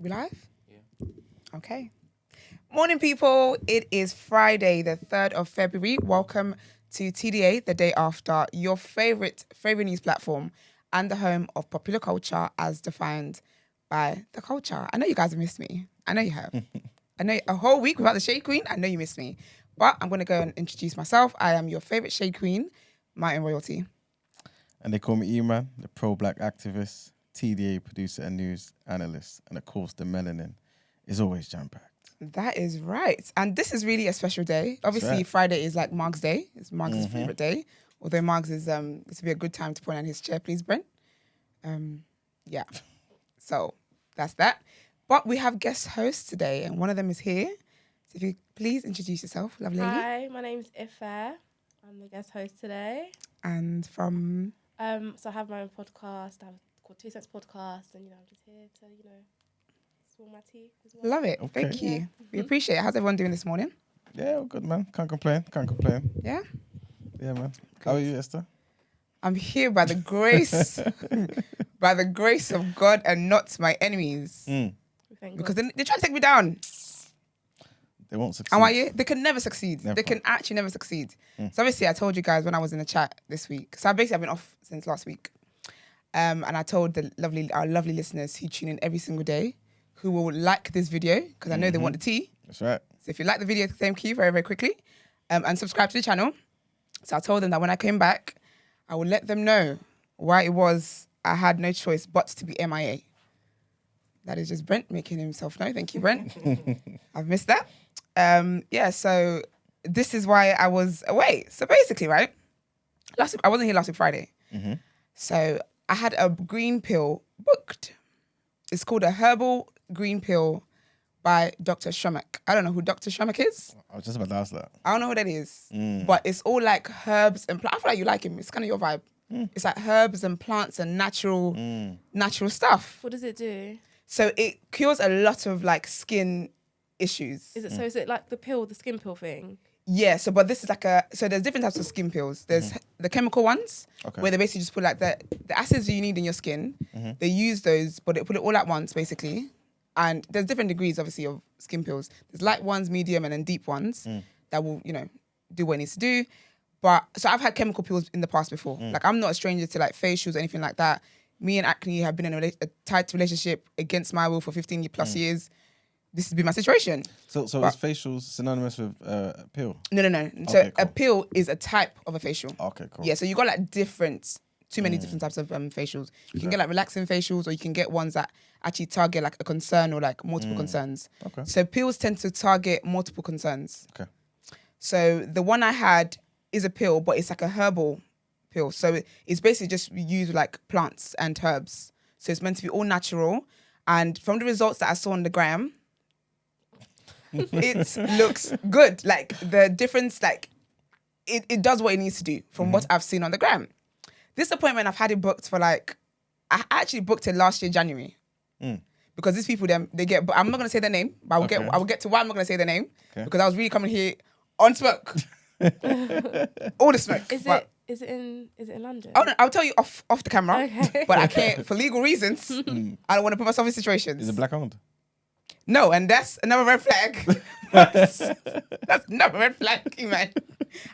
We live? Yeah. Okay. Morning, people. It is Friday, the 3rd of February. Welcome to TDA, the day after, your favorite news platform and the home of popular culture as defined by the culture. I know you guys have missed me. I know you have. I know a whole week without the Shade Queen. I know you missed me. But I'm going to go and introduce myself. I am your favorite Shade Queen, Martin Royalty. And they call me E-Man, the pro-black activist, TDA producer and news analyst. And of course, the melanin is always jam-packed. That is right. And this is really a special day. Obviously, right. Friday is like Mark's day. It's Mark's favorite day. Although Mark's is, this would be a good time to point on his chair, please, Brent. Yeah. So that's that. But we have guest hosts today, and one of them is here. So if you please introduce yourself, lovely lady. Hi, my name's Ife. I'm the guest host today. And from... So I have my own podcast. I have called 2 Cents Podcast, and I'm just here to, spill my tea as well. Love it. Okay. Thank you. We appreciate it. How's everyone doing this morning? Yeah, all good, man. Can't complain. Yeah? Yeah, man. How are you, Esther? I'm here by the grace, by the grace of God and not my enemies. Thank Because God. they try to take me down. They won't succeed. And why you? They can never succeed. Never. They can actually never succeed. So obviously I told you guys when I was in the chat this week. So I've been off since last week. And I told our lovely listeners who tune in every single day, who will like this video, because I know they want the tea. That's right. So if you like the video, thank you very, very quickly. And subscribe to the channel. So I told them that when I came back, I would let them know why it was I had no choice but to be MIA. That is just Brent making himself know. Thank you, Brent. I've missed that. So this is why I was away. So basically, right, last week, I wasn't here last week Friday. So I had a green pill booked. It's called a herbal green pill by Dr. Sunak. I don't know who Dr. Sunak is. I was just about to ask that. I don't know who that is. But it's all like herbs and plants. I feel like you like him. It's kind of your vibe. It's like herbs and plants and natural stuff. What does it do? So it cures a lot of like skin issues. Is it like the pill, the skin pill thing? Yeah, but this is like so there's different types of skin pills. There's the chemical ones, where they basically just put like the acids you need in your skin. They use those, but they put it all at once, basically. And there's different degrees, obviously, of skin pills. There's light ones, medium, and then deep ones that will, do what it needs to do. So I've had chemical pills in the past before. Like, I'm not a stranger to like facials or anything like that. Me and acne have been in a tight relationship against my will for 15 plus years. This has been my situation. So is facials synonymous with a pill? No. So Okay, cool. a pill is a type of a facial. Okay, cool. Yeah, so you got like too many different types of facials. You can get like relaxing facials, or you can get ones that actually target like a concern or like multiple concerns. Okay. So pills tend to target multiple concerns. Okay. So the one I had is a pill, but it's like a herbal pill. So it's basically just used like plants and herbs. So it's meant to be all natural. And from the results that I saw on the gram, it looks good. Like the difference, like it does what it needs to do from what I've seen on the gram. This appointment, I've had it booked for I actually booked it last year, January. Because these people, they get, but I'm not going to say their name, but I will get to why I'm not going to say their name. Okay. Because I was really coming here on smoke. All the smoke. Is it in London? I'll tell you off the camera, Okay. but I can't, for legal reasons, I don't want to put myself in situations. Is it black owned? No, and that's another red flag. That's another red flag, man.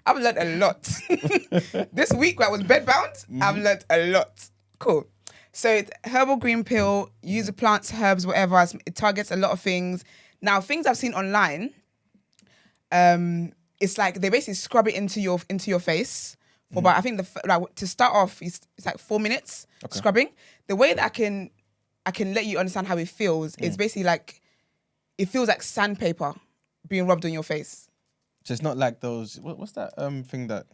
I've learned a lot. This week where I was bedbound, I've learned a lot. Cool. So it's herbal green pill, use the plants, herbs, whatever. It targets a lot of things. Now, things I've seen online, it's like they basically scrub it into your face. For about, I think to start off, it's like 4 minutes scrubbing. The way that I can let you understand how it feels is basically like, it feels like sandpaper being rubbed on your face. So it's not like those, what's that thing that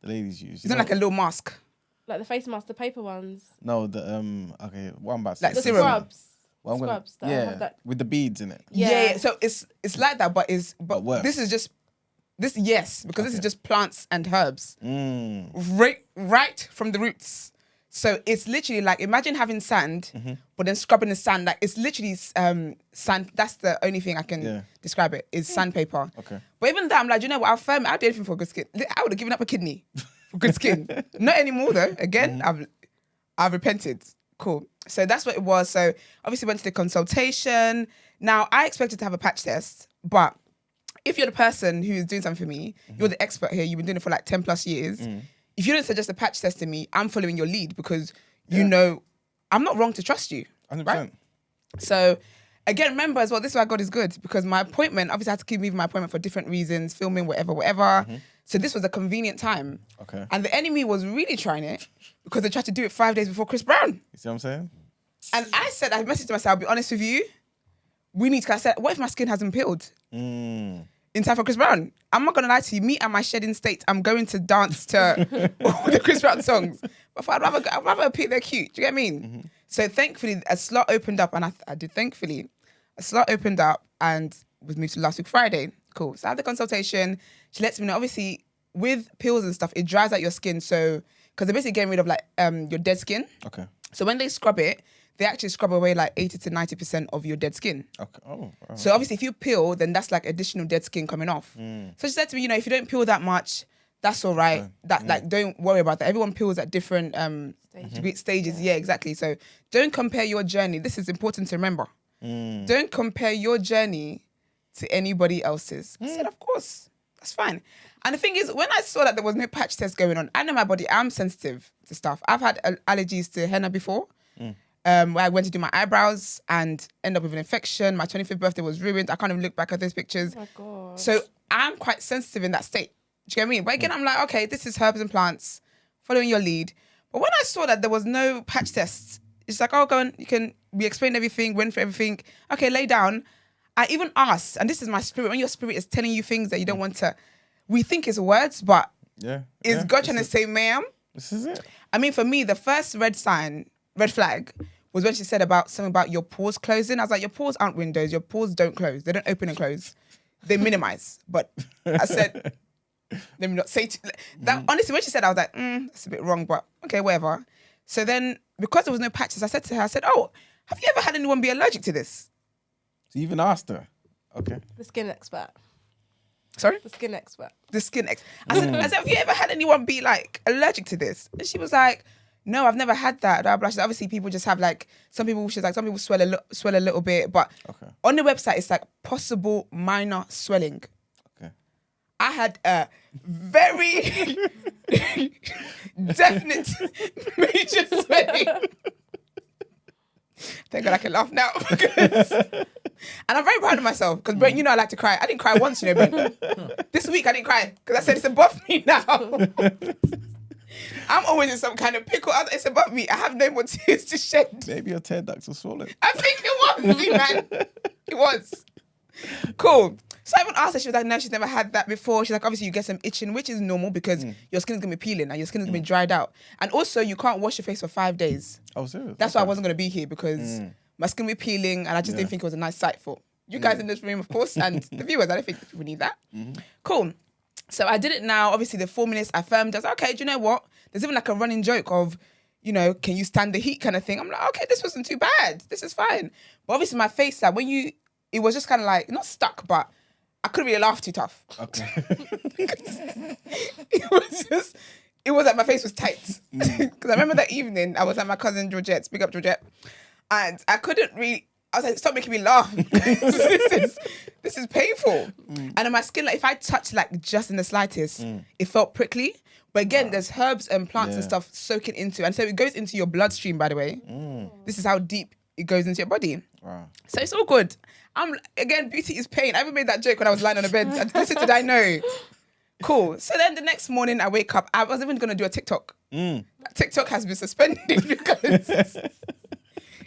the ladies use? It's not like a little mask. Like the face mask, the paper ones. No, okay, what I'm about to Like say. The serum. scrubs. Well, I'm gonna- Scrubs that yeah, have that. with the beads in it. Yeah. So it's like that, but worse. this is just this because this is just plants and herbs. Mm. Right from the roots. So it's literally like, imagine having sand, but then scrubbing the sand. Like it's literally sand. That's the only thing I can describe it, is sandpaper. Okay. But even that, I'm like, you know what? I'd do anything for good skin. I would have given up a kidney for good skin. Not anymore though. Again, I've repented. Cool. So that's what it was. So obviously went to the consultation. Now I expected to have a patch test, but if you're the person who's doing something for me, you're the expert here, you've been doing it for like 10 plus years. If you don't suggest a patch test to me, I'm following your lead because you know I'm not wrong to trust you. 100%. Right? So again, remember as well, this is why God is good, because my appointment, obviously I had to keep moving my appointment for different reasons, filming, whatever. So this was a convenient time. Okay. And the enemy was really trying it because they tried to do it 5 days before Chris Brown. You see what I'm saying? And I messaged myself, I'll be honest with you, we need to, I said, what if my skin hasn't peeled in time for Chris Brown? I'm not going to lie to you, me and my shedding state, I'm going to dance to all the Chris Brown songs. But I'd rather appear they're cute, do you get what I mean? So thankfully, a slot opened up, and I did thankfully, a slot opened up and was moved to last week Friday. Cool. So I had the consultation. She lets me know, obviously, with pills and stuff, it dries out your skin. So, because they're basically getting rid of like your dead skin. Okay. So when they scrub it, they actually scrub away like 80 to 90% of your dead skin. Okay. Oh. Wow. So obviously if you peel, then that's like additional dead skin coming off. So she said to me, if you don't peel that much, that's all right. Like, don't worry about that. Everyone peels at different stages. Yeah, exactly. So don't compare your journey. This is important to remember. Don't compare your journey to anybody else's. I said, of course, that's fine. And the thing is, when I saw that there was no patch test going on, I know my body, I'm sensitive to stuff. I've had allergies to henna before, where I went to do my eyebrows and end up with an infection. My 25th birthday was ruined. I can't even look back at those pictures. Oh my God. So I'm quite sensitive in that state. Do you get what I mean? But again, I'm like, okay, this is herbs and plants, following your lead. But when I saw that there was no patch tests, it's like, oh, go on, we explained everything, went for everything. Okay, lay down. I even asked, and this is my spirit, when your spirit is telling you things that you don't want to, we think it's words, but is God trying to say, ma'am? This is it. I mean, for me, the first red flag, was when she said something about your pores closing. I was like, your pores aren't windows, your pores don't close. They don't open and close. They minimize. But I said, let me not say that. Honestly, when she said, I was like, that's a bit wrong, but okay, whatever. So then, because there was no patches, I said to her, oh, have you ever had anyone be allergic to this? So you even asked her. Okay. The skin expert. Sorry? The skin expert. The skin expert. I said, have you ever had anyone be like allergic to this? And she was like, no, I've never had that. Blah, blah. She said, obviously, people just have like, some people swell a little bit, but on the website, it's like possible minor swelling. Okay. I had a very definite major swelling. Thank God I can laugh now. And I'm very proud of myself because, Brent, I like to cry. I didn't cry once, Brent. This week I didn't cry because I said it's above me now. I'm always in some kind of pickle. It's above me. I have no more tears to shed. Maybe your tear ducts are swollen. I think it was me, man. It was. Cool. So I even asked her, she was like, no, she's never had that before. She's like, obviously you get some itching, which is normal because your skin is going to be peeling and your skin is going to be dried out. And also you can't wash your face for 5 days. Oh, serious? That's why I wasn't going to be here because my skin will be peeling and I just didn't think it was a nice sight for you guys in this room, of course, and the viewers. I don't think we need that. Cool. So I did it now. Obviously the 4 minutes I firmed. I was like, okay, do you know what? There's even like a running joke of, can you stand the heat kind of thing? I'm like, okay, this wasn't too bad. This is fine. But obviously my face, like it was just kind of like, not stuck, but I couldn't really laugh too tough. Okay. It was like my face was tight. Because I remember that evening, I was at my cousin Georgette, big up Georgette, and I couldn't really, I was like, stop making me laugh. This is painful. And in my skin, like if I touched like just in the slightest, it felt prickly. But again, there's herbs and plants and stuff soaking into, and so it goes into your bloodstream, by the way. This is how deep it goes into your body. Wow. So it's all good. Again, beauty is pain. I even made that joke when I was lying on the bed. Listen, did I know? Cool. So then the next morning I wake up, I was even going to do a TikTok. TikTok has been suspended because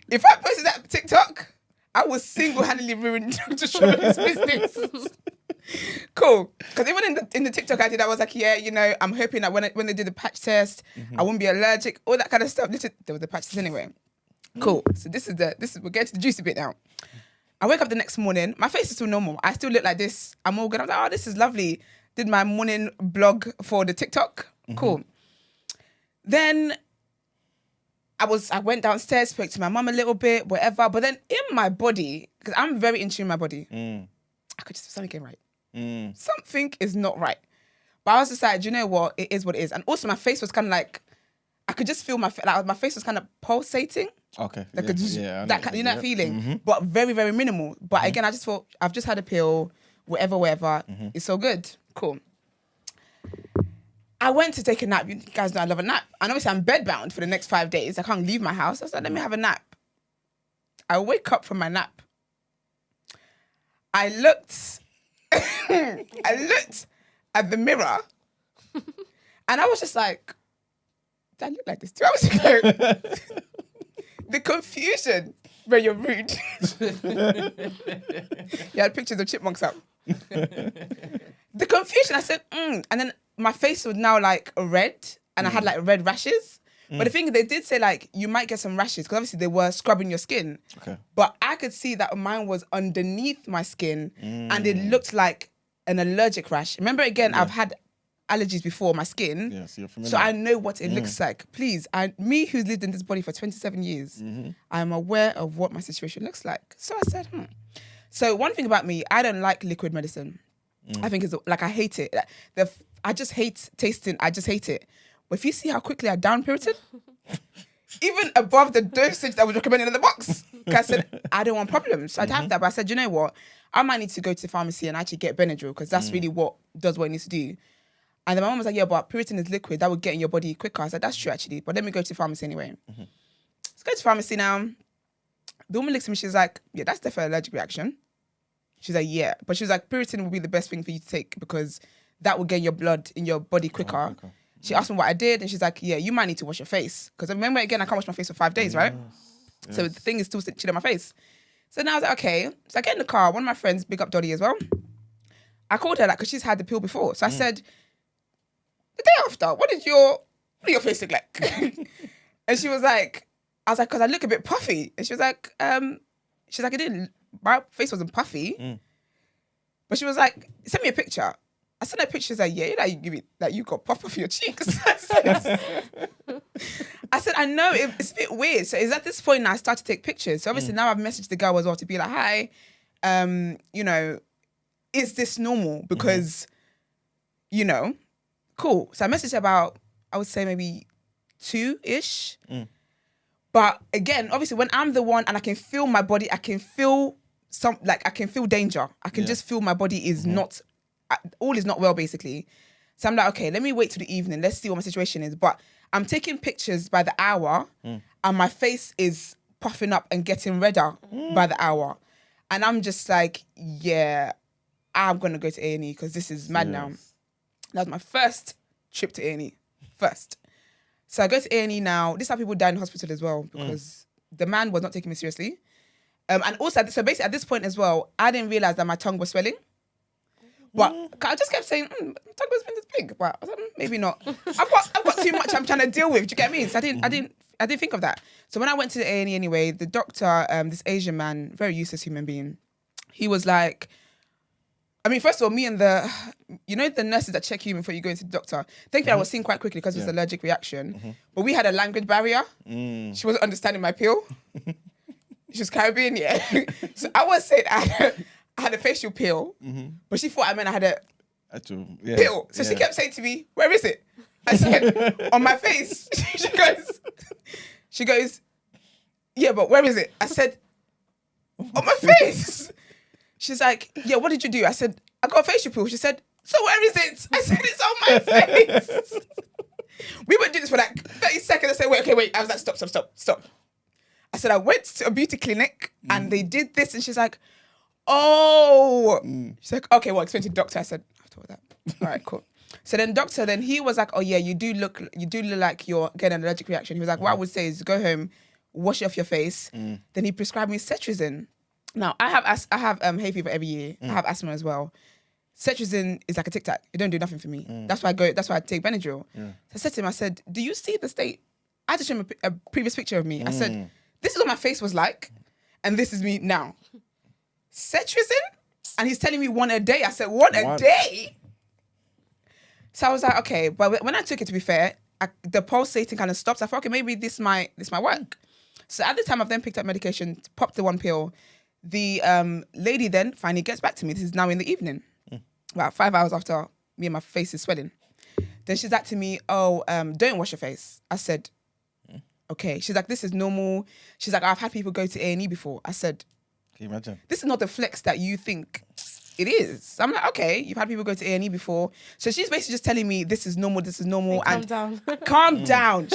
if I posted that TikTok, I was single-handedly ruin Dr. Showman's business. Cool. Because even in the TikTok I did, I was like, I'm hoping that when they do the patch test, I won't be allergic, all that kind of stuff. There was the patch test anyway. Cool. So we're getting to the juicy bit now. I wake up the next morning, my face is still normal. I still look like this. I'm all good. I'm like, oh, this is lovely. Did my morning blog for the TikTok. Cool. Then I went downstairs, spoke to my mum a little bit, whatever. But then in my body, because I'm very in tune with my body, I could just, something ain't right. Something is not right. But I was just like, do you know what? It is what it is. And also my face was kind of like, I could just feel my face was kind of pulsating. Okay. Like that kind, you know that feeling, Mm-hmm. but very, very minimal. But again, I just thought I've just had a pill, whatever. Mm-hmm. It's so good, cool. I went to take a nap. You guys know I love a nap, and obviously I'm bedbound for the next 5 days. I can't leave my house. I said, let me have a nap. I wake up from my nap. I looked at the mirror, and I was just like, did I look like this 2 hours ago? The confusion, bro, you're rude. You had pictures of chipmunks up. The confusion, I said, and then my face was now like red, and I had like red rashes. But the thing, they did say like, you might get some rashes, because obviously they were scrubbing your skin. Okay. But I could see that mine was underneath my skin, and it looked like an allergic rash. Remember, again, I've had allergies before my skin. Yeah, so you're familiar. So I know what it looks like. Please, me who's lived in this body for 27 years, I'm aware of what my situation looks like. So I said, So one thing about me, I don't like liquid medicine. I think it's like, I hate it. I just hate tasting. I just hate it. But if you see how quickly I down Puritan, even above the dosage that was recommended in the box, I said, I don't want problems. So I'd have that. But I said, you know what? I might need to go to the pharmacy and actually get Benadryl, because that's really what does what it needs to do. And then my mum was like, yeah, but Puritan is liquid. That would get in your body quicker. I said, that's true, actually. But let me go to the pharmacy anyway. Let's go to the pharmacy now. The woman looks at me. She's like, yeah, that's definitely an allergic reaction. She's like, yeah. But she was like, Puritan will be the best thing for you to take, because that will get your blood in your body quicker. She asked me what I did, and she's like, yeah, you might need to wash your face. Because remember, again, I can't wash my face for 5 days, right? Yes. So the thing is still chilling on my face. So now I was like, okay. So I get in the car. One of my friends, big up Dottie as well. I called her, like, because she's had the pill before. So I said, the day after, what did your face look like? And she was like, I was like, because I look a bit puffy. And she was like, it didn't, my face wasn't puffy. But she was like, send me a picture. I sent her pictures like, yeah, you got puff off your cheeks. I said, I know, it's a bit weird. So it's at this point now I start to take pictures. So obviously now I've messaged the girl as well to be like, hi, is this normal? Because, cool. So I messaged her about, I would say maybe 2-ish. But again, obviously when I'm the one and I can feel my body, I can feel I can feel danger. I can just feel my body is not, all is not well, basically. So I'm like, okay, let me wait till the evening. Let's see what my situation is. But I'm taking pictures by the hour, and my face is puffing up and getting redder by the hour. And I'm just like, yeah, I'm going to go to A&E because this is mad now. That was my first trip to A&E. First. So I go to A&E now. This is how people die in hospital as well, because the man was not taking me seriously. And also, so basically at this point as well, I didn't realize that my tongue was swelling. But I just kept saying, my tongue was this big. But I was like, maybe not. I've got too much I'm trying to deal with. Do you get me? So I didn't think of that. So when I went to the A&E anyway, the doctor, this Asian man, very useless human being, he was like, I mean, first of all, me and the nurses that check you before you go into the doctor, thankfully I was seen quite quickly because it was an allergic reaction. But we had a language barrier. She wasn't understanding my pill. She was Caribbean, yeah. So I was saying I had a facial peel, but she thought I meant I had a pill. So she kept saying to me, where is it? I said, on my face. She goes, yeah, but where is it? I said, on my face. She's like, yeah, what did you do? I said, I got a facial peel. She said, so where is it? I said, it's on my face. We went doing this for like 30 seconds. I said, wait. I was like, stop. I said, I went to a beauty clinic and they did this. And she's like, oh. She's like, okay, well, explain to the doctor. I said, I've told that. All right, cool. So then doctor, he was like, oh yeah, you do look like you're getting an allergic reaction. He was like, what I would say is go home, wash off your face. Then he prescribed me cetirizine. Now, I have hay fever every year. I have asthma as well. Cetirizine is like a tic-tac. It don't do nothing for me. That's why I take Benadryl. So I said to him, I said, do you see the state? I had to show him a previous picture of me. I said, this is what my face was like, and this is me now. Cetirizine? And he's telling me one a day. I said, one a day? So I was like, okay. But when I took it, to be fair, the pulsating kind of stopped. So I thought, okay, maybe this might work. So at the time, I've then picked up medication, popped the one pill. The lady then finally gets back to me. This is now in the evening, about 5 hours after me and my face is swelling. Then she's like to me, oh, don't wash your face. I said, okay. She's like, this is normal. She's like, I've had people go to A&E before. I said, Can you imagine? this is not the flex that you think it is. I'm like, okay, you've had people go to A&E before. So she's basically just telling me this is normal, Calm down. calm down.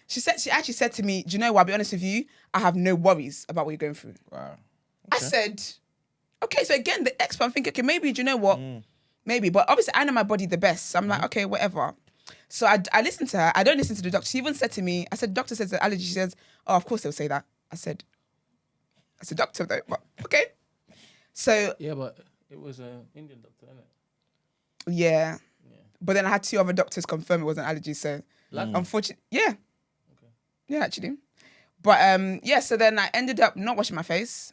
She actually said to me, do you know what, I'll be honest with you, I have no worries about what you're going through. Wow. I said, okay, so again, the expert, I'm thinking, okay, maybe, do you know what? Maybe, but obviously I know my body the best. So I'm like, okay, whatever. So I listened to her. I don't listen to the doctor. She even said to me, I said, doctor says the allergy. She says, oh, of course they'll say that. I said, doctor though, but okay. So. Yeah, but it was an Indian doctor, isn't it? Yeah. But then I had 2 other doctors confirm it wasn't allergy. So unfortunately, yeah. Okay. Yeah, actually. But yeah, so then I ended up not washing my face,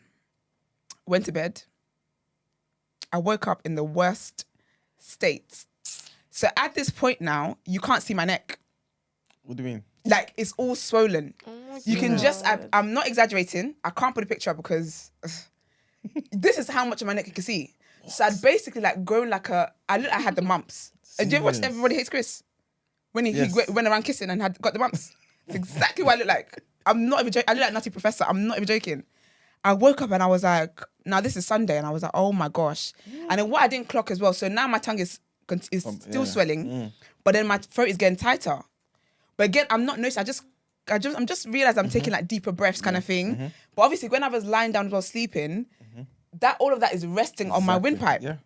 went to bed. I woke up in the worst state. So at this point now, you can't see my neck. What do you mean? Like, it's all swollen. Oh You can God. just, I'm not exaggerating. I can't put a picture up because this is how much of my neck you can see. So I'd basically like grown like I looked like I had the mumps. And do you ever watch Serious? Everybody Hates Chris? When he Yes. went around kissing and got the mumps. It's exactly what I look like. I'm not even joking. I look like Nutty Professor. I'm not even joking. I woke up and I was like, now this is Sunday. And I was like, oh my gosh. And then what I didn't clock as well. So now my tongue is still swelling, but then my throat is getting tighter. But again, I'm not noticing. I'm just realized I'm taking like deeper breaths kind of thing. But obviously when I was lying down as well sleeping, all of that is resting on my windpipe. Yeah.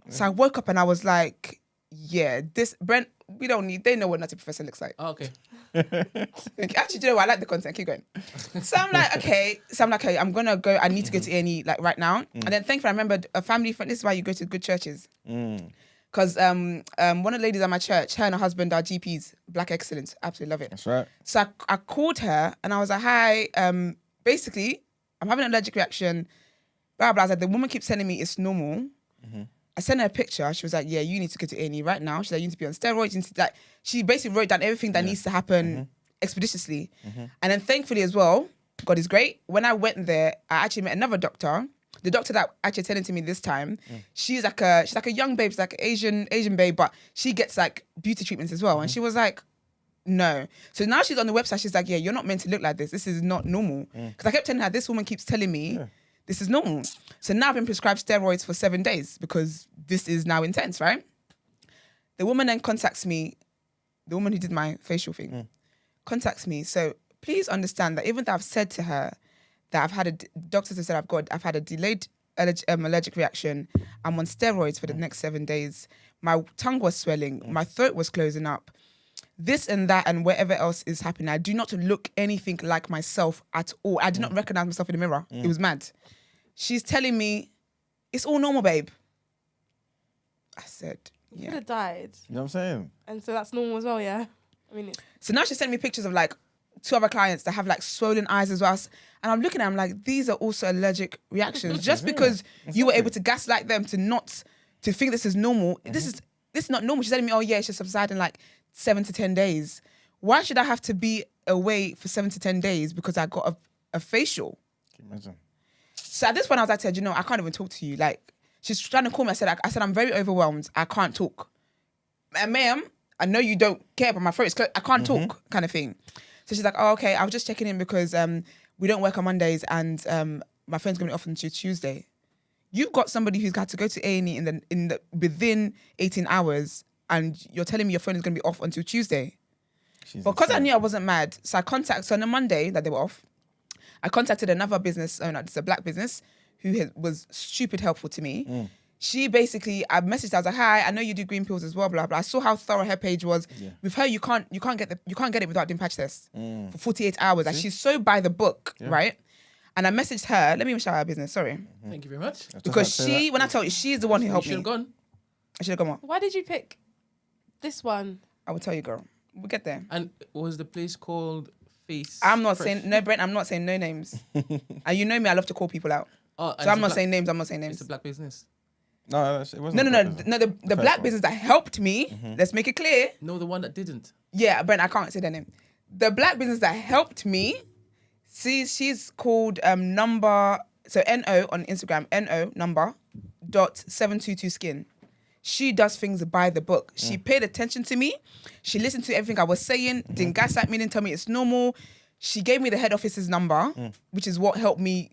So I woke up and I was like, yeah, Brent, they know what Nutty Professor looks like. Oh, okay. Actually, do you know what? I like the content. Keep going. So I'm like, okay, I'm gonna go. I need to go to A&E like right now. And then thankfully, I remembered a family friend. This is why you go to good churches. Because one of the ladies at my church, her and her husband are GPs, Black Excellence. Absolutely love it. That's right. So I called her and I was like, hi, basically, I'm having an allergic reaction. Blah, blah. I was like, the woman keeps telling me it's normal. I sent her a picture. She was like, yeah, you need to go to A&E right now. She's like, you need to be on steroids. You need to, like, she basically wrote down everything that needs to happen expeditiously. And then thankfully as well, God is great. When I went there, I actually met another doctor. The doctor that actually attended to me this time, she's like a young babe, she's like an Asian babe, but she gets like beauty treatments as well. And she was like, no. So now she's on the website. She's like, yeah, you're not meant to look like this. This is not normal. Because I kept telling her, this woman keeps telling me this is normal. So now I've been prescribed steroids for 7 days because this is now intense, right? The woman then contacts me, the woman who did my facial thing, contacts me. So please understand that even though I've said to her that I've had doctors have said I've had a delayed allergic reaction, I'm on steroids for the next 7 days. My tongue was swelling, my throat was closing up. This and that and whatever else is happening, I do not look anything like myself at all. I did not recognize myself in the mirror. It was mad. She's telling me, it's all normal, babe. I said, You yeah. could have died. You know what I'm saying? And so that's normal as well, yeah? I mean, it's... So now she sent me pictures of like 2 other clients that have like swollen eyes as well. And I'm looking at them like, these are also allergic reactions. Just because you were able to gaslight them to think this is normal. This is not normal. She's telling me, oh yeah, it's just subsiding like 7 to 10 days. Why should I have to be away for 7 to 10 days because I got a facial? Can you imagine? So at this point, I was like, you know, I can't even talk to you. Like, she's trying to call me. I said, I'm very overwhelmed. I can't talk. And ma'am, I know you don't care, but my throat is closed. I can't talk, kind of thing. So she's like, oh, okay, I was just checking in because we don't work on Mondays and my friend's going to be off until Tuesday. You've got somebody who's got to go to A&E within 18 hours and you're telling me your phone is going to be off until Tuesday. But because I knew I wasn't mad, so so on a Monday that they were off, I contacted another business owner, it's a black business, who was stupid helpful to me. She basically, I messaged her, I was like, hi, I know you do green pills as well, blah, blah. I saw how thorough her page was. Yeah. With her, you can't get it without doing patch test for 48 hours. Like, she's so by the book, right? And I messaged her, let me even shout out her business, sorry. Thank you very much. Because when I tell you, she's the one who helped me. You should have gone. I should have gone what? Why did you pick this one? I will tell you, girl. We'll get there. And was the place called Face? I'm not Fresh? saying, no, Brent, I'm not saying no names. And you know me, I love to call people out. Oh, So I'm not saying names, It's a black business. No, it wasn't. No, the black business that helped me, let's make it clear. No, the one that didn't. Yeah, Brent, I can't say their name. The black business that helped me, she's called number, so NO on Instagram, NO number .722 skin. She does things by the book. She paid attention to me. She listened to everything I was saying, didn't gaslight me, didn't tell me it's normal. She gave me the head office's number, which is what helped me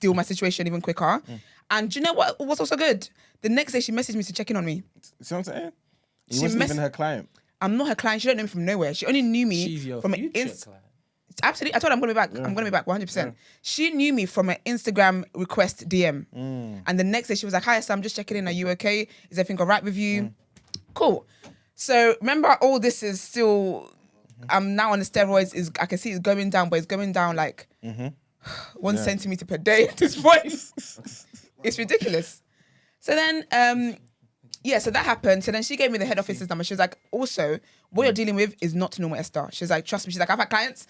deal with my situation even quicker. And do you know what was also good? The next day she messaged me to check in on me. See what I'm saying? You She wasn't mess- even her client. I'm not her client. She don't know me from nowhere. She only knew me She's your from an future client. Absolutely. I told her I'm going to be back. I'm going to be back 100%. She knew me from an Instagram request DM. And the next day she was like, hi, Sam, I'm just checking in. Are you okay? Is everything all right with you? Cool. So remember, all this is still, I'm now on the steroids. I can see it's going down, but it's going down like 1 centimeter per day at this point. It's ridiculous. So then, so that happened. So then she gave me the head office's number. She was like, also, what you're dealing with is not normal, Esther. She was like, trust me. She's like, I've had clients,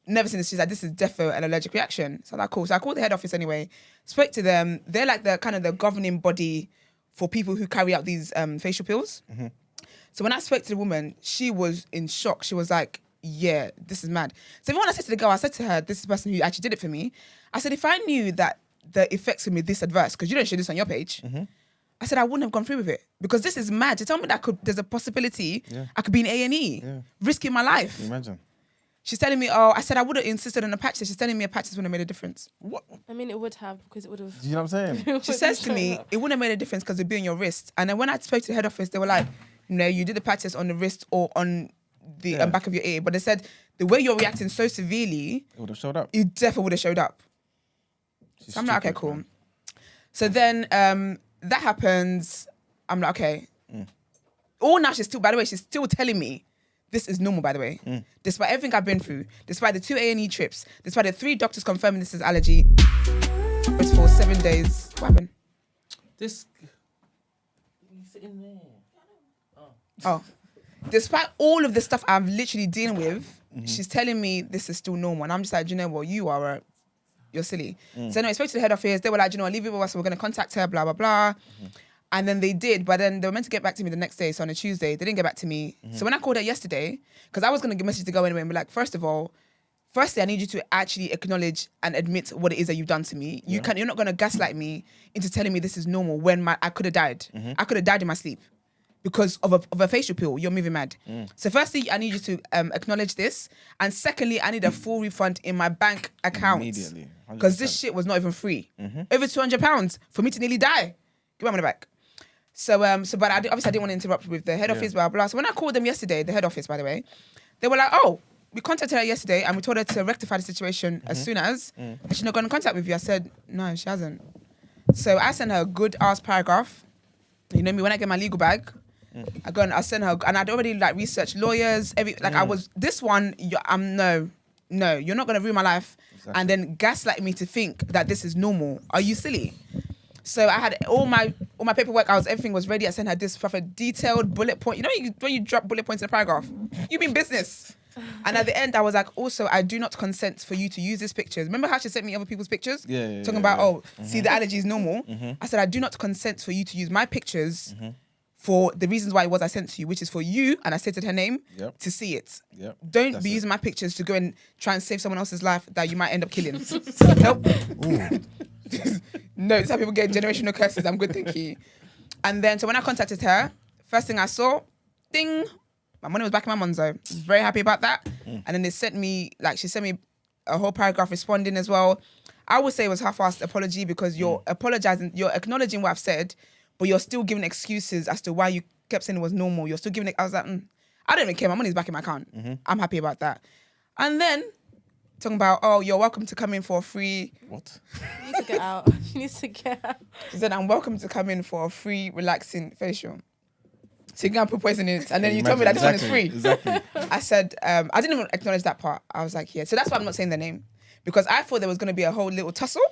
never seen this. She's like, this is defo an allergic reaction. So I'm like, cool. So I called the head office anyway, spoke to them. They're like the kind of the governing body for people who carry out these facial pills. So when I spoke to the woman, she was in shock. She was like, yeah, this is mad. So when I said to the girl, I said to her, this is the person who actually did it for me. I said, if I knew that the effects would be this adverse, because you don't show this on your page, I said, I wouldn't have gone through with it. Because this is mad. To tell me that there's a possibility I could be in A&E, risking my life. Can you imagine? She's telling me, I said I would have insisted on a patch test. She's telling me a patch test wouldn't have made a difference. What? I mean, it would have, because it would have. Do you know what I'm saying? She says to me, it wouldn't have made a difference because it'd be on your wrist. And then when I spoke to the head office, they were like, no, you did the patch test on the wrist or on the back of your ear. But they said, the way you're reacting so severely, It would have showed up. you definitely would have showed up. She's So I'm like, okay, stupid, cool. man. So then that happens. I'm like, okay. All now, by the way, she's still telling me this is normal, by the way. Despite everything I've been through, despite the 2 A&E trips, despite the 3 doctors confirming this is allergy, it's for 7 days. What happened? This. You sit in there. Oh. Despite all of the stuff I'm literally dealing with, she's telling me this is still normal. And I'm just like, do you know what? You're silly. So anyway, I spoke to the head office. They were like, do you know what? Leave it with us. We're going to contact her, blah, blah, blah. And then they did. But then they were meant to get back to me the next day. So on a Tuesday, they didn't get back to me. So when I called her yesterday, because I was going to message to go anyway and be like, first of all, firstly, I need you to actually acknowledge and admit what it is that you've done to me. You're not going to gaslight me into telling me this is normal when I could have died. I could have died in my sleep because of a facial pill. You're moving mad. So firstly, I need you to acknowledge this. And secondly, I need a full refund in my bank account. Immediately. Because this shit was not even free. Over £200 for me to nearly die. Give my money back. So, but obviously I didn't want to interrupt with the head office, blah, blah. So when I called them yesterday, the head office, by the way, they were like, oh, we contacted her yesterday and we told her to rectify the situation as soon as. And she's not going to contact with you. I said, no, she hasn't. So I sent her a good ass paragraph. You know me, when I get my legal bag, I go and I send her, and I'd already like researched lawyers, I was, this one, no, you're not going to ruin my life and then gaslight me to think that this is normal. Are you silly? So I had all my paperwork, everything was ready. I sent her this proper detailed bullet point. You know when you drop bullet points in a paragraph? You mean business. And at the end, I was like, also, I do not consent for you to use these pictures. Remember how she sent me other people's pictures? Talking about, see, the allergy is normal. I said, I do not consent for you to use my pictures for the reasons why it was I sent to you, which is for you, and I stated her name, to see it. Don't be using my pictures to go and try and save someone else's life that you might end up killing. Nope. No, this is how people get generational curses. I'm good, thank you. And then, so when I contacted her, first thing I saw, ding, my money was back in my Monzo. I was very happy about that. And then she sent me a whole paragraph responding as well. I would say it was half-assed apology because you're apologizing, you're acknowledging what I've said, but you're still giving excuses as to why you kept saying it was normal. You're still giving it, I was like, I don't even care. My money's back in my account. I'm happy about that. And then, talking about, oh, you're welcome to come in for a free... What? She needs to get out. She needs to get out. She said, I'm welcome to come in for a free, relaxing facial. So you can put poison in it. And then you told me that this one is free. Exactly. I said, I didn't even acknowledge that part. I was like, yeah. So that's why I'm not saying their name. Because I thought there was going to be a whole little tussle.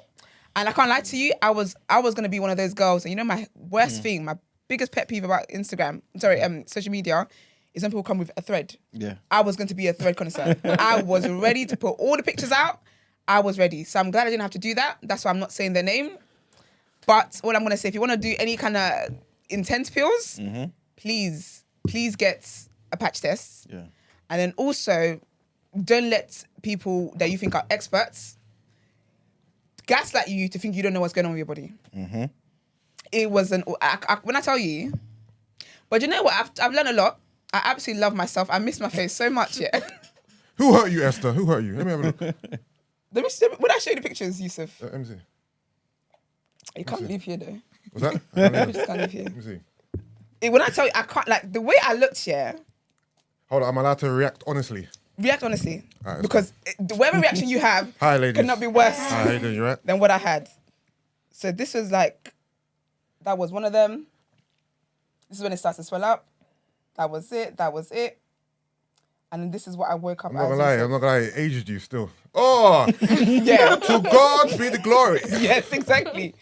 And I can't lie to you, I was going to be one of those girls. And you know my worst thing, my biggest pet peeve about social media, is when people come with a thread. Yeah. I was going to be a thread connoisseur. I was ready to put all the pictures out. I was ready. So I'm glad I didn't have to do that. That's why I'm not saying their name. But all I'm going to say, if you want to do any kind of intense pills, please get a patch test. Yeah. And then also, don't let people that you think are experts gaslight you to think you don't know what's going on with your body. It was when I tell you, but you know what? I've learned a lot. I absolutely love myself. I miss my face so much, yeah. Who hurt you, Esther? Who hurt you? Let me have a look. Would I show you the pictures, Yusuf? MC. You can't leave here though. Was that? You just can't leave here. Let me see. When I tell you, I can't, like, the way I looked here, Hold on, I'm allowed to react honestly. react honestly. Alright, Because whatever reaction you have Hi, ladies. cannot be worse Hi, how you doing? You right? than what I had. So this was like, that was one of them. This is when it starts to swell up. That was it. And then this is what I woke up I'm not as. gonna lie, it aged you still. Oh, Yeah. to God be the glory. Yes, exactly.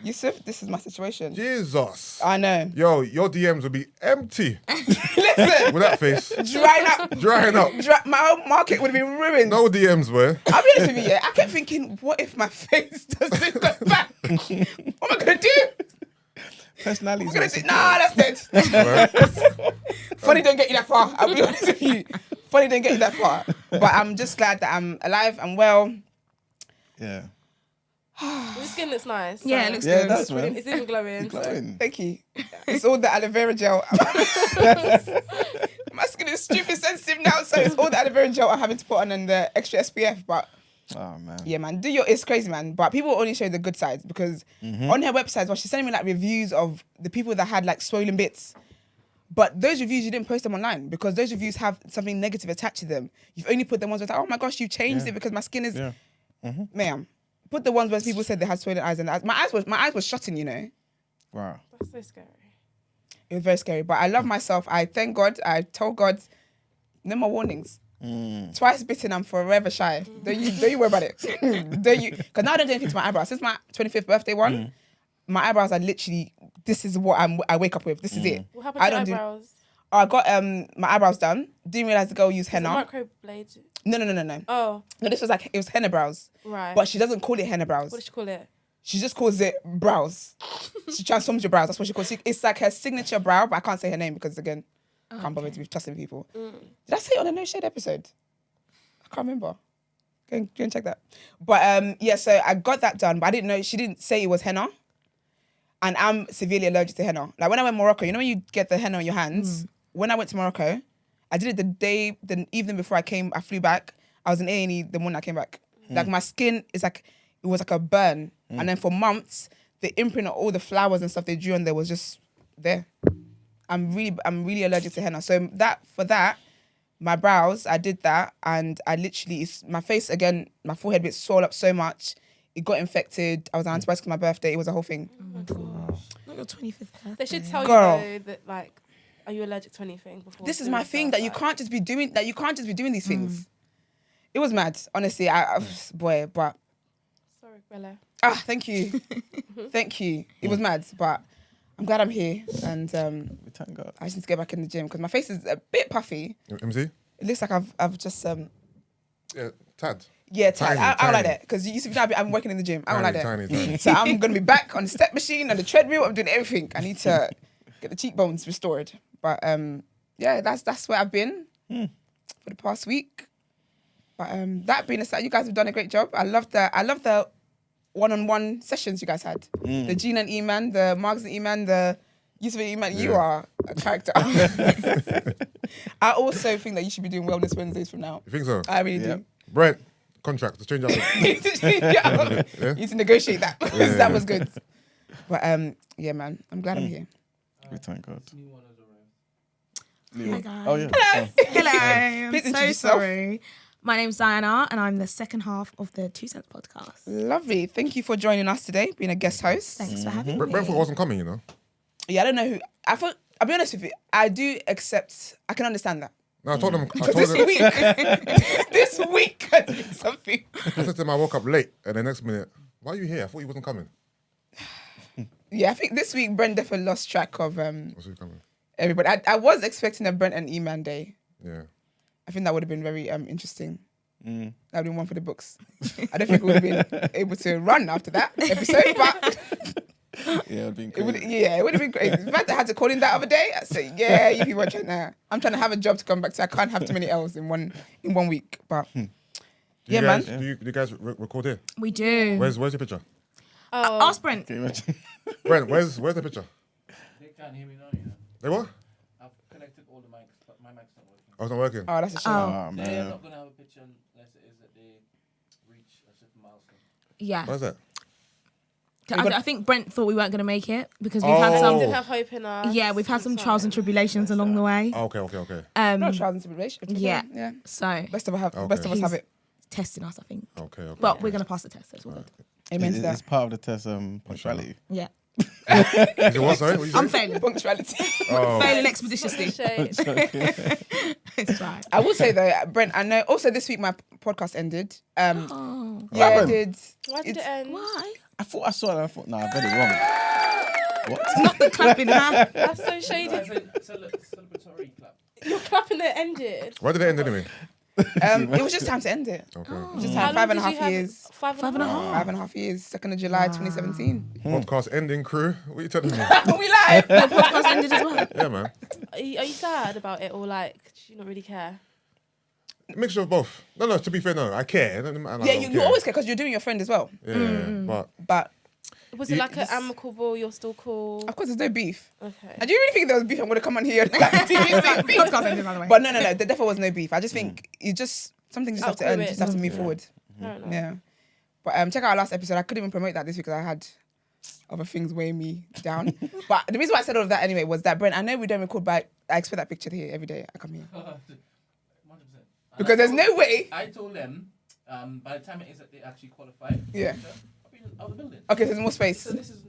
Yusuf, this is my situation. Jesus. I know. Yo, your DMs will be empty Listen, with that face. drying up. Drying up. My whole market would have been ruined. No DMs, boy. I'll be honest with you, yeah. I kept thinking, what if my face doesn't go back? What am I gonna do? Personality. I'm gonna say, nah, that's dead. Funny don't get you that far. I'll be honest with you. Funny don't get you that far. But I'm just glad that I'm alive and well. Yeah. Your skin looks nice. Yeah, so it looks Yeah, good. that's man. It's even glowing. So. Glowing. Thank you. It's all the aloe vera gel. My skin is stupid sensitive now, so it's all the aloe vera gel I'm having to put on and the extra SPF. But Oh man. yeah, man, it's crazy, man. But people only show the good sides because on her website, well, she's sending me like reviews of the people that had like swollen bits. But those reviews, you didn't post them online because those reviews have something negative attached to them. You've only put the ones where it's like, oh my gosh, you changed it because my skin is, ma'am. Put the ones where people said they had swollen eyes and my eyes were shutting, you know. Wow. That's so scary. It was very scary, but I love myself. I thank God. I told God, no more warnings. Twice bitten, I'm forever shy. Don't you worry about it. Don't you? Because now I don't do anything to my eyebrows. Since my 25th birthday one, my eyebrows are literally, this is what I wake up with. This is it. What happened to your don't eyebrows? I got my eyebrows done. Didn't realize the girl used The henna. microblade. No. Oh, No, this was like, it was henna brows. right. But she doesn't call it henna brows. What does she call it? She just calls it brows. She transforms your brows. That's what she calls it. It's like her signature brow, but I can't say her name because, again, I can't bother to be trusting people. Did I say it on a No Shade episode? I can't remember. Go and check that. But yeah, so I got that done, but I didn't know, she didn't say it was henna. And I'm severely allergic to henna. Like when I went to Morocco, you know when you get the henna on your hands? When I went to Morocco, I did it the evening before I flew back. I was in A&E the morning I came back. Like my skin is like, it was like a burn. And then for months, the imprint of all the flowers and stuff they drew on there was just there. I'm really allergic to henna. So for that, my brows, I did that, and I literally, my face again, my forehead bit swelled up so much, it got infected. I was on antibiotics for my birthday. It was a whole thing. Oh my gosh. Not your 25th birthday. They should tell Girl. you though that like, are you allergic to anything before? This is doing my thing, stuff, that you like- can't just be doing these things. It was mad, honestly. Boy, but Sorry, Bella. thank you, thank you. It was mad, but I'm glad I'm here, and We thank God. I just need to get back in the gym because my face is a bit puffy. MC? It looks like I've just Yeah, Tad. yeah. Tiny, I don't like tiny. that because you see, I'm working in the gym. I don't like that. Tiny. So I'm gonna be back on the step machine, on the treadmill. I'm doing everything. I need to get the cheekbones restored. But yeah, that's where I've been for the past week. But that being aside, you guys have done a great job. I love the one-on-one sessions you guys had. The Gene and E-Man, the Margs and E-Man, the Yusuf and E-Man. You are a character. I also think that you should be doing Wellness Wednesdays from now. You think so? I really Yeah. do. Brent, contract, let's change up. Yeah. You need to negotiate that. That was good. But yeah, man, I'm glad I'm here. We thank God. New one has arrived. Hi guys. Oh yeah. Hello. I'm Please so introduce yourself. sorry. My name's Diana and I'm the second half of the 2 Cents podcast. Lovely. Thank you for joining us today, being a guest host. Thanks for having Brent me. thought it wasn't coming, you know? Yeah, I don't know who. I'll be honest with you. I do accept. I can understand that. No, I told him, This week, this week, I did something. I said to him, I woke up late, and the next minute, why are you here? I thought he wasn't coming. Yeah, I think this week Brent definitely lost track of What's he coming? everybody. I was expecting a Brent and E-Man day. Yeah. I think that would have been very interesting. That would have been one for the books. I don't think we would have been able to run after that episode, but Yeah, it'd been it would, crazy. yeah, it would have been great. In fact, I had to call in that other day. I said, yeah, you people are trying to, I'm trying to have a job to come back to. I can't have too many L's in one week. But yeah, man. Do you guys record here? We do. Where's your picture? Oh, Ask Brent. Can you imagine? Brent, where's the picture? They can't hear me now, you know. They what? I've connected all the mics, but my mic's not working. I was not working. Oh, that's a shame. Oh, They're man. not gonna have a picture unless it is that they reach a certain milestone. Yeah. Why is that? I think Brent thought we weren't going to make it because we've had Oh. some. Did have hope in us. Yeah, we've had some trials and tribulations along the way. Oh, okay. No trials and tribulations. Yeah. Yeah. So Best of us have He's it. testing us, I think. Okay. But we're going to pass the test. That's all good. Amen to It's that. part of the test, punctuality. Yeah. Is it what, sorry? What you I'm saying? failing. Punctuality. Oh. Failing expeditiously. Shade. It's right. I will say though, Brent, I know also this week my podcast ended. Oh. Yeah, it happened? did. Why did it end? Why? I thought I saw it and I thought, nah, I read it wrong. What? Not the clapping, huh? That's so shady. It's a celebratory clap. You're clapping that ended. Why did it end anyway? It was just time to end it. Okay. Just How had long 5.5 did you have- years. 5.5. 5.5 years. 2nd of July, 2017. Podcast ending crew. What are you telling me? we live. The podcast ended as well. Yeah, man. Are you sad about it or like, do you not really care? Mixture of both. No, to be fair, no. I care. It doesn't matter, Yeah, I don't you care. always care because you're doing your friend as well. Yeah, But Was it like an amicable, you're still cool? of course, there's no beef. Okay. And do you really think there was beef? I'm going to come on here. Like, Podcast ended, by the way. But no. There definitely was no beef. I just think you just, something just have to Outgrew earn. it. Just have to move forward. Fair enough. Yeah. But check out our last episode. I couldn't even promote that this week because I had other things weighing me down. But the reason why I said all of that anyway was that, Brent, I know we don't record, but I expect that picture here every day I come here. 100%. Because there's no way. I told them, by the time it is that they actually qualify, Yeah. I'll be out of the building. Okay, so there's more space. So this is.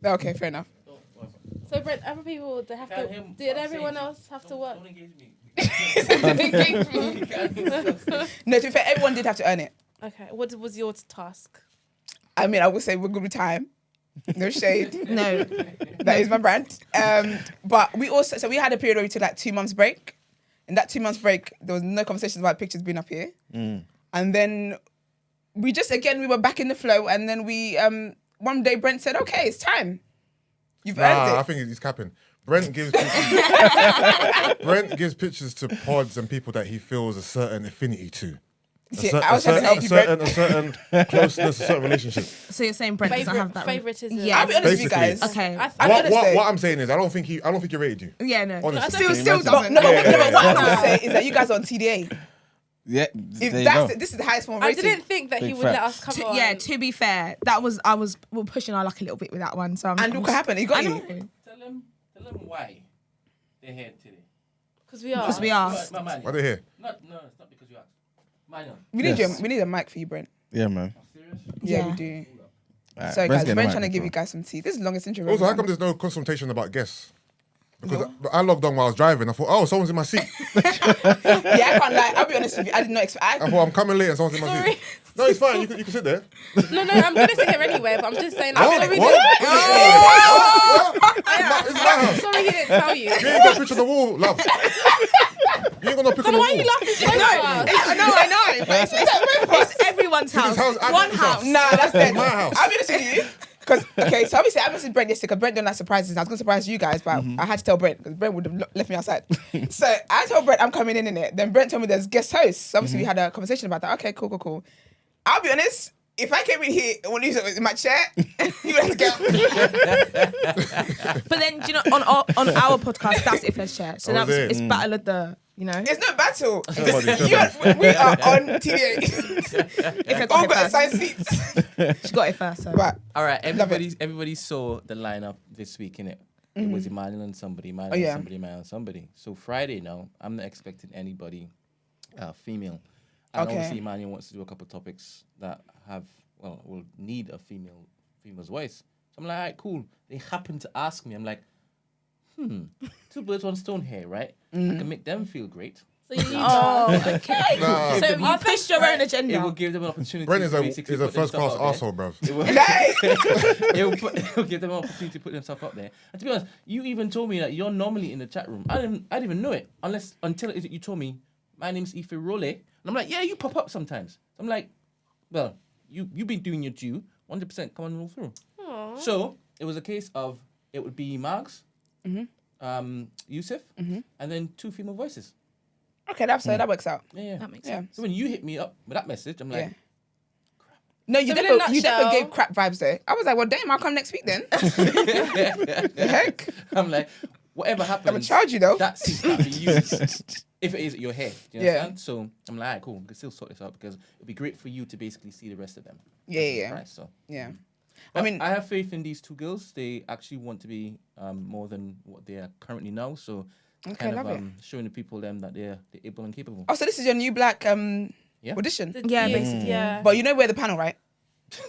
Okay, fair enough. Whatever. So, Brent, other people, they have Can't to. hear Did what I'm everyone saying. else have to work? Don't engage me. No, to be fair, everyone did have to earn it. Okay. What was your task? I mean, I would say we're good with time. No shade. No. That is my brand. But we also, so we had a period where we took like 2 months break. In that 2 months break, there was no conversations about pictures being up here. And then we just, again, we were back in the flow. And then we, one day Brent said, okay, it's time. You've earned I it. think he's capping. Brent gives pictures to pods and people that he feels a certain affinity to. See, I was trying to help you, Brent. a certain closeness, a certain relationship. So you're saying Brent doesn't have that one? Favoritism. Yeah. I'll be honest with you Basically. guys. Okay. I'm What, gonna say- what I'm saying is, I don't think he rated you. Yeah, no. Honestly. Still But doesn't. no, Yeah, but what I'm yeah. gonna say is that you guys are on TDA. Yeah, If there you that's go. this is the highest form of I rating. didn't think that he Big would let facts. us come on. Yeah, to be fair, we're pushing our luck a little bit with that one. So And what could happen? He got I you. know. Tell them why they're here today. Because we are. Because we are. Why they here? No, it's not because you asked. Manuel, We need Yes. we need a mic for you, Brent. Yeah, man. I'm serious. Yeah, Yeah. we do. Alright, Sorry, Brent's guys. getting Brent's a trying to give you microphone. guys some tea. This is the longest intro. we've Also, how ever come done. there's no consultation about guests? Because I logged on while I was driving. I thought, oh, someone's in my seat. Yeah, I can't lie. I'll be honest with you. I did not expect. I thought, I'm coming late and someone's in my Sorry. seat. No, it's fine. You can sit there. No, I'm going to sit here anyway, but I'm just saying. I'm What? sorry, What? What? It's my I'm house. sorry he didn't tell you. You ain't got a picture on the wall, love. You ain't got no picture on Then the why are wall. you laughing so fast? I know. But it's everyone's house. house, One Adam's house. house. Nah, that's dead. My house. I'll be honest with you. Because, okay, so obviously I messaged Brent yesterday because Brent don't like surprises. I was going to surprise you guys, but I had to tell Brent because Brent would have left me outside. So I told Brent I'm coming in it. Then Brent told me there's guest hosts. So obviously we had a conversation about that. Okay, cool. I'll be honest. If I came in here and when you was in my chair, you would have to get up. But then, do you know, on our podcast, that's if there's share. So Oh, now is it? it's battle of the, you know, There's no battle. Somebody- We are on TDA. if I All got it got first. assigned seats. She got it first. So. But All right, Love everybody saw the lineup this week, innit? It was Emmanuel and somebody, Emmanuel yeah. and somebody, Emmanuel and somebody. So Friday now, I'm not expecting anybody female. And Okay. obviously Emmanuel wants to do a couple of topics that will need a female's voice. So I'm like, all right, cool. They happen to ask me, I'm like, two birds, one stone here, right? I can make them feel great. So you need Oh, okay. Nah. So you pushed your own It will agenda. give them an opportunity Brent is to a basically is a put first class themselves out there. arsehole, bruv. It will, hey, it will give them an opportunity to put themselves up there. And to be honest, you even told me that you're normally in the chat room. I didn't even know it until you told me my name's Ife Role. And I'm like, yeah, you pop up sometimes. I'm like, well, you've been doing your due. 100% come on roll through. Aww. So it was a case of it would be Margs, Yusuf, and then 2 female voices. okay, that works out. Yeah. That makes Yeah. sense. So when you hit me up with that message, I'm like, Yeah. No, you So in a definitely nutshell- gave crap vibes there. I was like, well, damn, I'll come next week then. The heck? I'm like, whatever I'm gonna happens, charge you though. that seat can be used. If it is your hair, do you Yeah. understand? So I'm like, alright, cool, we can still sort this out because it'd be great for you to basically see the rest of them. Yeah, That's the yeah. price, so. Yeah. But I mean, I have faith in these two girls. They actually want to be more than what they are currently now. So Okay, kind of love it. showing the people them that they're able and capable. oh, so this is your new black Yeah. audition. Yeah, basically. Yeah. But you know we're the panel, right?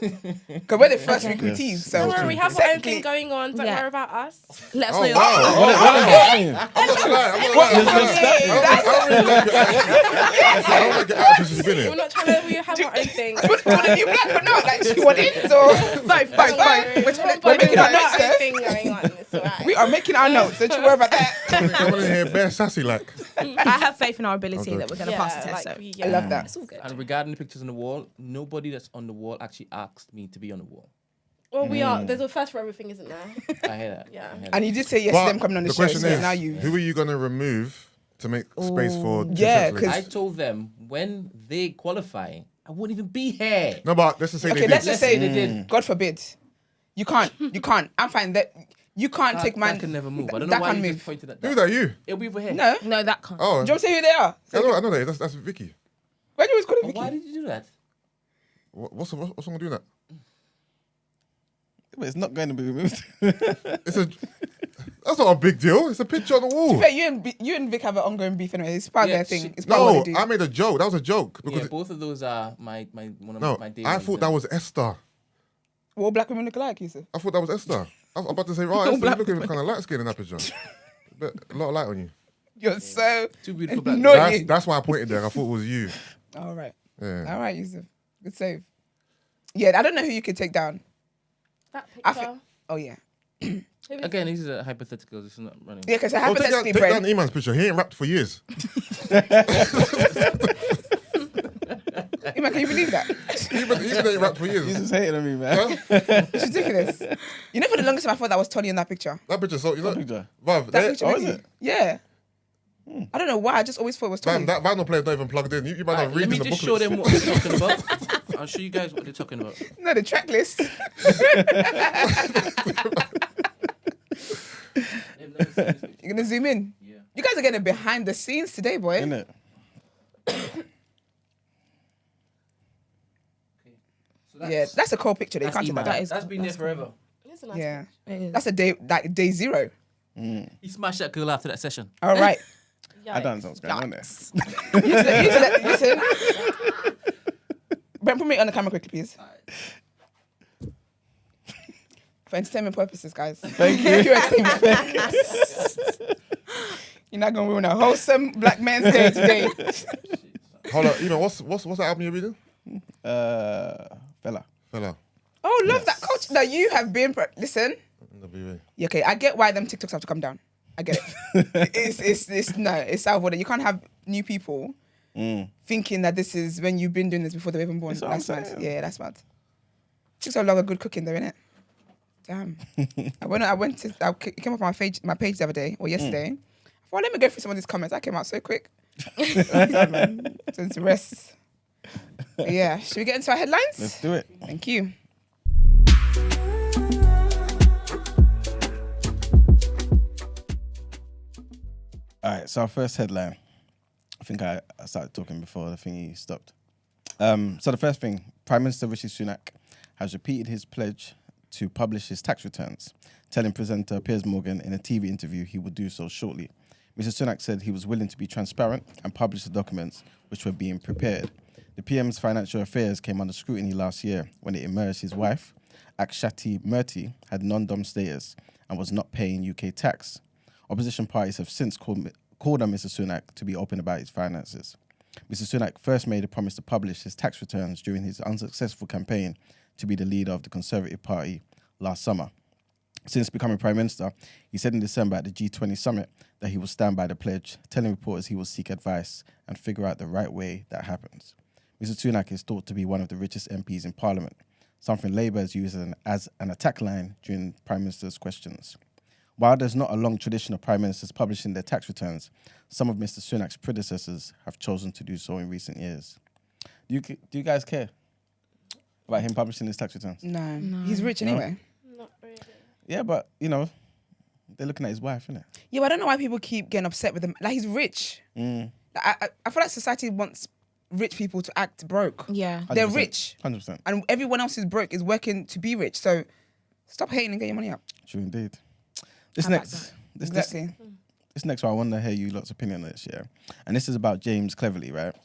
Because we're the first recruitees. Yes. So Don't worry, we have our own technically- thing going on. Don't Yeah. worry about us. Let us Oh know. wow! I'm not gonna lie. I don't really like your attitude. I don't like your attitude since you've been We're here. not trying to. We have our own thing. Do you want a new black or not? Like, do you want ins or both? Both. We're making our notes there. thing going on. It's alright. We are making our notes. Don't you worry about that. I want to hear bare sassy like. I have faith in our ability Okay. that we're going to pass the test. So I love that. it's all good. And regarding the pictures on the wall, nobody that's on the wall actually asked me to be on the wall. Well, we are. There's a first for everything, isn't there? I hear that. Yeah. I hear that. And you did say yes to them coming on the, show. question So is, now you. who are you gonna remove to make space for? yeah, two sex I ladies? told them when they qualify, I wouldn't even be here. No, but let's just say Okay, they let's did. just say They did. God forbid. You can't. You can't. I'm fine. That you can't take man. That can never move. I don't that know why can you move. just pointed at Who's that. that? You? It'll be over here. No. No, that can't. Oh, Do you want to say who they are? I know that. That's Vicky. Why do you always call it But Vicky? why did you do that? What's wrong with doing that? But it's not going to be removed. It's a. That's not a big deal. It's a picture on the wall. Fair, you and Vic have an ongoing beef anyway. It's part of Yeah, their thing. she- It's part of No, what they do. I made a joke. That was a joke because Yeah, both of those are my one of no, my days. I thought that was Esther. All black women look alike, Yusuf. I thought that was Esther. I was about to say, right, Esther, you looking kind of light skinned in that picture. But a lot of light on you. You're so too beautiful black. annoying. That's why I pointed there. I thought it was you. All right. Yeah. All right, Yusuf. Good save. Yeah, I don't know who you could take down. That I picture. Oh, yeah. Again, this is a hypothetical. This is not running. Yeah, because Oh, hypothetically, take down Brent. Iman's picture. He ain't rapped for years. Iman, can you believe that? Even ain't rapped for He's years. just hating on me, man. It's ridiculous. You know, for the longest time, I thought that was Tony in that picture. That picture, so you know, Picture. Vav, That there- picture. oh, really- is it? Yeah. I don't know why. I just always thought it was Tony. Fam, that vinyl player's not even plugged in. You might Alright, not let read me the just show booklets. them what they're talking about. I'll show you guys what they're talking about. No, the track list. They've never seen this picture. You're going to zoom in. Yeah. You guys are getting behind the scenes today, boy. Isn't it? So Yeah, that's a cool picture. They that's can't take Iman. that. That is That's cool. been there That's forever. It's a nice Yeah. It is. That's a day, like day zero. He smashed that girl after that session. All right. I don't know what's going on there. Listen. Brent, put me on the camera quickly, please. For entertainment purposes, guys. Thank you. Pure entertainment purposes. You're not gonna ruin a wholesome black man's day today. Hold on, Iman, what's that album you're reading? Fella. Fella. Oh, love that culture. No, you have been. Listen. NWA. Yeah, okay, I get why them TikToks have to come down. I get it. It's out of order. You can't have new people thinking that this is when you've been doing this before they're even born. That's what That's I'm mad. saying. Yeah, that's mad. TikTok love a good cooking though, innit? Damn. It came up on my page the other day or yesterday. I thought, let me go through some of these comments. I came out so quick. Yeah, man. So it's rest. But yeah, should we get into our headlines? Let's do it. Thank you. All right, so our first headline. I think I started talking before the thingy stopped. So the first thing, Prime Minister Rishi Sunak has repeated his pledge to publish his tax returns, telling presenter Piers Morgan in a TV interview he would do so shortly. Mr. Sunak said he was willing to be transparent and publish the documents which were being prepared. The PM's financial affairs came under scrutiny last year when it emerged his wife, Akshati Murthy, had non-dom status and was not paying UK tax. Opposition parties have since called on Mr. Sunak to be open about his finances. Mr. Sunak first made a promise to publish his tax returns during his unsuccessful campaign to be the leader of the Conservative Party last summer. Since becoming Prime Minister, he said in December at the G20 summit that he will stand by the pledge, telling reporters he will seek advice and figure out the right way that happens. Mr. Sunak is thought to be one of the richest MPs in Parliament, something Labour has used as an attack line during Prime Minister's questions. While there's not a long tradition of Prime Ministers publishing their tax returns, some of Mr. Sunak's predecessors have chosen to do so in recent years. Do you guys care about him publishing his tax returns? No. He's rich anyway. Not really. Yeah, but, you know, they're looking at his wife, innit? Yeah, but I don't know why people keep getting upset with him. Like, he's rich. I feel like society wants rich people to act broke. Yeah. They're 100%. rich. 100%. And everyone else who's broke is working to be rich. So stop hating and get your money up. True indeed. This I back next, Exactly. this next one, I want to hear you lot's opinion on this, yeah. And this is about James Cleverly, right?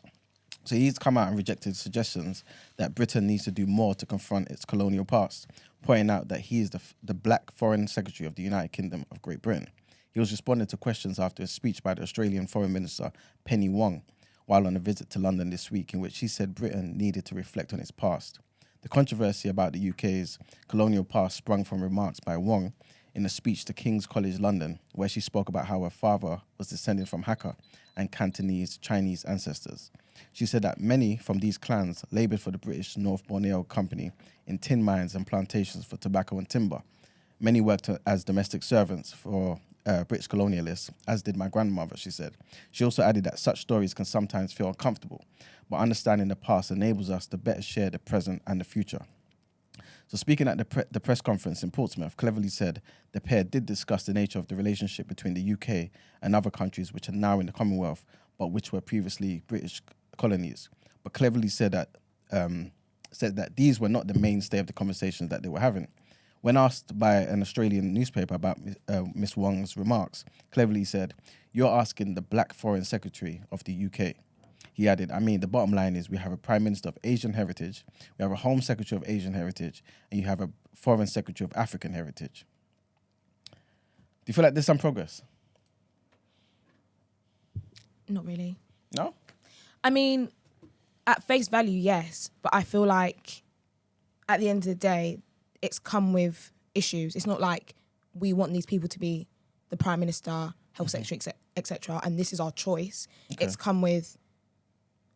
So he's come out and rejected suggestions that Britain needs to do more to confront its colonial past, pointing out that he is the Black Foreign Secretary of the United Kingdom of Great Britain. He was responding to questions after a speech by the Australian Foreign Minister Penny Wong while on a visit to London this week, in which she said Britain needed to reflect on its past. The controversy about the UK's colonial past sprung from remarks by Wong in a speech to King's College London, where she spoke about how her father was descended from Hakka and Cantonese Chinese ancestors. She said that many from these clans laboured for the British North Borneo Company in tin mines and plantations for tobacco and timber. Many worked as domestic servants for British colonialists, as did my grandmother, she said. She also added that such stories can sometimes feel uncomfortable, but understanding the past enables us to better share the present and the future. So speaking at the press conference in Portsmouth, Cleverly said the pair did discuss the nature of the relationship between the UK and other countries which are now in the Commonwealth, but which were previously British colonies. But Cleverly said that these were not the mainstay of the conversations that they were having. When asked by an Australian newspaper about Miss Wong's remarks, Cleverly said, "You're asking the Black Foreign Secretary of the UK." He added, "I mean, the bottom line is we have a Prime Minister of Asian heritage, we have a Home Secretary of Asian heritage, and you have a Foreign Secretary of African heritage." Do you feel like there's some progress? Not really. No? I mean, at face value, yes. But I feel like at the end of the day, it's come with issues. It's not like we want these people to be the Prime Minister, Health Secretary, etc., and this is our choice. Okay. It's come with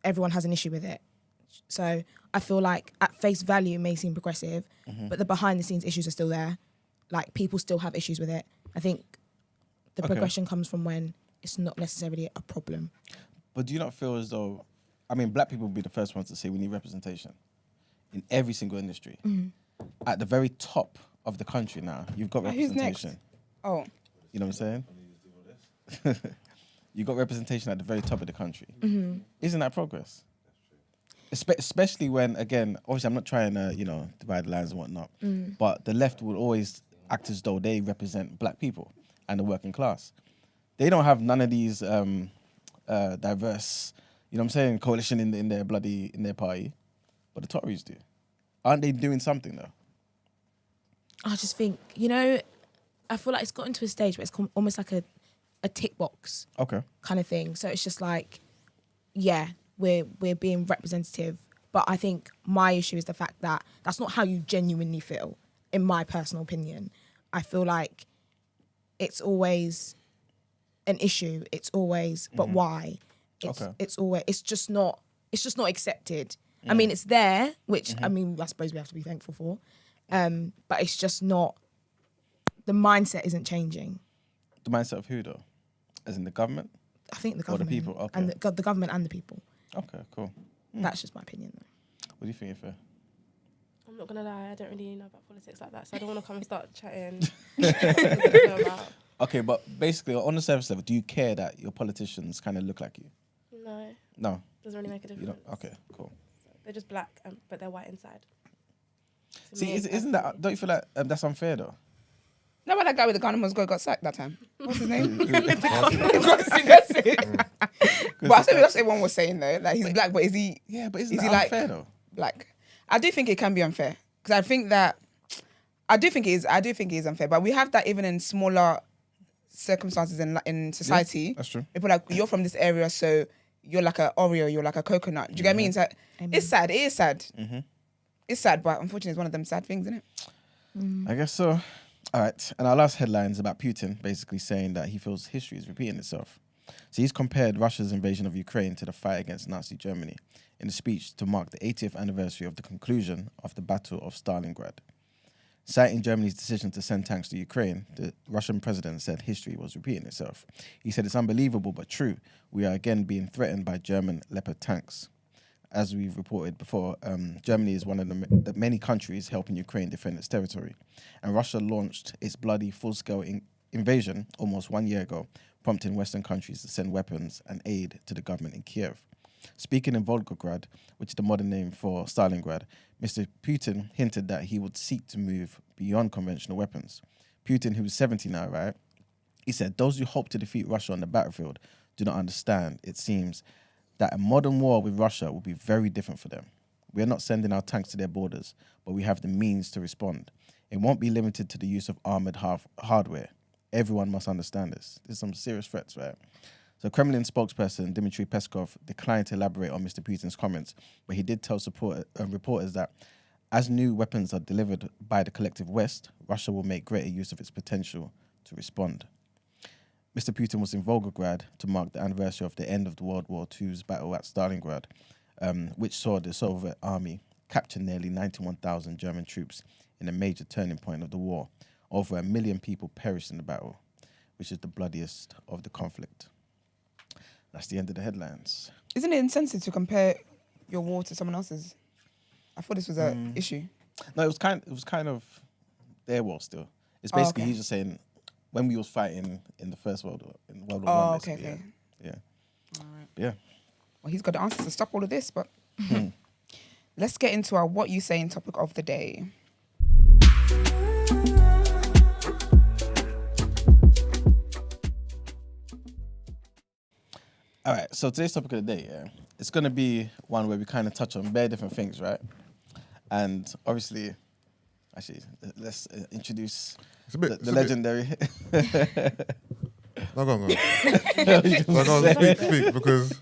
everyone has an issue with it. So I feel like at face value it may seem progressive, but the behind the scenes issues are still there. Like people still have issues with it. I think the progression comes from when it's not necessarily a problem. But do you not feel as though, I mean, black people will be the first ones to say we need representation in every single industry. At the very top of the country now, you've got Who's representation. next? Oh, You know what I'm saying? You got representation at the very top of the country. Isn't that progress? Especially when, again, obviously I'm not trying to, divide the lines and whatnot, but the left will always act as though they represent black people and the working class. They don't have none of these diverse, coalition in their party, but the Tories do. Aren't they doing something though? I just think, I feel like it's gotten to a stage where it's almost like a tick box kind of thing. So it's just like, yeah, we're being representative. But I think my issue is the fact that that's not how you genuinely feel, in my personal opinion. I feel like it's always an issue. It's always, but why? It's just not accepted. I mean, it's there, which I suppose we have to be thankful for. But it's just not, the mindset isn't changing. The mindset of who though? As in the government? I think the Or the government. people? Okay. And the government and the people. Okay, cool. That's just my opinion though. What do you think, Ife? I'm not gonna lie, I don't really know about politics like that, so I don't want to come and start chatting. I don't know about. Okay, but basically, on the surface level, do you care that your politicians kind of look like you? No, No. doesn't really make a You difference. don't? Okay, cool. They're just black, but they're white inside. To See, me, isn't that, don't you feel like that's unfair though? no, but that guy with the gun must go got sacked that time. What's his name? That's it. But that's what everyone was saying though. Like he's black, but is he? Yeah, but isn't Is that he unfair though? Black? I do think it can be unfair because I do think it is unfair. But we have that even in smaller circumstances in society. Yeah, that's true. People like you're from this area, so you're like a Oreo, you're like a coconut. Do you get what I mean? So it's sad. It is sad. It's sad, but unfortunately, it's one of them sad things, isn't it? I guess so. All right, and our last headline is about Putin basically saying that he feels history is repeating itself. So he's compared Russia's invasion of Ukraine to the fight against Nazi Germany in a speech to mark the 80th anniversary of the conclusion of the Battle of Stalingrad. Citing Germany's decision to send tanks to Ukraine, the Russian president said history was repeating itself. He said, "It's unbelievable but true. We are again being threatened by German Leopard tanks." As we've reported before, Germany is one of the many countries helping Ukraine defend its territory. And Russia launched its bloody full-scale invasion almost 1 year ago prompting Western countries to send weapons and aid to the government in Kiev. Speaking in Volgograd, which is the modern name for Stalingrad, Mr. Putin hinted that he would seek to move beyond conventional weapons. Putin, who is 70 now, right? He said, those who hope to defeat Russia on the battlefield do not understand. It seems that a modern war with Russia will be very different for them. We are not sending our tanks to their borders, but we have the means to respond. It won't be limited to the use of armored hardware. Everyone must understand this. There's some serious threats, right? So Kremlin spokesperson Dmitry Peskov declined to elaborate on Mr. Putin's comments, but he did tell reporters that as new weapons are delivered by the collective West, Russia will make greater use of its potential to respond. Mr. Putin was in Volgograd to mark the anniversary of the end of the World War II's battle at Stalingrad, which saw the Soviet army capture nearly 91,000 German troops in a major turning point of the war. Over 1 million people perished in the battle, which is the bloodiest of the conflict. That's the end of the headlines. Isn't it insensitive to compare your war to someone else's? I thought this was an issue. No, it was kind of their war still. It's basically he's just saying when we was fighting in the First World War, in World War One. Okay. Yeah. All right. Yeah. Well, he's got the answers to stop all of this, but let's get into our what you saying topic of the day. All right, so today's topic of the day, it's going to be one where we kind of touch on very different things, right? And obviously, actually, let's introduce the legendary. No, go on. Speak, because...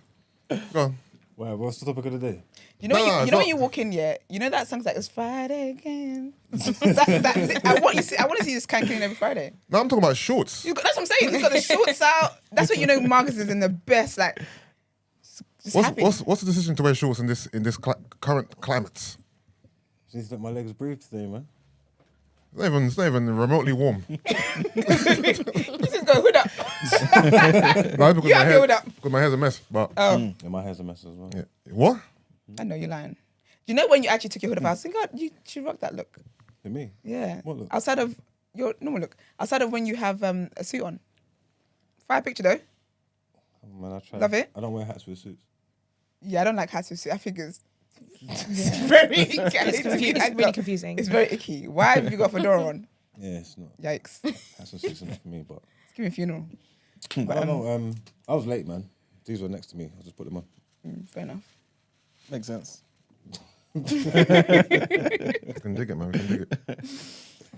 Go on. Wow, what's the topic of the day? You know, when you walk in, you know that song's like, it's Friday again. I want to see this can clean every Friday. No, I'm talking about shorts. That's what I'm saying. He's got the shorts out. That's what you know Marcus is in the best, like, just happy. What's the decision to wear shorts in this current climate? Just let my legs breathe today, man. It's not even remotely warm. This is going hood up. No, because You have your hood up. because my hair's a mess. But Yeah, my hair's a mess as well. yeah. What? I know you're lying. Do you know when you actually took your hood off? I was thinking, God, you should rock that look. To me? Yeah. What look? Outside of your normal look. Outside of when you have a suit on. Fire picture though. Oh, man, I try. Love it. I don't wear hats with suits. Yeah, I don't like hats with suit. I think it's very icky. It's really confusing. It's very icky. Why have you got fedora on? Yeah, it's not. Yikes. Hats and suits enough for me, but... It's giving funeral. I don't know. I was late, man. These were next to me. I just put them on. Fair enough. Makes sense. We can dig it, man. We can dig it.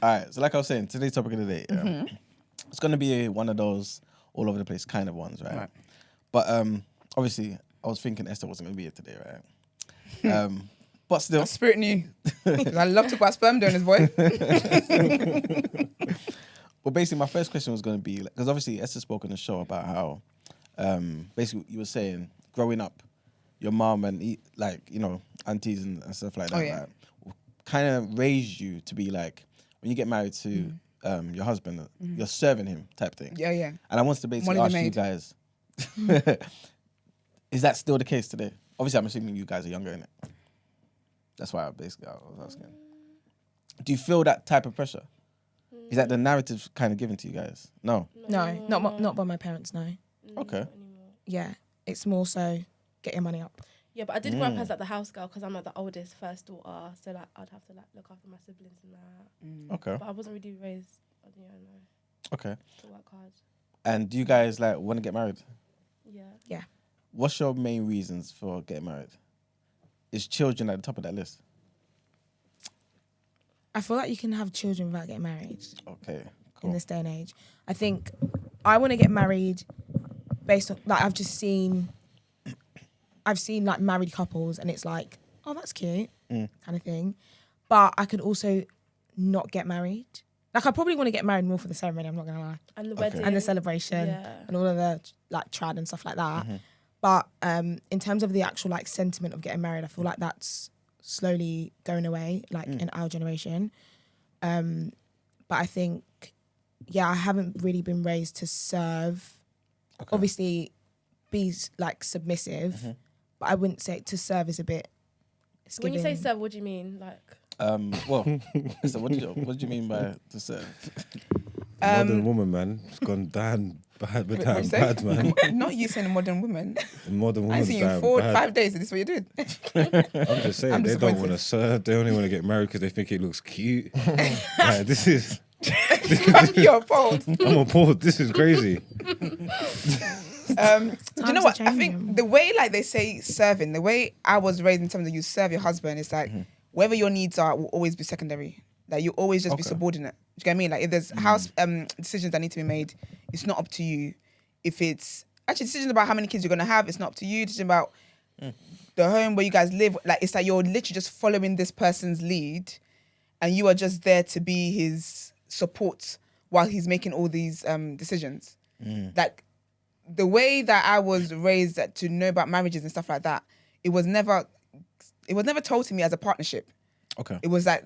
All right, so like I was saying, today's topic of the day, it's going to be one of those all over the place kind of ones, right? But obviously, I was thinking Esther wasn't going to be here today, right? But still. Spirit knew. 'Cause I love to talk about sperm donors, boy. Well, basically, my first question was going to be, because obviously Esther spoke on the show about how, basically, you were saying, growing up, your mom and, like, you know, aunties and stuff like that, right, kind of raised you to be like, when you get married to your husband, you're serving him type thing. Yeah, yeah. And I wanted to basically ask you guys, is that still the case today? Obviously, I'm assuming you guys are younger, innit? That's why I was asking. Do you feel that type of pressure? Is that the narrative kind of given to you guys? No. No, not by my parents, no. Okay. Yeah, it's more so get your money up. Yeah, but I did grow up as like the house girl because I'm like the oldest, first daughter, so like I'd have to like look after my siblings and that. Okay. But I wasn't really raised, no, Okay. to work hard. And do you guys like want to get married? Yeah. What's your main reasons for getting married? Is children at the top of that list? I feel like you can have children without getting married Okay. in Cool. this day and age. I think I want to get married based on, like, I've seen like married couples and it's like, oh, that's cute, kind of thing. But I could also not get married. Like, I probably want to get married more for the ceremony, I'm not going to lie. And the wedding. And the celebration and all of the like trad and stuff like that. But in terms of the actual like sentiment of getting married, I feel like that's slowly going away, like in our generation. But I think, I haven't really been raised to serve. Okay. Obviously, be like submissive, but I wouldn't say to serve is a bit. When you say serve, what do you mean? Like. Well, so what do you mean by to serve? Modern woman, man, it's gone down Bad, What damn, you say? bad, man. Not you saying a modern woman. Modern I woman. see you in 5 days. Is this what you did? I'm just saying, I'm they don't disappointed. want to serve. They only want to get married because they think it looks cute. Like, this is. You're appalled. I'm appalled. This is crazy. Do you know what? I think the way like they say serving, the way I was raised in terms of you serve your husband, it's like whatever your needs are will always be secondary. Like you always just be subordinate. Do you get what I mean? Like if there's house decisions that need to be made, it's not up to you. If it's actually decisions about how many kids you're gonna have, it's not up to you. Decisions about the home where you guys live, like it's like you're literally just following this person's lead, and you are just there to be his support while he's making all these decisions. Like the way that I was raised to know about marriages and stuff like that, it was never told to me as a partnership. Okay. It was like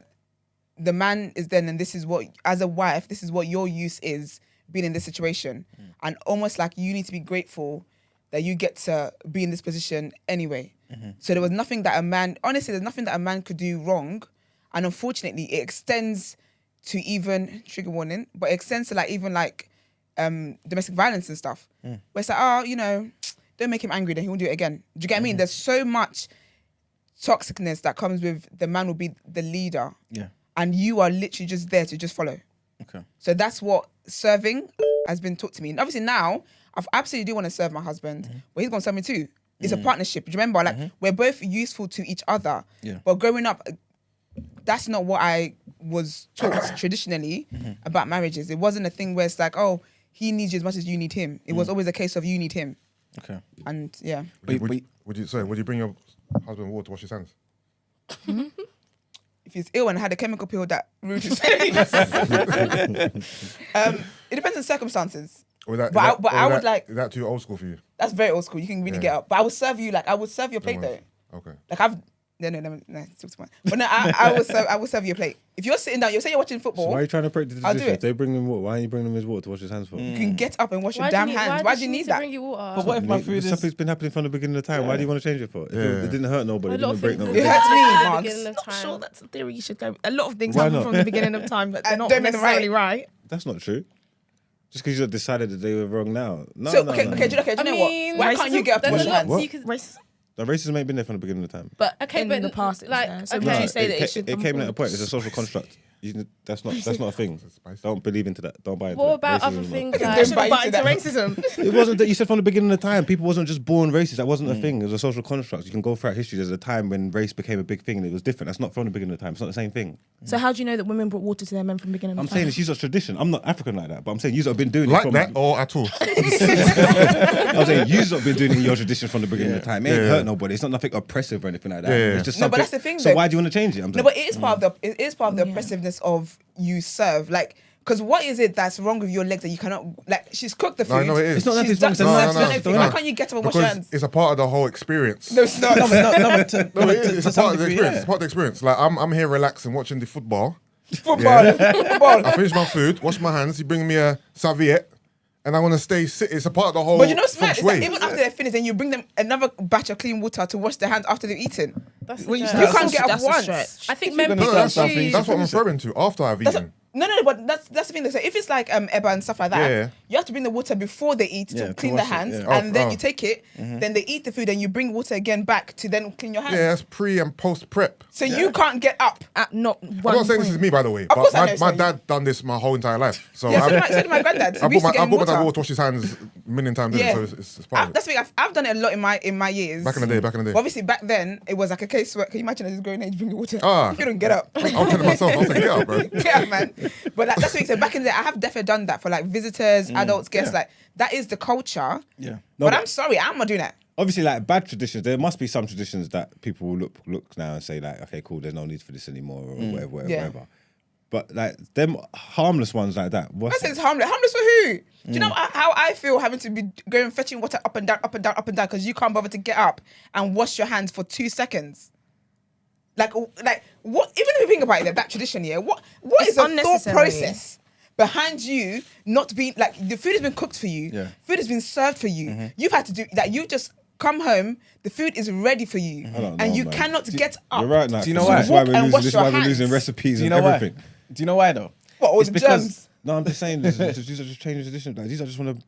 the man is then, and this is what, as a wife, this is what your use is being in this situation. And almost like you need to be grateful that you get to be in this position anyway. So there was nothing that honestly, there's nothing that a man could do wrong. And unfortunately, it extends to even, trigger warning, but it extends to like even like domestic violence and stuff. Where it's like, oh, you know, don't make him angry, then he won't do it again. Do you get what I mean? There's so much toxicness that comes with the man will be the leader. Yeah. And you are literally just there to just follow. Okay. So that's what serving has been taught to me. And obviously now, I absolutely do want to serve my husband, but he's going to serve me too. It's a partnership. Do you remember? Like, we're both useful to each other. Yeah. But growing up, that's not what I was taught traditionally about marriages. It wasn't a thing where it's like, oh, he needs you as much as you need him. It was always a case of you need him. Okay. And yeah. Would you bring your husband water to wash his hands? If he's ill and had a chemical pill that ruined his face. It depends on circumstances. Or is that, I would like... Is that too old school for you? That's very old school. You can really get up. But I would serve you, like, I would serve your plate though. Okay. Like I've... No, it's too much. But no, I will serve you a plate. If you're sitting down, say you're watching football. So why are you trying to break the I'll do decision? it. They bring him water. Why aren't you bringing him his water to wash his hands for? You can get up and wash your damn hands. Why do you need that? Bring you water? But what if my food This is... stuff has been happening from the beginning of time. Why do you want to change it for? If it didn't hurt nobody. It A lot didn't break of nobody. It hurts me, Marks. Beginning of I'm not time. sure that's the theory you should go. A lot of things Why happen not? from the beginning of time, but they're not don't make them necessarily right. That's not true. Just because you decided that they were wrong now. No, So, no, okay, no. do you know what? Why can't you get up and wash There's a your lot hands? What? you could- Racism. The racism ain't been there from the beginning of time. But Okay, in but the past, it was like, there. So okay. would No, you say that it should it come came at a forward? point. It's a social construct. That's not a thing. Don't believe into that. Don't buy into What that. about other Racism, things Don't like... buy But into into that. racism. It wasn't that you said from the beginning of time. People wasn't just born racist. That wasn't a thing. It was a social construct. You can go throughout history. There's a time when race became a big thing and it was different. That's not from the beginning of time. It's not the same thing. So how do you know that women brought water to their men from the beginning I'm of time? saying it's used as tradition. I'm not African like that, but I'm saying you have been doing it Like from that or at all? I'm saying you have been doing it in your tradition from the beginning of time. It ain't Yeah. hurt nobody. It's not nothing oppressive or anything like that. Yeah. It's just No, but something. that's the thing, So though. why do you want to change it? I'm No, saying. but it is part of the oppressiveness of you serve. Like, because what is it that's wrong with your legs that you cannot, like, she's cooked the food. No, it is. It's not that She's it's wrong, done it's the not. steps, done everything. Why can't you get up and wash your Because hands? it's a part of the whole experience. No, it's not. No, but No, it is. It's a part of the degree, experience. yeah. It's part of the experience. Like I'm here relaxing, watching the football. Football. Football. I finish my food, wash my hands. You bring me a serviette, and I want to stay sit. It's a part of the whole. But you know what's feng smart? It's like shui. even after they're finished, then you bring them another batch of clean water to wash their hands after they've eaten. That's Well, a you joke. You That's can't get up that's a once. stretch. I think If men you're No, gonna pick that's, done and something, choose. that's what I'm referring to. After I've eaten. No, but that's the thing. So if it's like Eba and stuff like that, Yeah. you have to bring the water before they eat Yeah, to to clean their wash it, hands, yeah. and then Oh. you take it. Then they eat the food, and you bring water again back to then clean your hands. Yeah, that's pre and post prep. So you can't get up. At not I'm one not saying point. this is me, by the way, course but I know it's my not you. dad done this my whole entire life. So Yeah, so I did my granddad. bought We used to my get him dad water. water to wash his hands a million times. Yeah. So it's part of it. That's the thing. I've done it a lot in my years. Back in the day. But obviously back then it was like a case where, can you imagine at this growing age bringing water? Ah. You couldn't get up. I was telling myself, I was like, get up, bro. Yeah, man. But like, that's what so back in the day, I have definitely done that for like visitors, adults, guests. yeah. Like that is the culture. Yeah. No, But I'm sorry, I'm not doing that. Obviously, like bad traditions, there must be some traditions that people will look now and say like, okay, cool, there's no need for this anymore or whatever, Yeah. whatever. But like them harmless ones like that. I What's said it's harmless. Harmless for who? Do you know how I feel having to be going fetching water up and down, up and down, up and down because you can't bother to get up and wash your hands for 2 seconds? Like what? Even if you think about it, that tradition, yeah. What It's is the thought unnecessary. process behind you not being like the food has been cooked for you, Yeah. food has been served for you. You've had to do that. You just come home, the food is ready for you, don't and know, you man. cannot get up. You're right now. Do you know 'cause why? This is why Walk we're and losing. wash This is your why we're losing hands. recipes Do you and know why? everything. Do you know why though? What all It's the because germs? No, I'm just saying these are just changing traditions. Like, these are just want to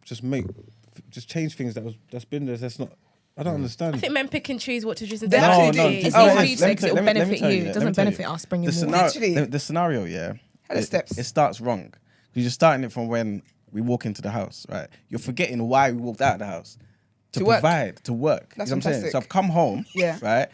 just change things that's been there. That's not. I don't understand. I think men pick and choose what to do. They actually do. It's Oh, not let for me you tell- sex, it'll let me benefit tell you. you, It let doesn't me tell you. benefit us bringing The more. Literally. the scenario, yeah. Hella steps. It starts wrong. You're starting it from when we walk into the house, right? You're forgetting why we walked out of the house. To work. provide, to work. That's You know what I'm saying? fantastic. So I've come home, Yeah. right?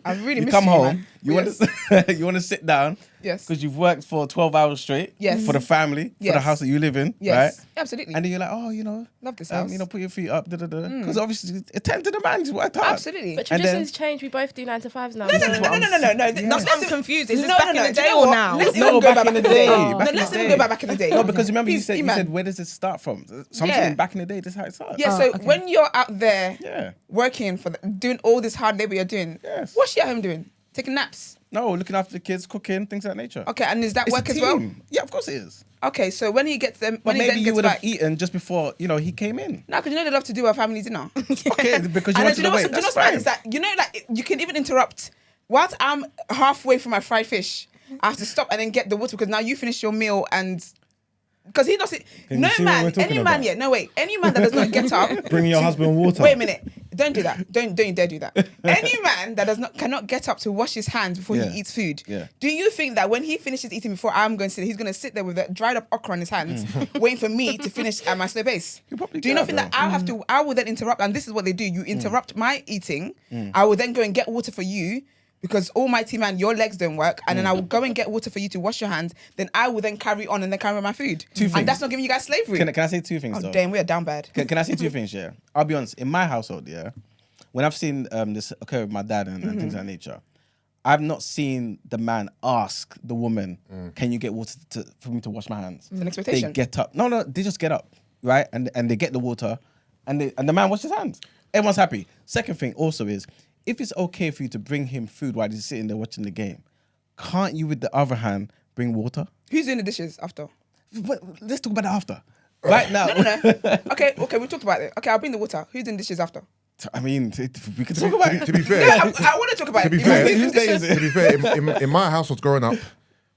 I really You missed come you, home, man. you Yes. want to you want to sit down Yes. because you've worked for 12 hours straight Yes. for the family, for the Yes. house that you live in, Yes. right? Absolutely. And then you're like, oh, you know, Love this house. you know, put your feet up, because obviously attend to the man, he's worked hard. Absolutely. But And then- traditions change. We both do 9 to 5s now. No. That's why I'm confused. Is this No, back no, in no. the Do you day know or what? now? Let's No, even go back back in in the the day. day. No, Back in let's the even day. go back in the day. No, because remember you Please, said, E-man. where does it start from? So I'm Yeah. saying back in the day, this is how it started. Yeah, so okay. when you're out there Yeah. working doing all this hard labor you're doing, Yes. what's she at home doing? Taking naps. No, looking after the kids, cooking, things of that nature. Okay, and is that It's a work as well? team. Yeah, of course it is. Okay, so when he gets them, But when he maybe then you gets would have back, eaten just before, he came in. no, because you know they love to do a family dinner. Okay, because you And wanted do you know to wait. what's That's mad fine. is that like you can even interrupt. Whilst I'm halfway through my fried fish, I have to stop and then get the water because now you finished your meal and. Because he doesn't. Can No you see what man, we're talking any man, about? yeah, no wait, any man that does not get up. Bring your husband water. Wait a minute, don't do that. Don't you dare do that. Any man that cannot get up to wash his hands before Yeah. he eats food. Yeah. Do you think that when he finishes eating before I'm going to sit, he's going to sit there with that dried up okra in his hands, waiting for me to finish at my slow pace? He'll probably Do you get not think up, that I will then interrupt? And this is what they do. You interrupt my eating. I will then go and get water for you. Because almighty man, your legs don't work, and then I will go and get water for you to wash your hands. Then I will then carry on and then carry on my food. Two things. And that's not giving you guys slavery. Can I say two things, Oh though? damn, we are down bad. Can I say two things, yeah? I'll be honest. In my household, yeah, when I've seen this occur with my dad and things of that nature, I've not seen the man ask the woman, can you get water for me to wash my hands? It's an expectation. They get up. No, they just get up, right? And they get the water, and the man washes his hands. Everyone's happy. Second thing also is, if it's okay for you to bring him food while he's sitting there watching the game, can't you, with the other hand, bring water? Who's doing the dishes after? But let's talk about it after. Right now. No. Okay, we talked about it. Okay, I'll bring the water. Who's doing dishes after? I mean, we could talk about it. To be fair, Yeah, I want to talk about to be it. fair, Who's doing dishes? to be fair, in my household growing up,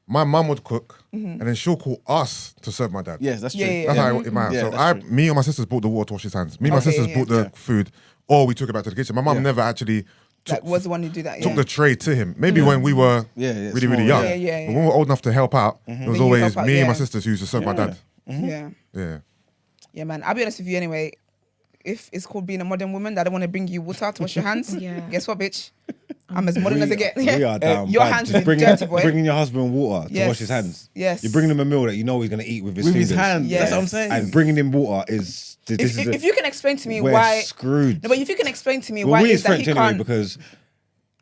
my mum would cook, and then she'll call us to serve my dad. Yes, that's true. Yeah. That's how in my house. Yeah, So that's true. me and my sisters bought the water to wash his hands. Me and my Okay, sisters yeah. bought the food, or we took it back to the kitchen. My mum Yeah. never actually Like, was the one who did that? took Yeah. the tray to him. Maybe when we were Yeah, really, small, really young. yeah. But when we were old enough to help out, it was Then you always help out, me and my yeah. sisters who used to serve my dad. Yeah. Yeah. Yeah, man. I'll be honest with you anyway. If it's called being a modern woman that don't want to bring you water to wash your hands, Yeah. guess what, bitch? I'm as modern as I get. We are down your bad. hands Just will be dirty, boy. bringing your husband water to Yes. wash his hands. Yes. You're bringing him a meal that you know he's going to eat with his With fingers. his hands. Yes. That's what I'm saying. And bringing him water is... If you can explain to me we're why... screwed. No, but if you can explain to me Well, why we it is is that French he anyway can't... because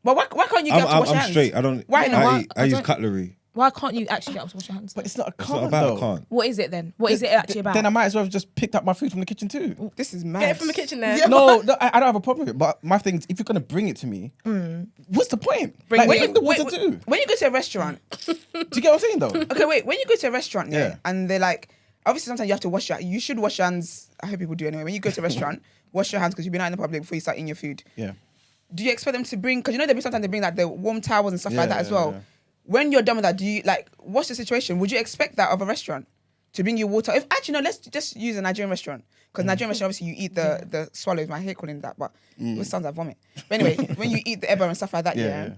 But why can't you get up to wash your I'm hands? straight. I don't... Why not? I use don't- cutlery. Why can't you actually get up to wash your hands? But it's not a It's can't, not about though. a can't. What is it then? What is it actually about? Then I might as well have just picked up my food from the kitchen too. This is mad. Get it from the kitchen then. Yeah. No, I don't have a problem with it. But my thing is, if you're going to bring it to me, what's the point? Like, what Wait, the water wait, do? when you go to a restaurant, Do you get what I'm saying, though? okay, wait. When you go to a restaurant, yeah, Yeah. and they're like, obviously sometimes you have to wash your. You should wash your hands. I hope people do anyway. When you go to a restaurant, wash your hands because you've been out in the public before you start eating your food. Yeah. Do you expect them to bring? Because you know sometimes they bring like the warm towels and stuff like Yeah, that as yeah, well. yeah. When you're done with that, do you like? What's the situation? Would you expect that of a restaurant to bring you water? If actually no, let's just use a Nigerian restaurant because Nigerian restaurant obviously you eat the swallows. I hate calling it that, but it sounds like vomit. But anyway, when you eat the eba and stuff like that, Yeah, yeah.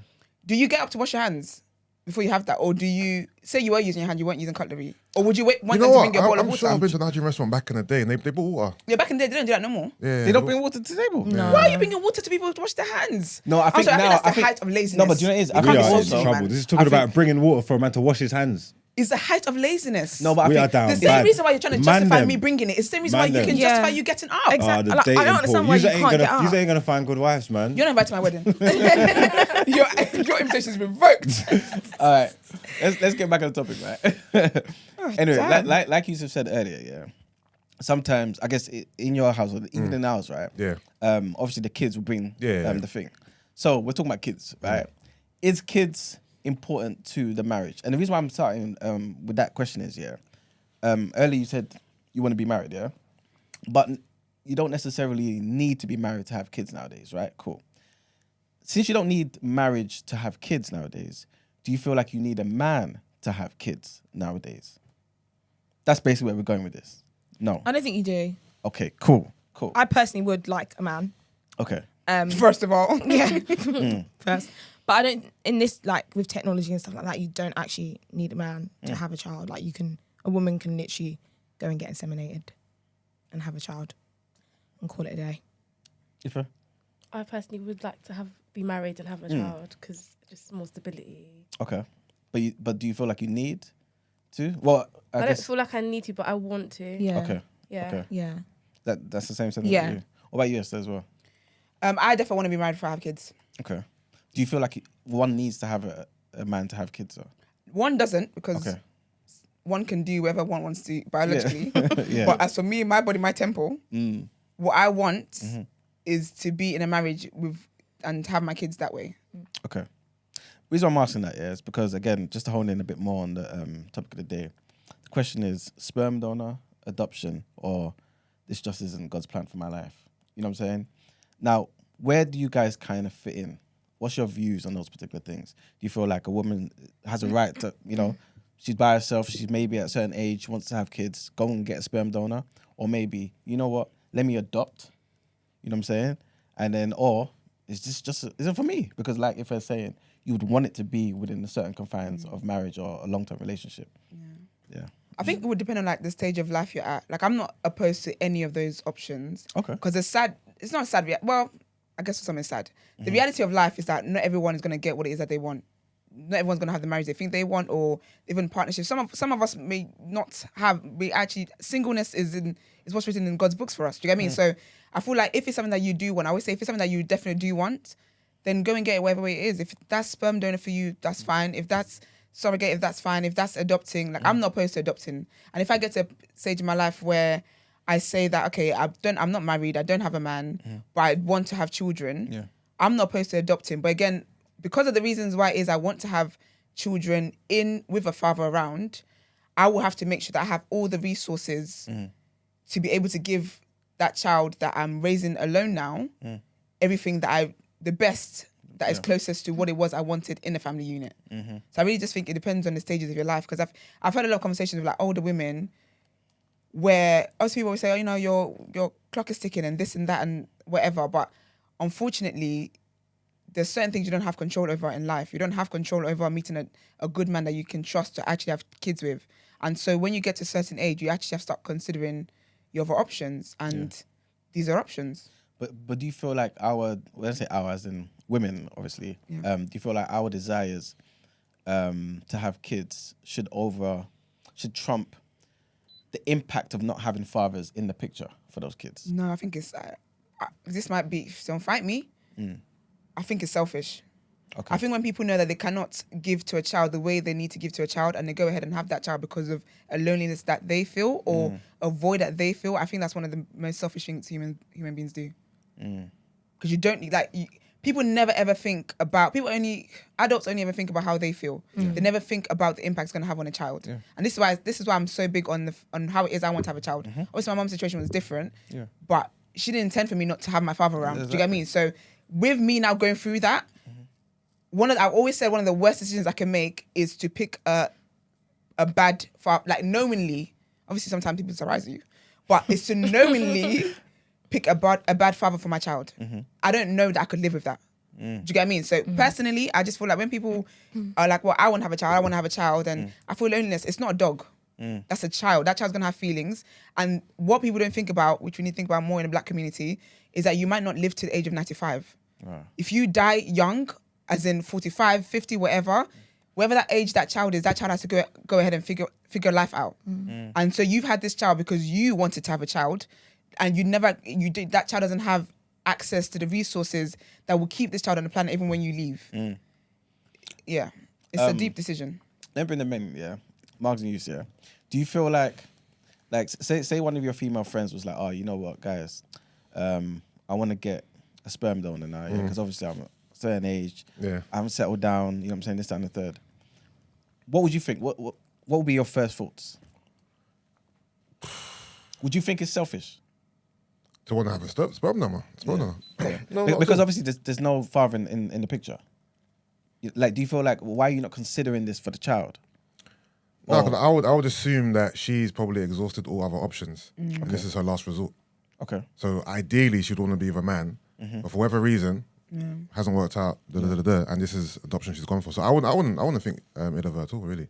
do you get up to wash your hands before you have that, or do you say you were using your hand, you weren't using cutlery, or would you want You them know to what? bring you a bowl of I'm water? sure I've been to a Nigerian restaurant back in the day and they bought water. Yeah, back in the day they don't do that no more. Yeah. They don't bring water to the table. No. Why are you bringing water to people to wash their hands? No, I I'm think sorry, now... that's the height of laziness. No, but do you know what it is? I You We think can't are be in so also... cheap, trouble. man. This is talking about bringing water for a man to wash his hands. It's the height of laziness. No, but I We think... are down the same bad. reason why you're trying to Man justify them. me bringing it. It's the same reason why Man you them. can Yeah. justify you getting up. Exactly. The Like, I dating don't understand pool. why Yous you ain't can't gonna- get up. yous ain't going to find good wives, man. You're not invited to my wedding. your invitation's revoked. All right, let's get back on the topic, right? Anyway, damn. like Yusuf said earlier, yeah. Sometimes, I guess in your household, even in ours, right? Yeah. Obviously, the kids will bring Yeah. the thing. So we're talking about kids, right? Is kids important to the marriage? And the reason why I'm starting with that question is, yeah. Earlier you said you want to be married, yeah, but you don't necessarily need to be married to have kids nowadays, right? Cool. Since you don't need marriage to have kids nowadays, do you feel like you need a man to have kids nowadays? That's basically where we're going with this. No. I don't think you do. Okay, cool. I personally would like a man. Okay. First of all. Yeah. First. But I don't, in this, like, with technology and stuff like that, you don't actually need a man to have a child. Like, a woman can literally go and get inseminated and have a child and call it a day. Ifa? I personally would like to be married and have a child because just more stability. Okay. But do you feel like you need to? Well, I don't guess... feel like I need to, but I want to. Yeah. Okay. Yeah. Okay. Yeah. That's the same sentiment Yeah. as you. What about you, Esther, as well? I definitely want to be married before I have kids. Okay. Do you feel like one needs to have a man to have kids? Or? One doesn't, because one can do whatever one wants to biologically. Yeah. But as for me, my body, my temple, what I want is to be in a marriage with and have my kids that way. Okay. The reason I'm asking that is because, again, just to hone in a bit more on the topic of the day, the question is sperm donor, adoption, or this just isn't God's plan for my life. You know what I'm saying? Now, where do you guys kind of fit in? What's your views on those particular things? Do you feel like a woman has a right to, she's by herself, she's maybe at a certain age, wants to have kids, go and get a sperm donor? Or maybe, you know what, let me adopt, you know what I'm saying? And then, or is this just, is it for me? Because like if I was saying, you would want it to be within the certain confines of marriage or a long-term relationship. Yeah. I think it would depend on like the stage of life you're at. Like I'm not opposed to any of those options. Okay. Because it's not sad. Well, I guess for some it's sad. The reality of life is that not everyone is going to get what it is that they want. Not everyone's going to have the marriage they think they want, or even partnerships. Some of us may not have. We actually, singleness is what's written in God's books for us. Do you get me? So I feel like if it's something that you do want, I always say if it's something that you definitely do want, then go and get it whatever way it is. If that's sperm donor for you, that's fine. If that's surrogate, if that's fine. If that's adopting, like I'm not opposed to adopting. And if I get to a stage in my life where I say that, okay, I'm not married, I don't have a man, but I want to have children, I'm not opposed to adopting. But again, because of the reasons why it is I want to have children with a father around, I will have to make sure that I have all the resources to be able to give that child that I'm raising alone now everything the best that is closest to what it was I wanted in a family unit. So I really just think it depends on the stages of your life, because I've had a lot of conversations with like older women where obviously people always say, oh, your clock is ticking and this and that and whatever, but unfortunately there's certain things you don't have control over in life. You don't have control over meeting a good man that you can trust to actually have kids with. And so when you get to a certain age, you actually have to start considering your other options, and these are options. But do you feel like when I say our, as in women, obviously, do you feel like our desires to have kids should trump the impact of not having fathers in the picture for those kids? No, I think it's this might be, don't fight me. I think it's selfish. Okay. I think when people know that they cannot give to a child the way they need to give to a child, and they go ahead and have that child because of a loneliness that they feel or a void that they feel, I think that's one of the most selfish things human beings do. Because you don't people never ever think about, adults only ever think about how they feel. They never think about the impact it's going to have on a child. And this is why I'm so big on how it is I want to have a child. Obviously my mom's situation was different, but she didn't intend for me not to have my father around. Do you get what I mean? So with me now going through that, I've always said one of the worst decisions I can make is to pick a bad father, like knowingly. Obviously sometimes people surprise you, but it's to knowingly pick a bad father for my child. I don't know that I could live with that. Do you get what I mean? So personally, I just feel like when people are like, well, I want to have a child, and I feel loneliness. It's not a dog. That's a child. That child's going to have feelings. And what people don't think about, which we need to think about more in the black community, is that you might not live to the age of 95. If you die young, as in 45, 50, whatever that age that child is, that child has to go ahead and figure life out. And so you've had this child because you wanted to have a child, and that child doesn't have access to the resources that will keep this child on the planet even when you leave. Yeah, it's a deep decision. Let me bring them in, Margs and Use, Do you feel like say one of your female friends was like, oh, you know what, guys, I want to get a sperm donor now, because obviously I'm a certain age, I haven't settled down, you know what I'm saying, this, that, and the third. What would you think? What would be your first thoughts? Would you think it's selfish? To want to have a sperm donor? No, because obviously there's no father in the picture. Like, do you feel like, why are you not considering this for the child? No, because I would assume that she's probably exhausted all other options. And this is her last resort. Okay. So ideally, she'd want to be with a man, but for whatever reason, hasn't worked out. And this is the option she's gone for. So I wouldn't think ill of her at all, really.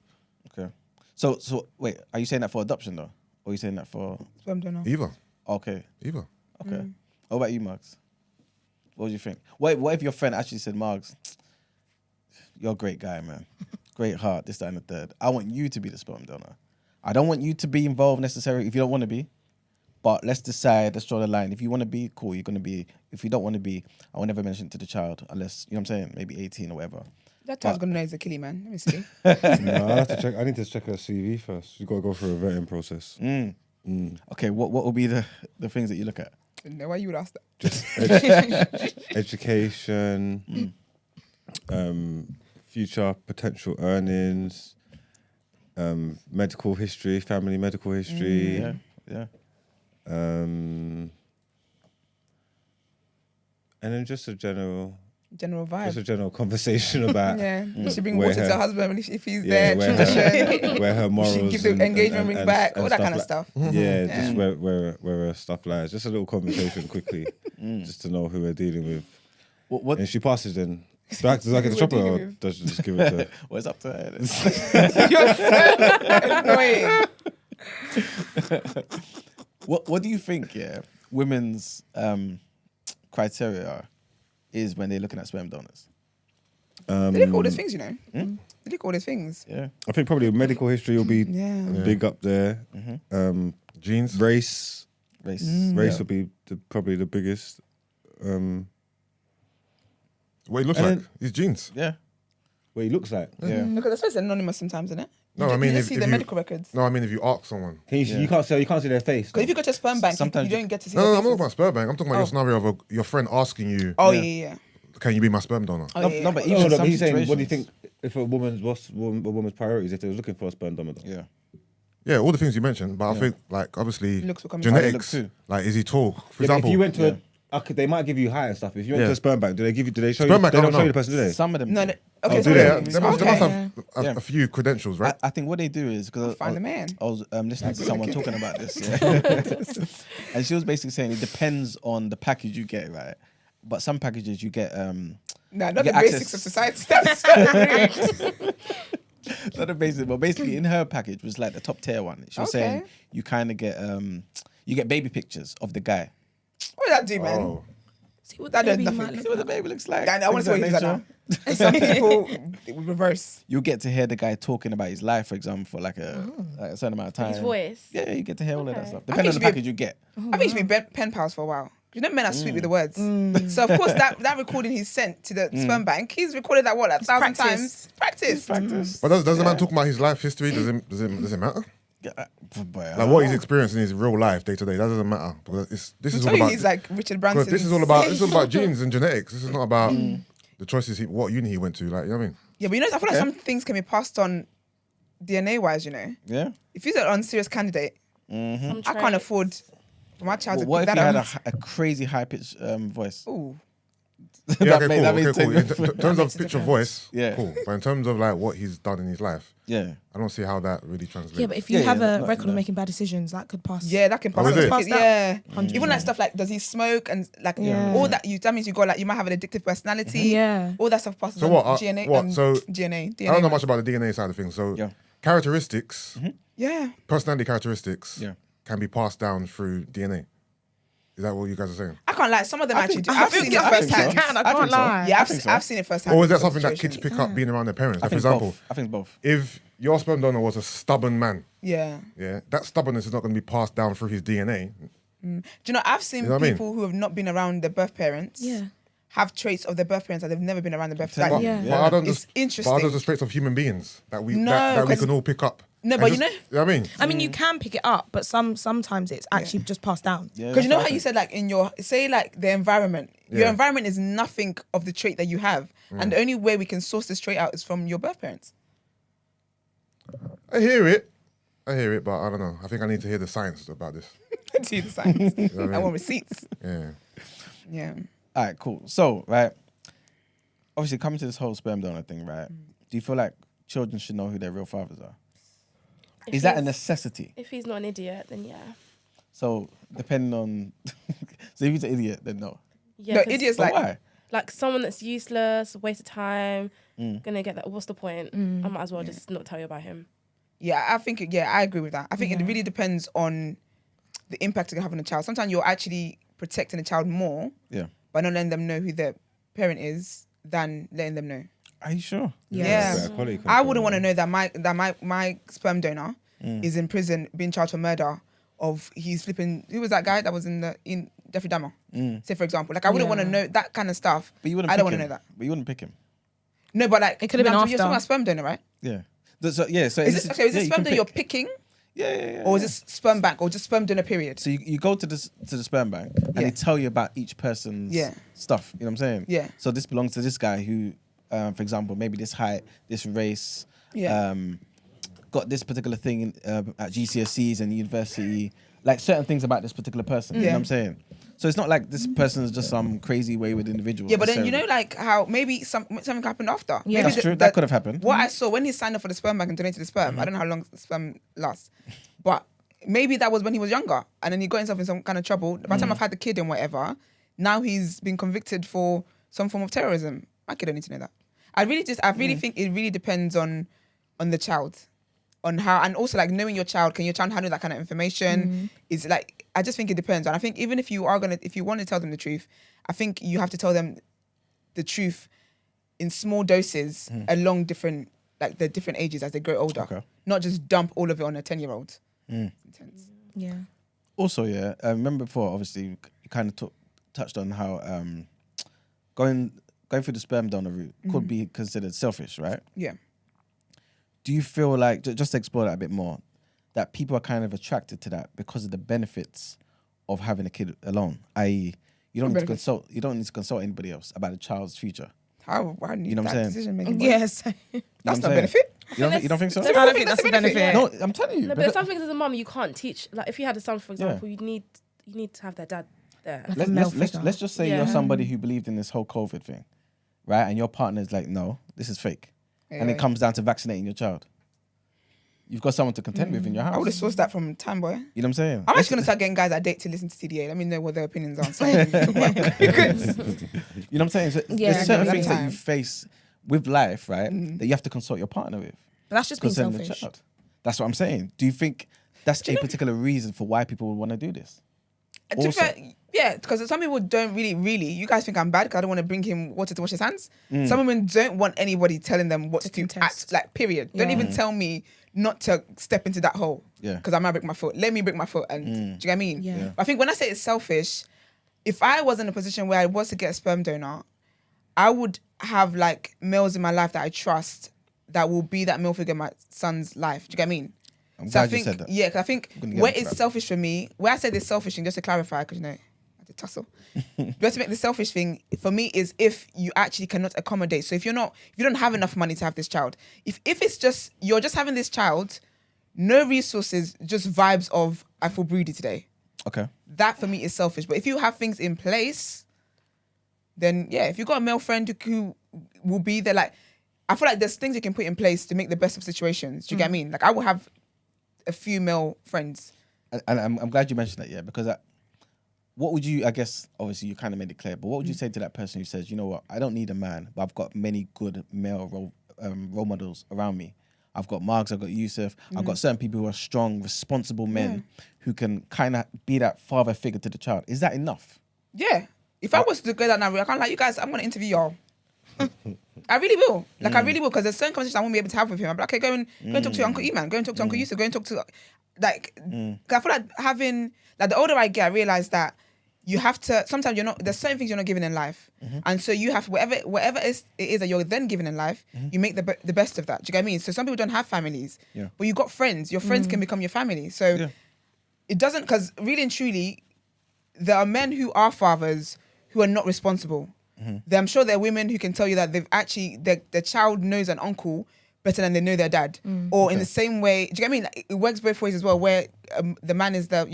Okay. So wait, are you saying that for adoption though, or are you saying that for Sperm donor. Either. Okay. Either. Okay. What about you, Marks? What do you think? What if your friend actually said, Marks, you're a great guy, man. Great heart, this, that, and the third. I want you to be the sperm donor. I don't want you to be involved necessarily if you don't want to be. But let's decide, let's draw the line. If you want to be, cool, you're going to be. If you don't want to be, I will never mention it to the child unless, you know what I'm saying, maybe 18 or whatever. That child's going to know he's a killie, man. Let me see. No, I have to check. I need to check her CV first. You got to go through a vetting process. Okay, what will be the things that you look at? I don't know why you would ask that. Education, future potential earnings, medical history, family medical history. Yeah. And then just a general vibe. conversation about You should bring where water to her- her husband if he's yeah, there. where Tradition. where her morals. You should give the engagement ring back, all that kind of like- stuff. Yeah, just where her stuff lies. Just a little conversation quickly, just to know who we're dealing with. What And if she passes, then do I get the chopper or does she just give it to? Well, it's up to her. You're so annoying. What do you think, women's criteria is when they're looking at sperm donors? They look at all these things, you know. They look at all these things. Yeah. I think probably medical history will be Yeah. big up there. Genes. Race Race. will be probably the biggest. What he looks And like. then- His genes. Yeah. What he looks like. Yeah. Because that's supposed to be anonymous sometimes, isn't it? No, You I mean, just if see the you- medical records. No, I mean if you ask someone. You can't see their face. Because if you go to a sperm bank, Sometimes you don't get to see No, their I'm not faces. about sperm bank. I'm talking about your scenario of your friend asking you, Oh, yeah. can you be my sperm donor? Oh, No, yeah. no, but No, even no, some but he's saying, what do you situations- think if a woman's priorities if they was looking for a sperm donor? Yeah. Yeah, all the things you mentioned, but I think, like, obviously, Looks will come genetics, into it. like, is he tall? For Yeah, but example, if you went to they might give you height and stuff. If you went Yeah. to a sperm bank, do they show Sperm you? bank, They I don't don't show you know. the person, do they? Some of them. No, do. no. Okay, Oh, so do they? yeah, they must Okay. have Yeah. a few credentials, right? I think what they do is because Find a man. I was listening to someone talking about this, yeah. And she was basically saying it depends on the package you get, right? But some packages you get No, you not the get basics access- of society. That's so rude. not the basic, but basically in her package was like the top tier one. She was saying Okay. you kind of get you get baby pictures of the guy. What does that do, man? Oh. See what That the does baby nothing. might See look what the like. baby looks like. I want to see what Things he's of like that now. Some people it would reverse. You get to hear the guy talking about his life, for example, for like a certain amount of time. His voice. Yeah, you get to hear all of that Okay. stuff. I Depending on think the it should package you get. I think you should be pen pals for a while. You know, men are sweet with the words. So of course, that recording he sent to the sperm bank, he's recorded that what, like 1,000 times. Practice. But does the man talk about his life history? Does it matter? Boy, Like what he's experienced in his real life, day to day, that doesn't matter. Because this is all So about. he's like Richard because Branson. this is all about genes and genetics. This is not about the choices what uni he went to. Like, you know what I mean? Yeah, but you know, I feel like some things can be passed on DNA wise, you know. Yeah. If he's an unserious candidate, Some I can't traits. afford for my child to What pick if that you had up. a crazy high pitched voice? Ooh. Yeah, That okay, made- that cool. made In sense. terms makes of a pitch of difference. voice, Yeah. cool. But in terms of like what he's done in his life, Yeah. I don't see how that really translates. Yeah, but if you Yeah, have yeah, a no, record no. of making bad decisions, that could pass. Yeah, that can pass. is that it? can- Pass that. Yeah. 100%. Even like stuff like does he smoke and like Yeah. all that that means you got like you might have an addictive personality. Yeah. All that stuff passes So on what, DNA. what, so- DNA. I don't know much about the DNA side of things. So Yeah. characteristics, Yeah. personality characteristics, Yeah. can be passed down through DNA. Is that what you guys are saying? I can't lie. Some of them actually do. I I've think seen so. it I think firsthand. so. I I can't think so. lie. Yeah, I think so. I've seen it firsthand. Or is that in something that situations. kids pick up being around their parents? I Like, for think example, both. I think both. if your sperm donor was a stubborn man, Yeah. yeah, that stubbornness is not going to be passed down through his DNA. Do you know, I've seen You know what I mean? people who have not been around their birth parents Yeah. have traits of their birth parents that they've never been around their birth But- parents. Yeah. But are those It's the, interesting. But are those the traits of human beings that we No, that we 'cause- can all pick up? No, And but you just- know- what I mean, I mean, you can pick it up, but sometimes it's actually just passed down. Yeah, Because you know that's how you said like in your say like the environment, your Yeah. environment is nothing of the trait that you have, and the only way we can source this trait out is from your birth parents. I hear it, but I don't know. I think I need to hear the science about this. Do the science. You know what I I mean? want receipts. Yeah. Yeah. All right, cool. So, right, obviously coming to this whole sperm donor thing, right? Do you feel like children should know who their real fathers are? Is that a necessity? If he's not an idiot, then yeah. So depending on, so if he's an idiot, then no. Yeah, No, 'cause idiots But like why? like someone that's useless, waste of time, gonna get that. What's the point? I might as well just not tell you about him. Yeah, I think I agree with that. I think it really depends on the impact it can have on a child. Sometimes you're actually protecting a child more by not letting them know who their parent is than letting them know. Are you sure? Yeah. Quality I control, wouldn't want to man. know that my sperm donor is in prison being charged for murder of he's flipping. Who was that guy that was in Jeffrey Dahmer? Say for example, like I wouldn't want to know that kind of stuff. But you wouldn't. I don't want to know that. But you wouldn't pick him. No, but like It could have been You're after. talking about sperm donor, right? Yeah. So yeah. So Is this okay? Is this you sperm can donor you're pick. picking, Yeah. or is this sperm bank, or just sperm donor period? So you go to the sperm bank and they tell you about each person's stuff. You know what I'm saying? Yeah. So this belongs to this guy who, for example, maybe this height, this race, got this particular thing at GCSEs and university, like certain things about this particular person. You know what I'm saying? So it's not like this person is just some crazy wayward individual. Yeah, but then you know, like how maybe something happened after. Yeah. Maybe That's true. That could have happened. What I saw when he signed up for the sperm bank and donated the sperm, I don't know how long the sperm lasts, but maybe that was when he was younger, and then he got himself in some kind of trouble. By the time I've had the kid and whatever, now he's been convicted for some form of terrorism. My kid don't need to know that. I really think it really depends on the child, on how, and also like knowing your child. Can your child handle that kind of information? Is like, I just think it depends. And I think even if you want to tell them the truth, I think you have to tell them the truth in small doses along different ages as they grow older. Okay. Not just dump all of it on a 10-year-old. Intense. Yeah. Also, I remember before, obviously, you kind of touched on how going through the sperm donor route could be considered selfish, right? Yeah. Do you feel like, just to explore that a bit more, that people are kind of attracted to that because of the benefits of having a kid alone? I.e., you don't need to consult anybody else about the child's future. How need You know what that I'm saying? decision making? Yes. That's what not I'm a saying? benefit. You don't think so? I don't think that's a benefit. No, I'm telling you. No, but some things as a mum you can't teach. Like if you had a son, for example, you need to have their dad there. Like a male figure. Let's just say you're somebody who believed in this whole COVID thing, right? And your partner's like, no, this is fake. And it comes down to vaccinating your child. You've got someone to contend with in your house. I would have sourced that from Time Boy. You know what I'm saying? I'm actually going to start getting guys I date to listen to TDA. Let me know what their opinions are. So You know what I'm saying? So Yeah, there's certain at things that time. you face with life, right? That you have to consult your partner with. But that's just being concerning the selfish. child. That's what I'm saying. Do you think that's a particular reason for why people would want to do this? To be fair, yeah, because some people don't really. You guys think I'm bad because I don't want to bring him water to wash his hands. Some women don't want anybody telling them what to do. contest. Like, period. Don't even tell me not to step into that hole. Yeah. Because I might break my foot. Let me break my foot. And do you get what I mean? Yeah. But I think when I say it's selfish, if I was in a position where I was to get a sperm donor, I would have like males in my life that I trust that will be that male figure in my son's life. Do you get what I mean? I'm So I glad think, you said that. yeah, because I think I'm gonna get where into it's that. selfish for me, where I say this selfish thing, just to clarify, because you know, I had to tussle. Just to make the selfish thing for me is if you actually cannot accommodate. So if you don't have enough money to have this child, if it's just you're just having this child, no resources, just vibes of I feel broody today. Okay. That for me is selfish. But if you have things in place, then yeah, if you've got a male friend who will be there, like I feel like there's things you can put in place to make the best of situations. Do you get what I mean? Like I will have a few male friends. And I'm glad you mentioned that, yeah, because what would you, I guess, obviously you kind of made it clear, but what would you say to that person who says, you know what, I don't need a man, but I've got many good male role models around me. I've got Margs, I've got Yusuf, I've got certain people who are strong, responsible men who can kind of be that father figure to the child. Is that enough? Yeah. If I was to go down that route, I can't like you guys, I'm going to interview y'all. I really will. Like, I really will, because there's certain conversations I won't be able to have with him. I'm like, okay, go and talk to your Uncle Eman, go and talk to Uncle Yusuf, go and talk to, like, 'cause I feel like having, like, the older I get, I realise that you have to, sometimes there's certain things you're not given in life. And so you have to, whatever it is that you're then given in life, you make the best of that. Do you get what I mean? So some people don't have families, but you got friends. Your friends can become your family. So it doesn't, because really and truly, there are men who are fathers who are not responsible. I'm sure there are women who can tell you that they've actually, their child knows an uncle better than they know their dad. Or in the same way, do you get what I mean? Like, it works both ways as well, where the man is the,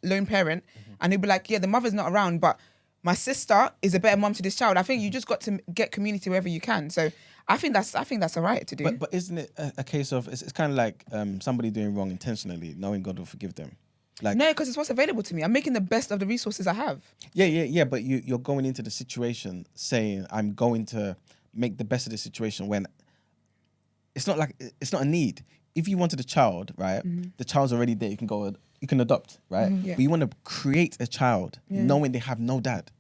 lone parent, and he'll be like, yeah, the mother's not around, but my sister is a better mom to this child. I think you just got to get community wherever you can. So I think that's a right to do. But isn't it a case of it's kind of like somebody doing wrong intentionally, knowing God will forgive them? Like no, because it's what's available to me. I'm making the best of the resources I have. Yeah. But you're going into the situation saying I'm going to make the best of the situation when it's not a need. If you wanted a child, right, the child's already there. You can adopt, right? Yeah. But you want to create a child knowing they have no dad.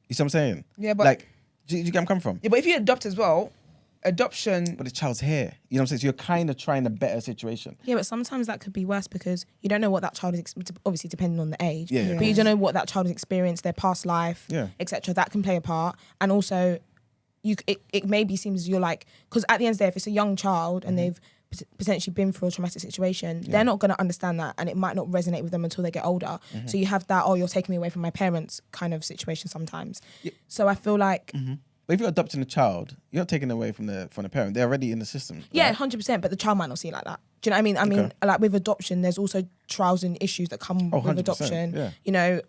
You see what I'm saying? Yeah, but like, do you get where I'm coming from? Yeah, but if you adopt as well, adoption. But the child's here. You know what I'm saying? So you're kind of trying a better situation. Yeah, but sometimes that could be worse because you don't know what that child is, obviously depending on the age. Yeah. But you don't know what that child has experienced, their past life, etc. That can play a part. And also, it maybe seems you're like, because at the end of the day, if it's a young child and they've potentially been through a traumatic situation, they're not going to understand that, and it might not resonate with them until they get older. So you have that, you're taking me away from my parents kind of situation sometimes. So I feel like... But if you're adopting a child, you're not taking away from the parent. They're already in the system. Yeah, 100%. But the child might not see it like that. Do you know what I mean? I mean, like with adoption, there's also trials and issues that come with adoption. Yeah. You know,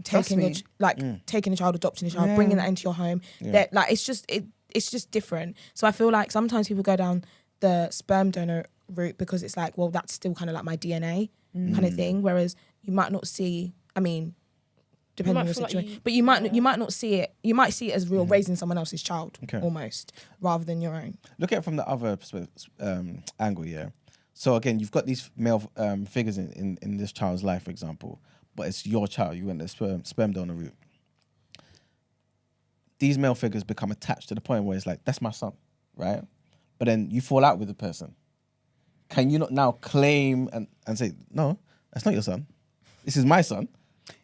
taking a child, adopting a child, bringing that into your home. Yeah. Like it's just different. So I feel like sometimes people go down the sperm donor route because it's like, well, that's still kind of like my DNA kind of thing. Whereas you might not see. I mean, depending on your situation, but you might not see it. You might see it as real raising someone else's child almost, rather than your own. Look at it from the other angle, yeah. So again, you've got these male figures in this child's life, for example, but it's your child. You went the sperm donor route. These male figures become attached to the point where it's like, that's my son, right? But then you fall out with the person. Can you not now claim and say, no, that's not your son. This is my son.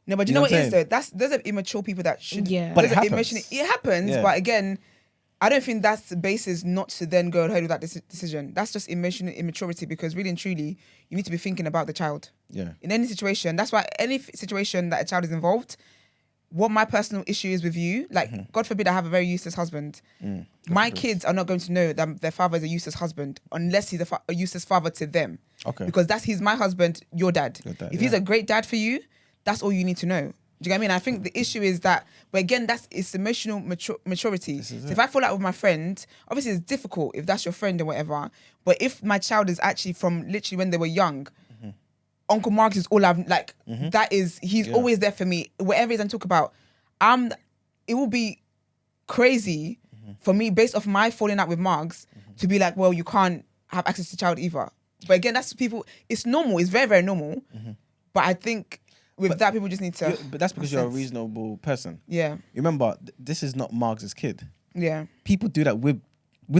No, but you know what it is though? Those are immature people that should. Yeah. But it happens. It happens, but again, I don't think that's the basis not to then go ahead with that decision. That's just emotional immaturity, because really and truly, you need to be thinking about the child. Yeah. In any situation, that's why any situation that a child is involved, what my personal issue is with you, like God forbid I have a very useless husband. My kids are not going to know that their father is a useless husband unless he's a useless father to them. Okay. Because he's my husband, your dad. If he's a great dad for you, that's all you need to know. Do you get what I mean? I think the issue is that, but again, it's emotional maturity. So if I fall out with my friend, obviously it's difficult if that's your friend or whatever. But if my child is actually from literally when they were young, Uncle Mark is all I've like. That is, he's always there for me. Whatever it is I'm talking about, it will be crazy for me based off my falling out with Marks to be like, well, you can't have access to child either. But again, that's people. It's normal. It's very, very normal. But I think. That people just need to. But that's because you're a reasonable person. Yeah. Remember, this is not Marx's kid. Yeah. People do that with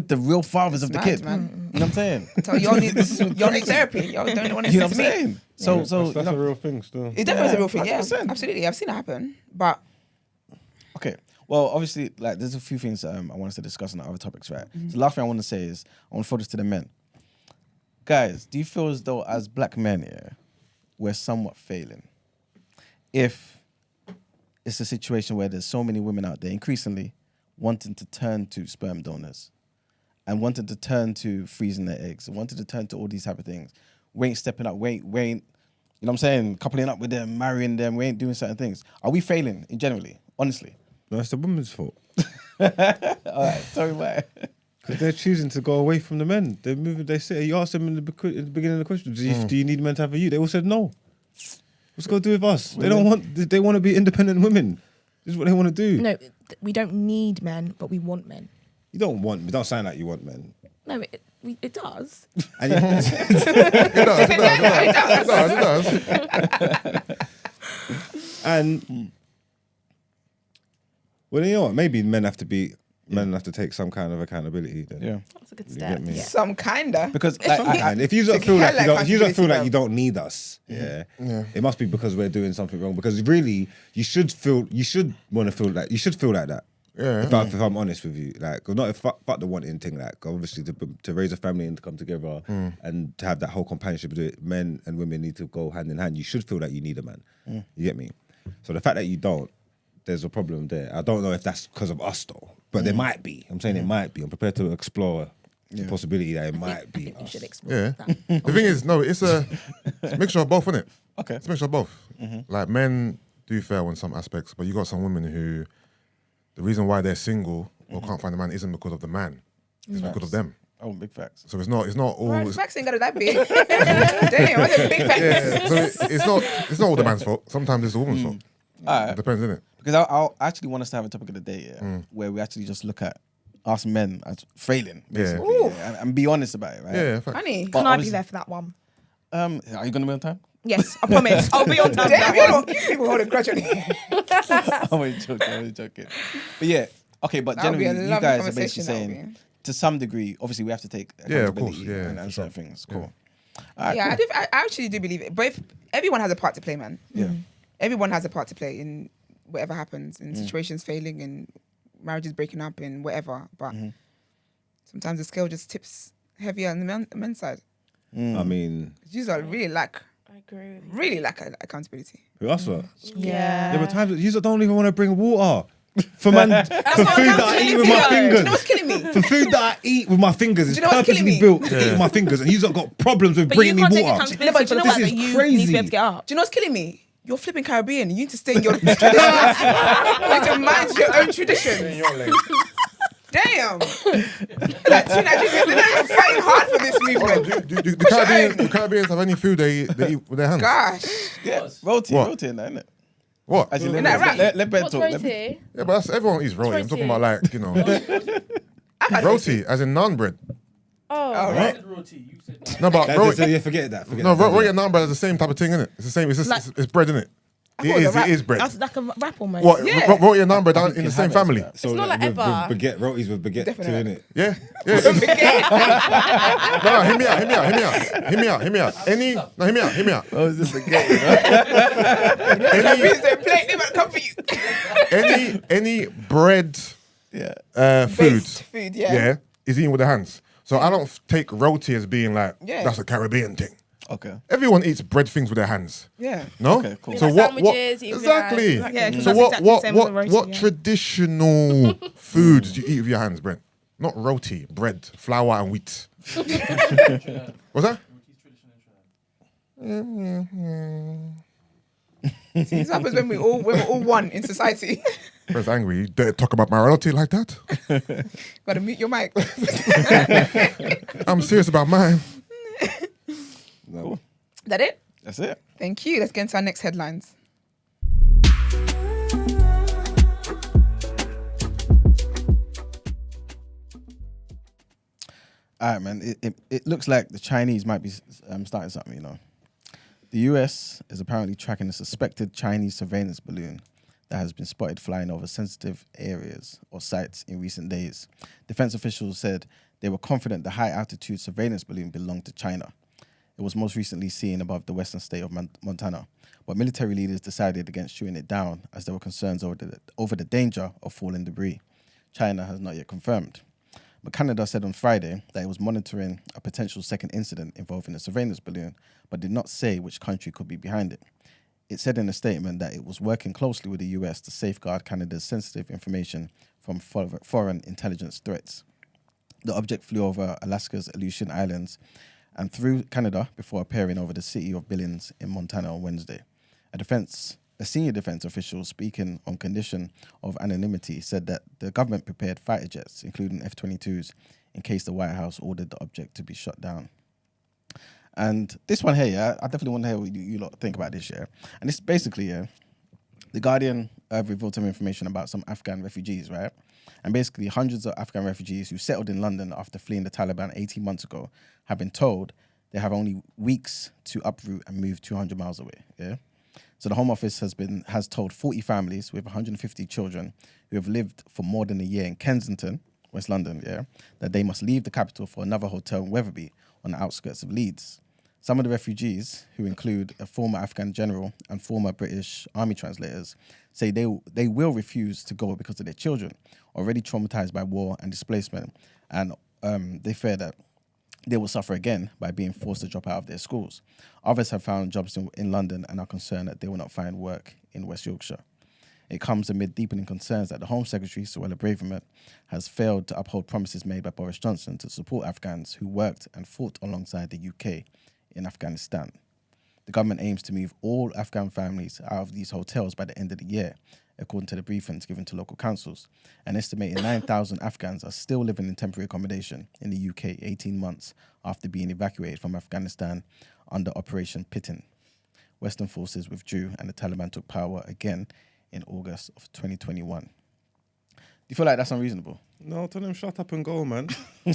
the real fathers of the kid. Man. You know what I'm saying? So y'all need therapy. Y'all don't want to. You know what I'm saying? So that's a real thing still. It definitely is a real thing. 100%. Yeah, absolutely. I've seen it happen. But okay. Well, obviously, like there's a few things I want us to discuss on the other topics, right? So the last thing I want to say is I want to throw this to the men. Guys, do you feel as though as black men, we're somewhat failing? If it's a situation where there's so many women out there increasingly wanting to turn to sperm donors and wanting to turn to freezing their eggs and wanting to turn to all these type of things, we ain't stepping up, we ain't, you know what I'm saying, coupling up with them, marrying them, we ain't doing certain things. Are we failing in generally, honestly? No, it's the woman's fault. All right, tell me why. Because they're choosing to go away from the men. They're moving, they say, you asked them in the beginning of the question, do you need men to have a you? They all said no. What's it got to do with us? They want to be independent women. This is what they want to do. No, we don't need men, but we want men. You don't sound like you want men. No, it does. And it does. And well, you know what? Maybe men have to take some kind of accountability. Then. Yeah, that's a good step. Yeah. Some kinda, because if you don't feel like you don't need us, it must be because we're doing something wrong. Because really, you should feel like that. Yeah. If I'm honest with you, like, not if fuck the wanting thing, like, obviously to raise a family and to come together and to have that whole companionship, men and women need to go hand in hand. You should feel like you need a man. You get me? So the fact that you don't, there's a problem there. I don't know if that's because of us though, but there might be. I'm saying it might be. I'm prepared to explore the possibility that it might be. You should explore that. The thing is, no, it's a mixture of both, isn't it? Okay. It's a mixture of both. Like, men do fail in some aspects, but you got some women who, the reason why they're single or can't find a man isn't because of the man. it's because of them. Oh, big facts. So it's not all. Right, facts ain't got it that big. Damn, what's a big facts? Yeah, so it's not all the man's fault. Sometimes it's the woman's fault. Alright. It depends, innit? Because I actually want us to have a topic of the day, where we actually just look at us men as failing, basically, and be honest about it, right? Yeah, fact. Honey. Can I be there for that one? Are you gonna be on time? Yes, I promise. I'll be on time. Damn, for that one. you people hold a grudge on it. I'm only joking. But yeah, okay, but That would be generally, a you lovely guys are conversation, basically that would saying, be. to some degree, obviously we have to take Yeah, of course, accountability yeah, and for certain sure. things. Cool. Yeah, I actually do believe it. But everyone has a part to play, man. Yeah. Everyone has a part to play in whatever happens, in situations failing, and marriages breaking up, and whatever. But sometimes the scale just tips heavier on the men's side. I mean, You are really lack I agree with you. really lack accountability. who else? What? Yeah. There were times that you don't even want to bring water for food that I eat with my Do fingers. you know what's killing me? For food that I eat with my fingers, it's you know what's killing purposely me? built to eat with my fingers, and you've got problems with But you bringing me can't take water. accountability but for you the know fact what? that you This is need to be able to get up. Do you know what's killing me? You're flipping Caribbean. You need to stay in your traditions. You need to mind your own traditions. Damn. Like two Nigerians, they're not even fighting hard for this movement. Do the Caribbeans have any food they eat with their hands? Gosh. Yeah, roti in that, innit? What? As in, Isn't that right? let Ben What's talk. roti? Yeah, but everyone eats roti. I'm talking about like, you know, roti as in naan bread. Oh, Right. No, but roti. Yeah, forget that. No, roti and naan bread is the same type of thing, innit? It's the same. It's just, it's bread, innit? thought it was a It is bread. That's like a rap almost. What? Yeah. Roti and naan bread are in the same family. So It's not like with Eba. baguette, rotis with baguette too, Definitely. innit? Yeah. No, hear me out. Hear me out. Oh, is this a game? Caribbeans don't play. They might come for you. Any bread food, Based food, yeah. is eaten with their hands. So I don't take roti as being like, Yeah. that's a Caribbean thing. Okay. Everyone eats bread things with their hands. Yeah. No? Okay, cool. So Like what sandwiches, eat with your hands. exactly. Yeah, 'cause So that's what exactly the same with the roti, what yeah. traditional foods do you eat with your hands, Brent? Not roti, bread, flour and wheat. What's that? See, this happens when we're all one in society. Brent's angry. You dare talk about morality like that? Gotta mute your mic. I'm serious about mine. No. That it? That's it. Thank you. Let's get into our next headlines. All right, man. It looks like the Chinese might be starting something, you know. The US is apparently tracking a suspected Chinese surveillance balloon that has been spotted flying over sensitive areas or sites in recent days. Defense officials said they were confident the high-altitude surveillance balloon belonged to China. It was most recently seen above the western state of Montana, but military leaders decided against shooting it down as there were concerns over the danger of falling debris. China has not yet confirmed. But Canada said on Friday that it was monitoring a potential second incident involving a surveillance balloon, but did not say which country could be behind it. It said in a statement that it was working closely with the US to safeguard Canada's sensitive information from foreign intelligence threats. The object flew over Alaska's Aleutian Islands and through Canada before appearing over the city of Billings in Montana on Wednesday. A senior defense official speaking on condition of anonymity said that the government prepared fighter jets, including F-22s, in case the White House ordered the object to be shot down. And this one here, yeah, I definitely want to hear what you lot think about this, yeah. And it's basically, yeah, The Guardian revealed some information about some Afghan refugees, right? And basically hundreds of Afghan refugees who settled in London after fleeing the Taliban 18 months ago have been told they have only weeks to uproot and move 200 miles away, yeah? So the Home Office has told 40 families with 150 children who have lived for more than a year in Kensington, West London, yeah, that they must leave the capital for another hotel in Wetherby on the outskirts of Leeds. Some of the refugees, who include a former Afghan general and former British army translators, say they will refuse to go because of their children, already traumatized by war and displacement, and they fear that they will suffer again by being forced to drop out of their schools. Others have found jobs in London and are concerned that they will not find work in West Yorkshire. It comes amid deepening concerns that the Home Secretary, Suella Braverman, has failed to uphold promises made by Boris Johnson to support Afghans who worked and fought alongside the UK in Afghanistan. The government aims to move all Afghan families out of these hotels by the end of the year according to the briefings given to local councils. An estimated 9,000 Afghans are still living in temporary accommodation in the UK 18 months after being evacuated from Afghanistan under Operation Pitin. Western forces withdrew and the Taliban took power again in August of 2021. Do you feel like that's unreasonable? No, tell them shut up and go, man. I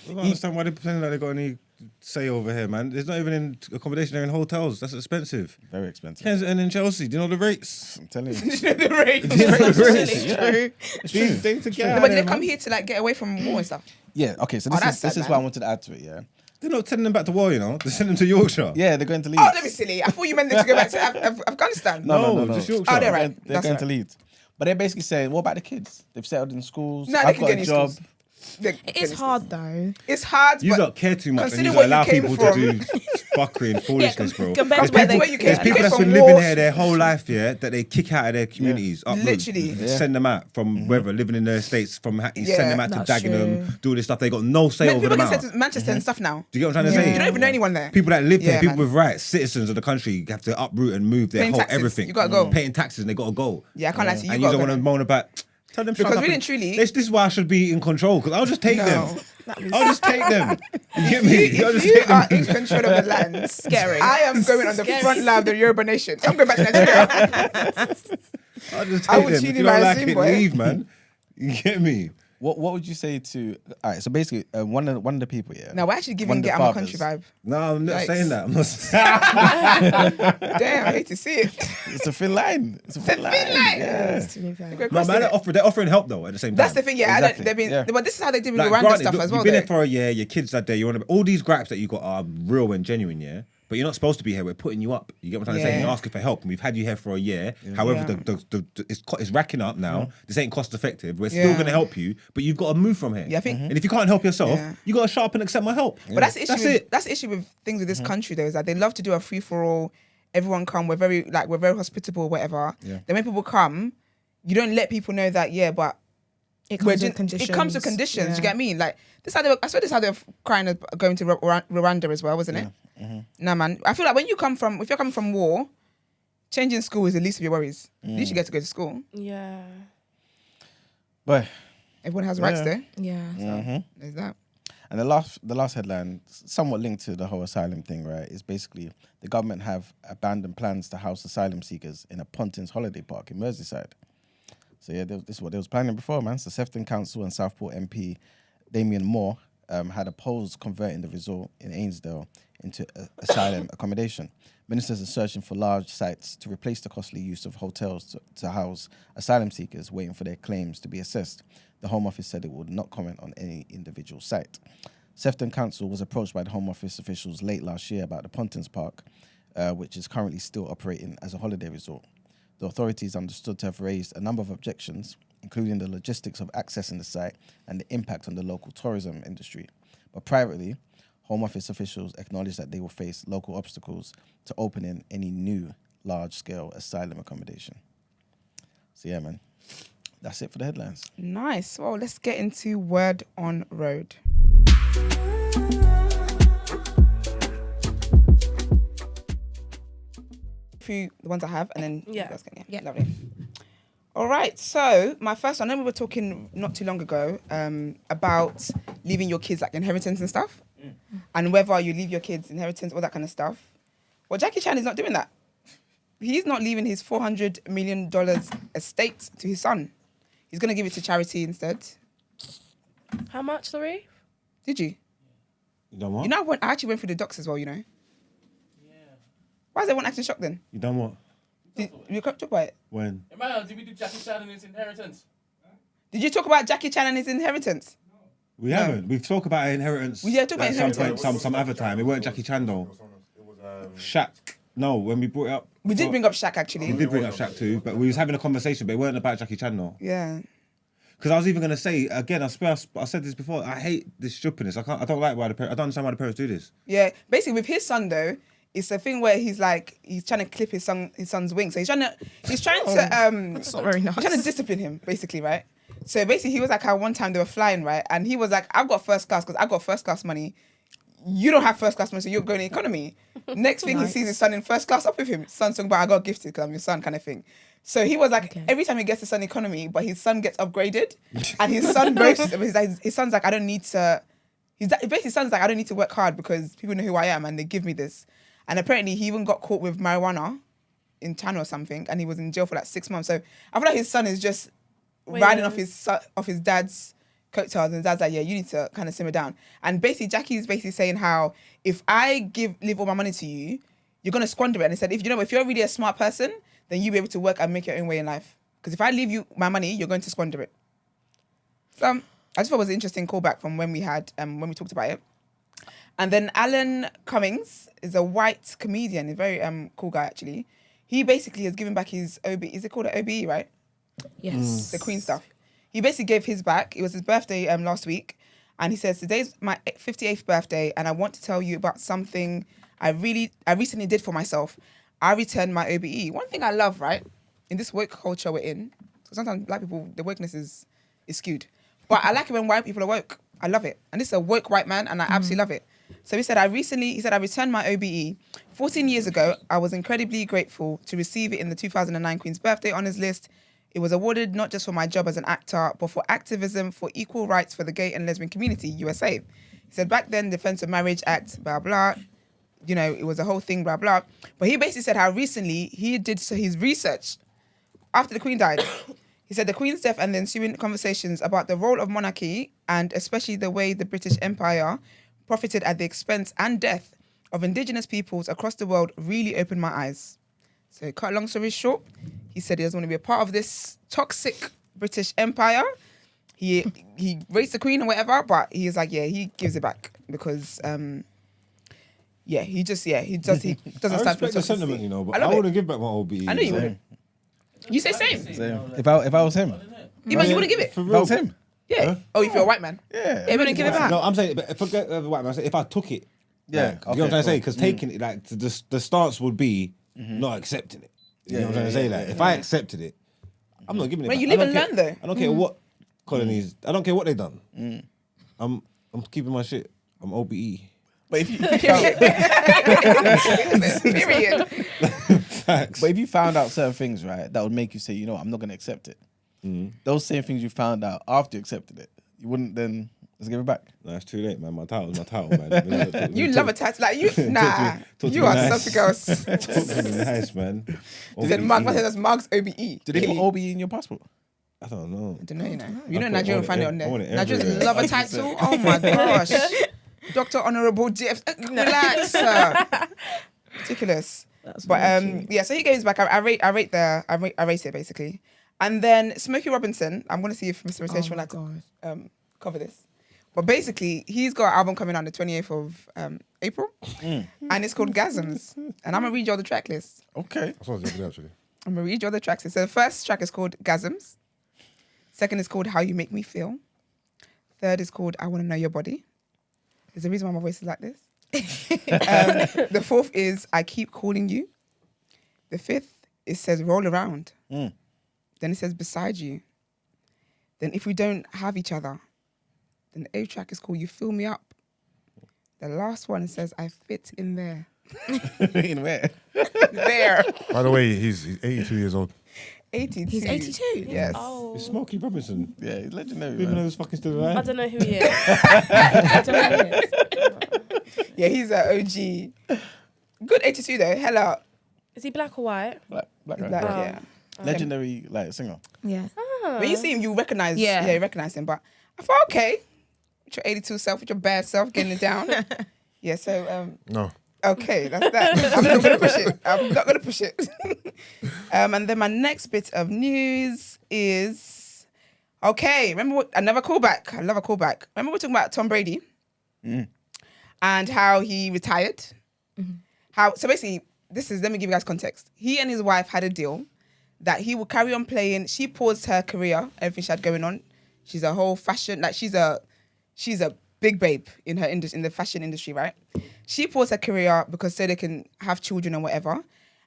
don't understand why they're pretending like they got any say over here, man. There's not even in accommodation, they're in hotels. That's expensive. Very expensive. Kensington and Chelsea, do you know the rates? I'm telling you. You know the rate. It's true. They to get No, out but there, they come man. here to like get away from war and stuff. Yeah, okay, so Oh, this that's is this sad, is what I man. wanted to add to it, yeah. They're not sending them back to war, you know. They send them to Yorkshire. Yeah, they're going to Leeds. Oh, don't be silly. I thought you meant them to go back to Afghanistan. No. just Yorkshire. Oh, they're right. They're That's going right. to Leeds. But they're basically saying, what about the kids? They've settled in schools. No, they I've can got get a in job. schools. It is hard though. It's hard, You but don't care too much and consider you where allow you came people from. to do fuckery and foolishness, bro. compared There's to where people, where you came there's from. people You that's came been from living wars. here their whole life, yeah, that they kick out of their communities. Uproot, Literally. Send them out from wherever, living in the estates, from Yeah. send them out to That's Dagenham, true. do all this stuff. They got no say Many over people them get out. sent to Manchester and stuff now. Do you get what I'm trying to Yeah. say? You don't even know anyone there. People that live there, Yeah, people man. with rights, citizens of the country, have to uproot and move their Paying whole taxes. everything. You gotta go. Paying taxes and they gotta go. Yeah, I can't lie to you. And You you gotta don't go want to there. moan about. Tell them shut Because up really and- and truly- this is why I should be in control because I'll just take No. them. I'll just take them. You get me? I'll If just you take are them. in control of the land, Scary. I am going on the Scary. front line of the Yoruba nation. I'm going back to Nigeria. I'll just I take would them. cheat If in you don't my like Zoom, it, boy. leave, man. You get me? What would you say to... All right, so basically, one of the people, yeah. Now we're actually one giving of the Get Out My fathers- Country vibe. No, I'm not Yikes. saying that. I'm not. Damn, I hate to see it. It's a thin line. It's a thin line. thin line. Yeah. To be fair. Go No, across man, it. they're offering help though at the same time. That's the thing, yeah. Exactly, They've been, yeah. but this is how they did with Like, Rwanda granted, stuff look, as well. You've been though. here for a year. Your kids are there. You want to, all these gripes that you got are real and genuine, yeah. But you're not supposed to be here. We're putting you up. You get what I'm trying to say? Yeah. You're asking for help, and we've had you here for a year. However, Yeah. it's racking up now. This ain't cost effective. We're still Yeah. going to help you, but you've got to move from here. Yeah, I think- And if you can't help yourself, Yeah. you got to shut up and accept my help. But that's the issue. That's with, it. That's the issue with things with this country though, is that they love to do a free for all. Everyone come. We're very hospitable, whatever. Yeah. Then when people come, you don't let people know that. Yeah, but It we're comes with ju- conditions. It comes with conditions. Yeah. You get me? Like this. I swear this how they're crying going to Rwanda as well, wasn't it? Nah, man. I feel like when you come from, if you're coming from war, changing school is the least of your worries. At least you get to go to school. Yeah. But Everyone has rights Yeah. there. Yeah. There's that. And the last headline, somewhat linked to the whole asylum thing, right, is basically the government have abandoned plans to house asylum seekers in a Pontins holiday park in Merseyside. So yeah, this is what they was planning before, man. So Sefton Council and Southport MP Damien Moore had opposed converting the resort in Ainsdale into asylum accommodation. Ministers are searching for large sites to replace the costly use of hotels to house asylum seekers waiting for their claims to be assessed. The Home Office said it would not comment on any individual site. Sefton Council was approached by the Home Office officials late last year about the Pontins Park, which is currently still operating as a holiday resort. The authorities understood to have raised a number of objections, including the logistics of accessing the site and the impact on the local tourism industry. But privately, Home Office officials acknowledged that they will face local obstacles to opening any new large-scale asylum accommodation. So yeah, man, that's it for the headlines. Nice. Well, let's get into Word on Road. The ones I have, and then Yeah. you guys can, yeah, lovely. All right, so my first one, I know we were talking not too long ago about leaving your kids like inheritance and stuff, and whether you leave your kids inheritance, all that kind of stuff. Well, Jackie Chan is not doing that. He's not leaving his $400 million estate to his son. He's going to give it to charity instead. How much, sorry? Did you? You done what? You know, I actually went through the docs as well, you know. Why is everyone acting shocked then? You done what? Did you talk about it? When? Man, did we do Jackie Chan and his inheritance? Did you talk about Jackie Chan and his inheritance? We haven't. We've talked about inheritance. We talked about at some inheritance. point, some other time. It weren't Jackie Chan though. Shaq. No, when we brought it up. We did bring up Shaq actually. We did bring up Shaq too, but we was having a conversation, but it weren't about Jackie Chan though. Yeah. Because I was even gonna say again, I swear I said this before. I hate this stupidness. I don't like why I don't understand why the parents do this. Yeah. Basically, with his son though, it's a thing where he's trying to clip his son's wings. So he's trying to That's not very nice. He's trying to discipline him, basically, right? So basically, he was like, how one time they were flying, right? And he was like, I've got first class because I've got first class money. you don't have first class money, so you're going in economy. Next thing, he sees his son in first class up with him. Son's talking about, I got gifted because I'm your son kind of thing. So he was like, every time he gets his son economy, but his son gets upgraded. And his son boasts, his son's like, I don't need to, basically his son's like, I don't need to work hard because people know who I am and they give me this. And apparently he even got caught with marijuana in China or something, and he was in jail for like 6 months. So I feel like his son is just riding off his dad's coattails, and his dad's like, yeah, you need to kind of simmer down. And basically Jackie's basically saying how if I leave all my money to you, you're gonna squander it. And he said, if you're really a smart person, then you'll be able to work and make your own way in life. Because if I leave you my money, you're going to squander it. So I just thought it was an interesting callback from when we had when we talked about it. And then Alan Cummings is a white comedian, a very cool guy actually. He basically has given back his OBE. Is it called an OBE, right? Yes. The Queen stuff. He basically gave his back. It was his birthday last week. And he says, today's my 58th birthday and I want to tell you about something I recently did for myself. I returned my OBE. One thing I love, right, in this woke culture we're in, so sometimes black people, the wokeness is skewed. But I like it when white people are woke. I love it. And this is a woke white man and I absolutely love it. So he said, I returned my OBE. 14 years ago, I was incredibly grateful to receive it in the 2009 Queen's Birthday Honours List. It was awarded not just for my job as an actor, but for activism for equal rights for the gay and lesbian community, USA. He said, back then, Defence of Marriage Act, blah, blah. You know, it was a whole thing, blah, blah. But he basically said how recently he did his research after the Queen died. He said the Queen's death and the ensuing conversations about the role of monarchy and especially the way the British Empire profited at the expense and death of indigenous peoples across the world really opened my eyes. So cut a long story short, he said he doesn't want to be a part of this toxic British Empire. He raised the Queen or whatever, but he was like, yeah, he gives it back because he doesn't stand for respect the sentiment, you know, but I wouldn't give back my OBE. I know you wouldn't. You say same. If I was him. Even you wouldn't give it. If I was him. Yeah. Huh? Oh, if you're a white man. Yeah. You wouldn't give it back. No, I'm saying, but forget the white man. If I took it, yeah, like, you know what I'm trying to say? Because taking it, like the stance would be not accepting it. You know what I'm trying to say? Like, if I accepted it, I'm not giving it. But back. you live and learn, though. I don't care what colonies. I don't care what they done. I'm keeping my shit. I'm OBE. But if you period. Facts. But if you found out certain things, right, that would make you say, you know what, I'm not going to accept it. Those same things you found out after you accepted it, you wouldn't then just give it back. No, it's too late, man. My title's my title, man. You love a title. Like, you, nah. You are something else. Talk to me nice, man. Then Mark, that's Mark's OBE. Did they put OBE in your passport? I don't know. I don't know, you know. You know Nigerian find it on there. Nigerians everywhere. love a title. Oh my gosh. Dr. Honorable Jeff. Relax. Ridiculous. But yeah, so he goes back. I rate it basically. And then Smoky Robinson, I'm gonna see if Mr. Rotation would like to cover this. But basically, he's got an album coming out on the 28th of April. And it's called Gasms. And I'm gonna read you all the track list. Okay. I saw it the other day, actually. I'm gonna read you all the tracks. So the first track is called Gasms. Second is called How You Make Me Feel. Third is called I Wanna Know Your Body. There's a reason why my voice is like this. The fourth is I Keep Calling You. The fifth, it says Roll Around. Then it says Beside You. Then If We Don't Have Each Other. Then the eighth track is called You Fill Me Up. The last one says I Fit In There. In where? There. By the way, he's 82 years old. 82. He's 82? Yes. Oh. It's Smoky Robinson. Yeah, he's legendary. Even though he's fucking still alive. I don't know who he is. I don't know who he is. Yeah, he's an OG. Good 82 though. Hella. Is he black or white? Black, Black, right? yeah. Legendary like singer. Yeah. When you see him, you recognize. Yeah. You recognize him. But I thought, okay, with your 82 self, with your bad self, getting it down. Yeah. So No. okay, that's that. I'm not gonna push it. I'm not gonna push it. And then my next bit of news is okay. Remember what? Another callback. I love a callback. Remember we're talking about Tom Brady and how he retired. How so basically. Let me give you guys context. He and his wife had a deal that he would carry on playing. She paused her career, everything she had going on. She's a whole fashion, like she's a big babe in her in the fashion industry, right? She paused her career because so they can have children and whatever.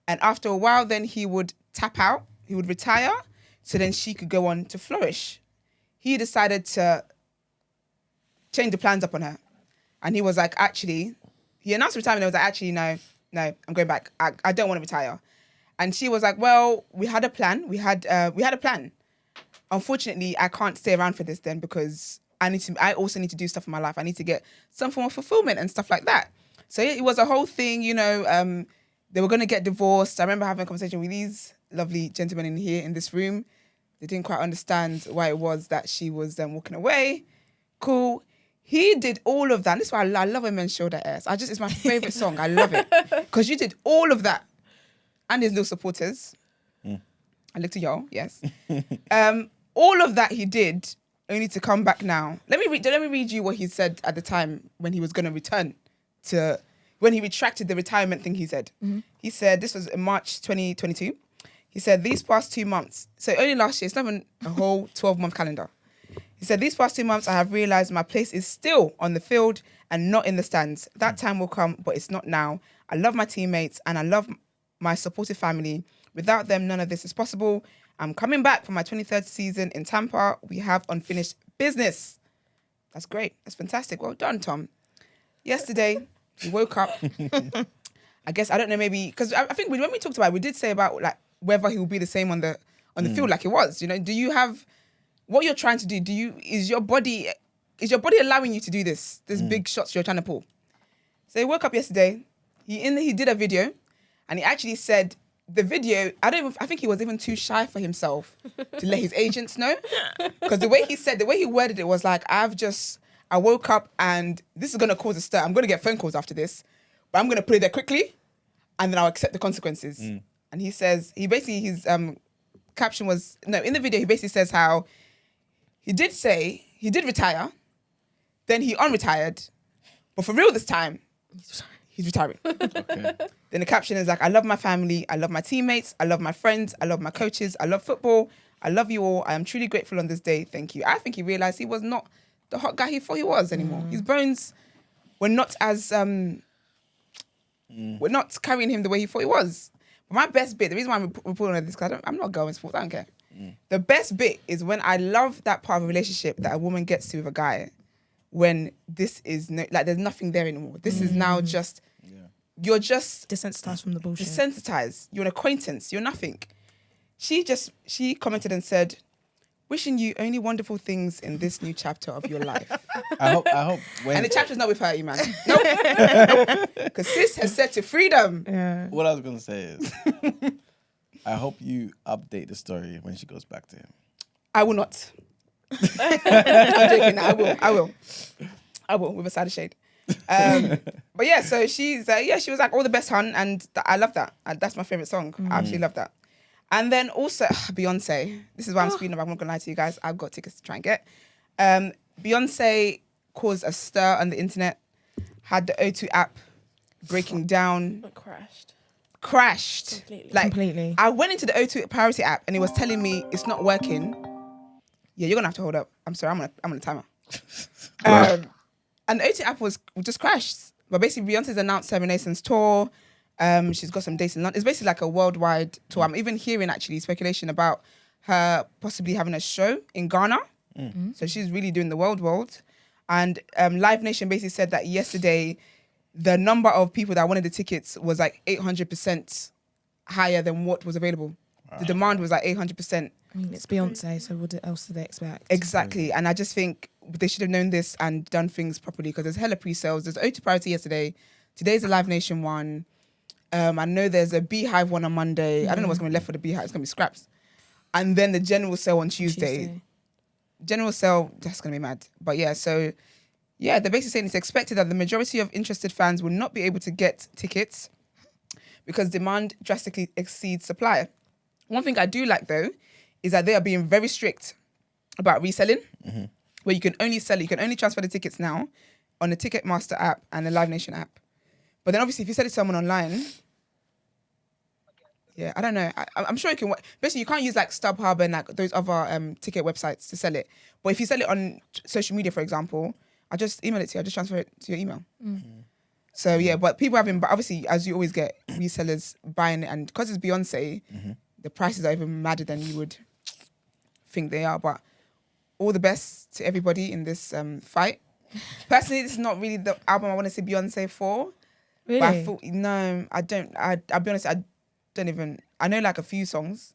And after a while, then he would tap out, he would retire, so then she could go on to flourish. He decided to change the plans up on her. And he was like, actually, he announced retirement. He was like, actually, no, I'm going back. I don't want to retire. And she was like, well, we had a plan. We had a plan. Unfortunately, I can't stay around for this then because I also need to do stuff in my life. I need to get some form of fulfillment and stuff like that. So it was a whole thing, you know, they were going to get divorced. I remember having a conversation with these lovely gentlemen in this room. They didn't quite understand why it was that she was walking away. Cool. He did all of that. And this is why I love when men show their ass. It's my favorite song. I love it. Because you did all of that. And his little supporters. I looked at y'all, yes. All of that he did, only to come back now. Let me read you what he said at the time when he was going to return when he retracted the retirement thing he said. He said, this was in March 2022. He said, these past 2 months, so only last year, it's not even a whole 12-month calendar. He said, these past 2 months, I have realised my place is still on the field and not in the stands. That time will come, but it's not now. I love my teammates and I love my supportive family. Without them, none of this is possible. I'm coming back for my 23rd season in Tampa. We have unfinished business. That's great. That's fantastic. Well done, Tom. Yesterday, we woke up. I guess, I don't know, maybe, because I think when we talked about it, we did say about like whether he will be the same on the field like it was. You know, do you have, what you're trying to do, is your body allowing you to do this big shots you're trying to pull? So he woke up yesterday, he did a video, and he actually said, the video, I think he was even too shy for himself to let his agents know. Because the way he worded it was like, I woke up and this is going to cause a stir. I'm going to get phone calls after this, but I'm going to put it there quickly and then I'll accept the consequences. And he says, his caption was, in the video, he basically says how he did retire, then he unretired, but for real this time, he's retiring. Okay. Then the caption is like, I love my family, I love my teammates, I love my friends, I love my coaches, I love football, I love you all. I am truly grateful on this day. Thank you. I think he realised he was not the hot guy he thought he was anymore. His bones were not as, we're not carrying him the way he thought he was. But my best bit, the reason why I'm reporting on this, because I'm not a girl in sports, I don't care. The best bit is when I love that part of a relationship that a woman gets to with a guy when this is, there's nothing there anymore. This is now just, you're just desensitized from the bullshit. Desensitized. You're an acquaintance. You're nothing. She commented and said, wishing you only wonderful things in this new chapter of your life. I hope when... And the chapter's not with her, man. Nope. Because sis has said to freedom. Yeah. What I was going to say is, I hope you update the story when she goes back to him. I will not. I'm joking. I will with a side of shade. But yeah, so she was like, all the best, hun, and I love that. That's my favorite song. I absolutely love that. And then also Beyonce. This is why I'm speaking about. I'm not gonna lie to you guys. I've got tickets to try and get. Beyonce caused a stir on the internet. Had the O2 app breaking down. It Crashed. Completely. I went into the O2 priority app and it was telling me it's not working. Yeah, you're gonna have to hold up. I'm sorry. I'm on a timer. And the O2 app was just crashed. But basically, Beyonce's announced her Renaissance tour. She's got some dates in London. It's basically like a worldwide tour. I'm even hearing actually speculation about her possibly having a show in Ghana. So she's really doing the world. And Live Nation basically said that yesterday, the number of people that wanted the tickets was like 800% higher than what was available. Wow. The demand was like 800%. I mean, it's Beyonce, so what else do they expect? Exactly. And I just think they should have known this and done things properly because there's hella pre-sales. There's O2 Priority yesterday. Today's the Live Nation one. I know there's a Beehive one on Monday. I don't know what's going to be left for the Beehive. It's going to be scraps. And then the general sale on Tuesday. General sale, that's going to be mad. But yeah, so yeah, they're basically saying it's expected that the majority of interested fans will not be able to get tickets because demand drastically exceeds supply. One thing I do like though is that they are being very strict about reselling, where you can only transfer the tickets now on the Ticketmaster app and the Live Nation app. But then obviously if you sell it to someone online, yeah, I don't know. I'm sure you can. Basically, you can't use like StubHub and like those other ticket websites to sell it. But if you sell it on social media, for example, I just email it to you. I just transfer it to your email. So yeah, but people have been, obviously, as you always get resellers buying it, and because it's Beyonce, the prices are even madder than you would think they are. But all the best to everybody in this fight. Personally, this is not really the album I want to see Beyonce for. Really? But I thought, no, I don't. I'll be honest, I don't even. I know like a few songs.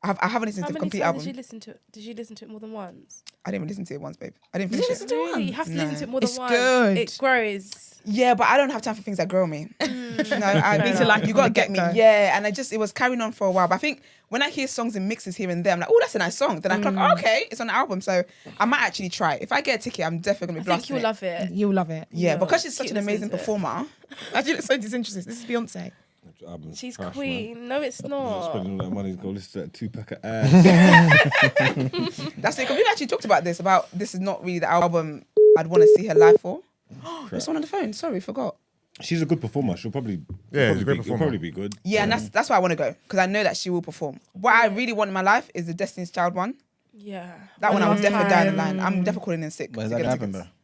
I haven't listened How to the many complete times album. did you listen to it? Did you listen to it more than once? I didn't even listen to it once, babe. I didn't Did you finish listen it. to it Really? You once? have to No. listen to it more than It's once. good. It grows. Yeah, but I don't have time for things that grow me. No, I Fair enough. you gotta From the get me. get-go. Yeah, and it was carrying on for a while. But I think when I hear songs in mixes here and there, I'm like, oh, that's a nice song. Then I clock, oh, okay, it's on the album, so I might actually try it. If I get a ticket, I'm definitely gonna I be think blasting you'll it. love it. You'll love it. Yeah, Yeah, because she's such keep an amazing listening to it. performer. Actually, looks so disinterested. This is Beyonce. She's queen. No, it's not. Spending all that money to go listen to that 2-pack of ass. That's it. Because we've actually talked about this is not really the album I'd want to see her live for. There's one on the phone. Sorry, forgot. She's a good performer. She'll probably she's a great She'll performer. probably be good. Yeah, and that's why I want to go because I know that she will perform. What I really want in my life is the Destiny's Child one. Yeah. That one I was definitely down the time. line. I'm definitely calling in sick. But is to that get gonna happen tickets. though?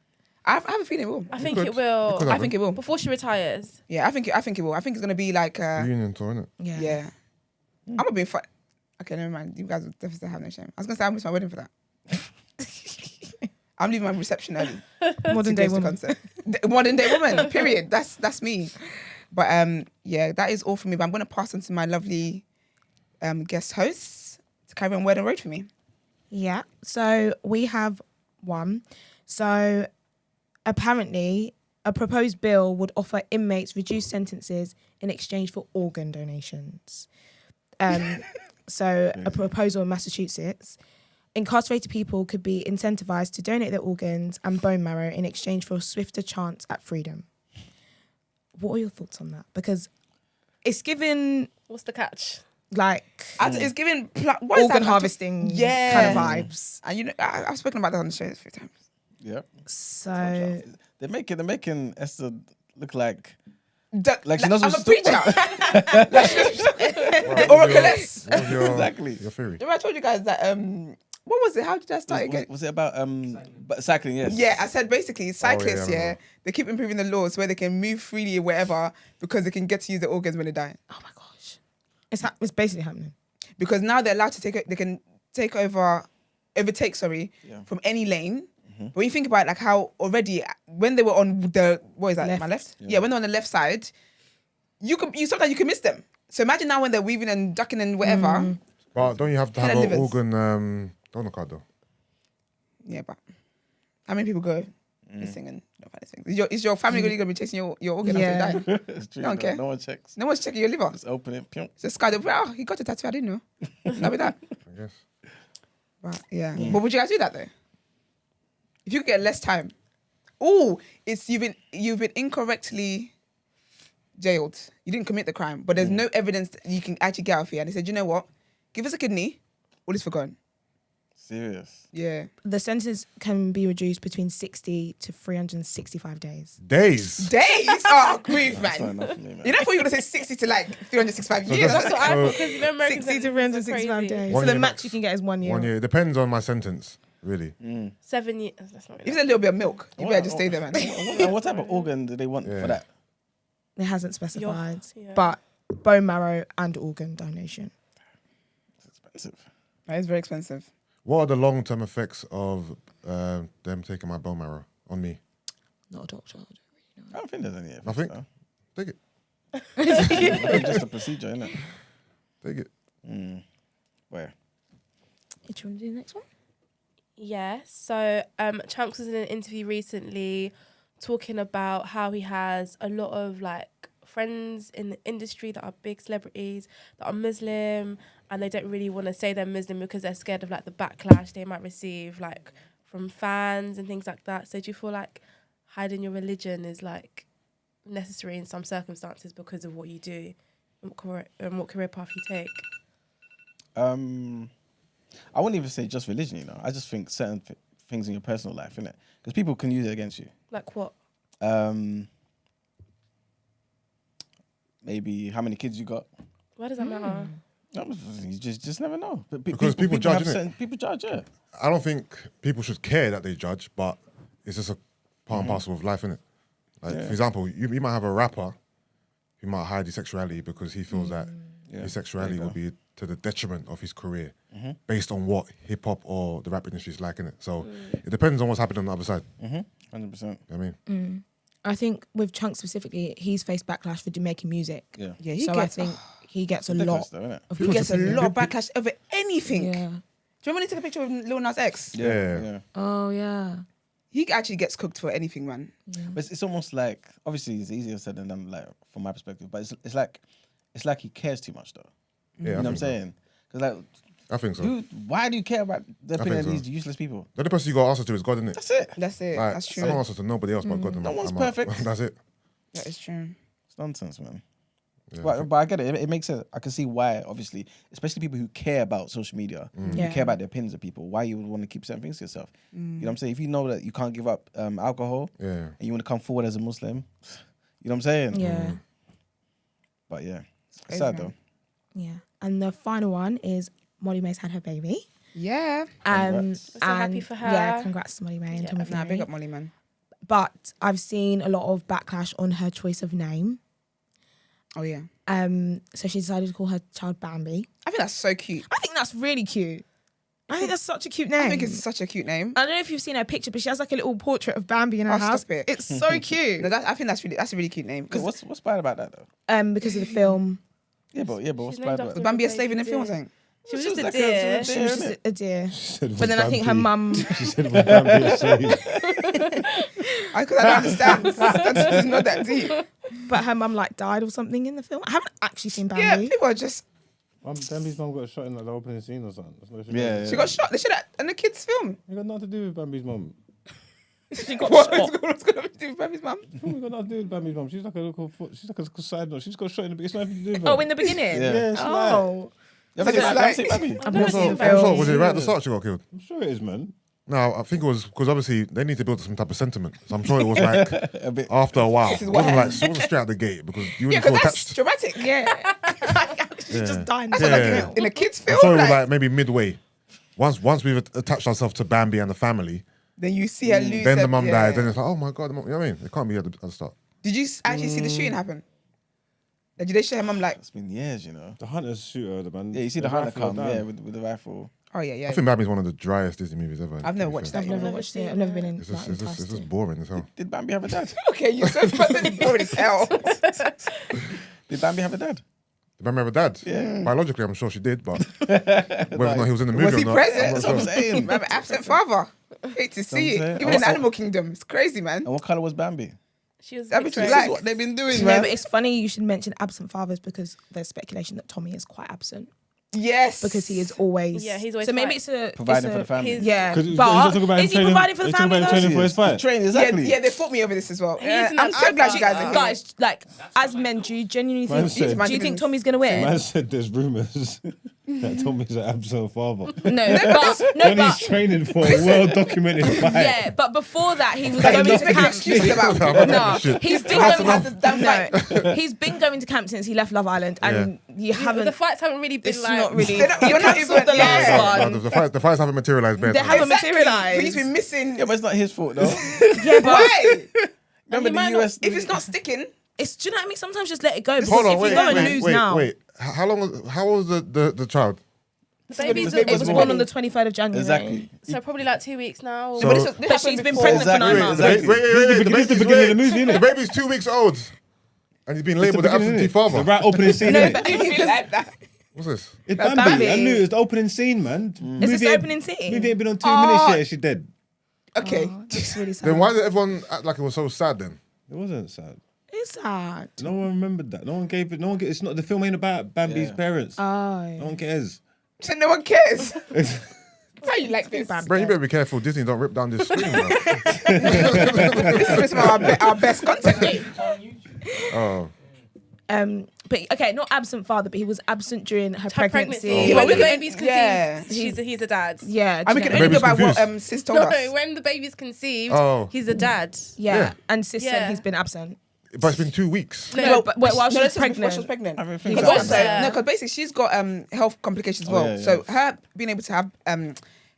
I have a feeling it will. I think could. it will. It could I think it will. Before she retires. Yeah, I think it will. I think it's gonna be like Reunion tour, innit? yeah. I'm gonna be fun. Okay, never mind. You guys will definitely have no shame. I was gonna say I missed my wedding for that. I'm leaving my reception early. Modern day woman. Modern day woman. Period. That's me. But yeah, that is all for me. But I'm gonna pass on to my lovely guest hosts to carry on word and road for me. Yeah. So we have one. So apparently, a proposed bill would offer inmates reduced sentences in exchange for organ donations. So a proposal in Massachusetts. Incarcerated people could be incentivized to donate their organs and bone marrow in exchange for a swifter chance at freedom. What are your thoughts on that? Because it's given What's the catch? like It's giving what is organ that? harvesting Yeah. kind of vibes. And you know, I've spoken about that on the show a few times. Yeah. So They're making Esther look like Like she knows I'm what a she's preacher. talking The oracless. What was your, Exactly. your theory? Remember I told you guys that what was it? How did I start again? Was it about cycling? Yes. Yeah, I said basically cyclists, yeah, I yeah, remember. they keep improving the laws where they can move freely or wherever because they can get to use their organs when they die. oh my gosh, it's basically happening. Because now they're allowed to they can overtake from any lane. But when you think about it, like how already when they were on the what is that Left. my left? Yeah, when they're on the left side, you sometimes you can miss them. So imagine now when they're weaving and ducking and whatever. But don't you have to Head have and an livers. organ donor card though? Yeah, but how many people go missing and don't find these things? Is your family really going to be chasing your organ Yeah. after you die? It's true. No one care. No one checks. No one's checking your liver. Just open it. Pew. It's just guy. Oh, he got a tattoo. I didn't know. That'll be that. I guess. But yeah. But would you guys do that though? If you could get less time. Oh, it's you've been incorrectly jailed. You didn't commit the crime, but there's no evidence that you can actually get out of here. And they said, you know what? Give us a kidney. All is forgotten. Serious. Yeah. The sentence can be reduced between 60 to 365 days. Days. Days? Oh, grief, That's not man. enough for me, man. You know, I thought you were going to say 60 to like 365 years. That's what I thought because you know American 60 to sentences are 365 crazy. days. One So the year max max. you can get is 1 year. 1 year. It depends on my sentence, really. 7 years. That's not If really it's a little bit of milk, you better just stay there, man. And what type of organ do they want for that? It hasn't specified, yeah. but bone marrow and organ donation. It's expensive. That is very expensive. What are the long-term effects of them taking my bone marrow on me? Not a doctor. I don't think there's any. Effects, Nothing? though. Take it. I think it's just a procedure, isn't it? Take it. Where? Do you want to do the next one? Yeah. So Champs was in an interview recently talking about how he has a lot of like friends in the industry that are big celebrities that are Muslim and they don't really want to say they're Muslim because they're scared of like the backlash they might receive like from fans and things like that. So do you feel like hiding your religion is like necessary in some circumstances because of what you do and what career path you take? I wouldn't even say just religion, you know. I just think certain things in your personal life, innit? Because people can use it against you. Like what? Maybe how many kids you got. Why does that matter? No, you just never know. But Because people judge, have innit? certain- people judge, yeah. I don't think people should care that they judge, but it's just a part and parcel of life, innit? Like, for example, you might have a rapper who might hide his sexuality because he feels that his sexuality would be to the detriment of his career, based on what hip hop or the rap industry is like, innit? So it depends on what's happening on the other side. 100%. I mean, I think with Chunk specifically, he's faced backlash for making music. Yeah. Yeah, I think he gets a lot. Though, innit? Of he gets a criticism. lot of backlash over anything. Yeah. Do you remember when he took a picture of Lil Nas X? Yeah. Oh yeah. He actually gets cooked for anything, man. But it's almost like, obviously it's easier said than done, like from my perspective, but it's like he cares too much though. Yeah, You know what I'm saying? Because like, I think so. why do you care about the opinion of think so. these useless people? The only person you got to answer to is God, innit? That's it. That's it. Like, That's I true. don't answer to nobody else but God. No one's perfect. That's it. That is true. It's nonsense, man. Yeah, But I get it. It makes sense. I can see why, obviously, especially people who care about social media, who Yeah. care about the opinions of people, why you would want to keep certain things to yourself. You know what I'm saying? If you know that you can't give up alcohol and you want to come forward as a Muslim, you know what I'm saying? Yeah. But yeah, it's crazy, sad man. though. Yeah. And the final one is Molly May's had her baby. Yeah. Congrats. So happy for her. Yeah, congrats to Molly May and Tommy Nah, Fury. big up Molly, man. But I've seen a lot of backlash on her choice of name. Oh, yeah. So she decided to call her child Bambi. I think that's so cute. I think that's really cute. I think that's such a cute name. I think it's such a cute name. I don't know if you've seen her picture, but she has like a little portrait of Bambi in her Oh, house. stop it. It's so cute. No, I think that's a really cute name. What's bad about that though? Because of the film. Yeah, but what's named bad after about Was it? Bambi a slave in the film or something? She was She just a was deer. like She was just a deer. But then I think her mum. She said, "Well, Bambi is slave." I don't understand. That's not that deep. But her mum like died or something in the film. I haven't actually seen Bambi. Yeah, people are just... Bambi's mum got shot in like, the opening scene or something. That's what Yeah, She got shot. They should have... In the kids' film. It got nothing to do with Bambi's mum. She got What's shot. going to do with Bambi's mum? It got nothing to do with Bambi's mum. She's like a little side note. She's got shot in the beginning. It's nothing to do with her. Oh, in the beginning? Yeah. it's Oh. You ever Like- seen Bambi? I've never seen the I'm film. sorry, was it right at the start she got killed? I'm sure it is, man. No, I think it was because obviously they need to build some type of sentiment. So I'm sure it was like A bit. after a while. This is It what wasn't like it wasn't straight out the gate because you Yeah, wouldn't feel because that's attached. dramatic. Yeah. She Yeah. just died. Yeah. In a kids' I'm film, sure it was like, like maybe midway. Once we've attached ourselves to Bambi and the family, then you see her lose then her- the mum yeah. dies. Then it's like, oh my god, you know what I mean? It can't be at the start. Did you actually see the shooting happen? Like, did they show her mum like... It's been years, you know. The hunters shoot her, the man. Yeah, you see the hunter rifle come, down. yeah, with the rifle. Oh, yeah. I think Bambi's one of the driest Disney movies ever. I've never to be watched fair. that. I've never watched it. I've never been in. It's like, just enticed. boring as hell. Did Bambi have a dad? Okay, you're so fucking boring as hell. Did Bambi have a dad? Did Bambi have a dad? Yeah. Biologically, I'm sure she did, but whether or not he was in the movie Was he or not, present? I'm That's not what I'm sure. saying. Have an absent father. Hate to see I'm saying. it. Even in the animal kingdom. It's crazy, man. And what color was Bambi? She was That'd be mixed too race. black. This is what they've been doing, No, man. but it's funny you should mention absent fathers because there's speculation that Tommy is quite absent Yes. because he is always. Yeah, he's always So maybe fight. it's a Providing it's for a- the family. his- Yeah, 'Cause he's but talking about him is he training- providing for the he's talking family? about him though? training for his fight. Train, Yeah, exactly. yeah, they fought me over this as well. Yeah, an I'm so glad you guys are here. Guys, like as men, do you genuinely Man think? said- Do you think Tommy's gonna win? Man said there's rumours that Tommy's an absolute father. No, but When he's training for a well-documented fight. yeah, but you have he was Like, going he's to making camp. excuses about No, Shit. he's been That's going. enough. No, he's been going to camp since he left Love Island, and you haven't. The fights haven't really been It's like... not really. You're not cancelled even the last one. The fights haven't materialized. They haven't Exactly. materialised. He's been missing. Yeah, but it's not his fault, though. Yeah, but Why? Remember might the not- US... If it's not sticking, it's. Do you know what I mean? Sometimes just let it go. Because Hold on, if wait, you go and wait, lose wait, now, wait. How long? How old was the child? The baby's the baby it was born born on the 23rd of January. Exactly. So probably like 2 weeks now. So- but this But she's been before. pregnant for 9 Exactly. months. Exactly. Wait. This is the beginning of the movie, innit? The baby's 2 weeks old, and he's been labelled the absentee father. The right opening scene. No, innit? but He's like that. What's this? It's That's Bambi. Bambi. I knew it was the opening scene, man. Is this the opening scene? Movie ain't been on 2 minutes yet. She dead. Okay. It's really sad. Then why did everyone act like it was so sad then? It wasn't sad. It's sad. No one remembered that. No one gave it. No one. It's not. The film ain't about Bambi's parents. Oh, No one cares. So no one cares. Why you like this? Bro, you better be careful. Disney don't rip down this screen, bro. This is some of our best content. Oh, but okay, not absent father, but he was absent during her pregnancy. Yeah, When we the can- baby's conceived, yeah. he's a dad. Yeah, And we do can you only know? go by Baby's what confused. sis told No, us. when the baby's conceived, Oh. he's a dad. Yeah, Yeah. and sis said Yeah. he's been absent. but it's been 2 weeks. No, but while she was this before pregnant. she was pregnant. Everything But was also, absent. no, because basically she's got health complications as well. yeah, So her being able to have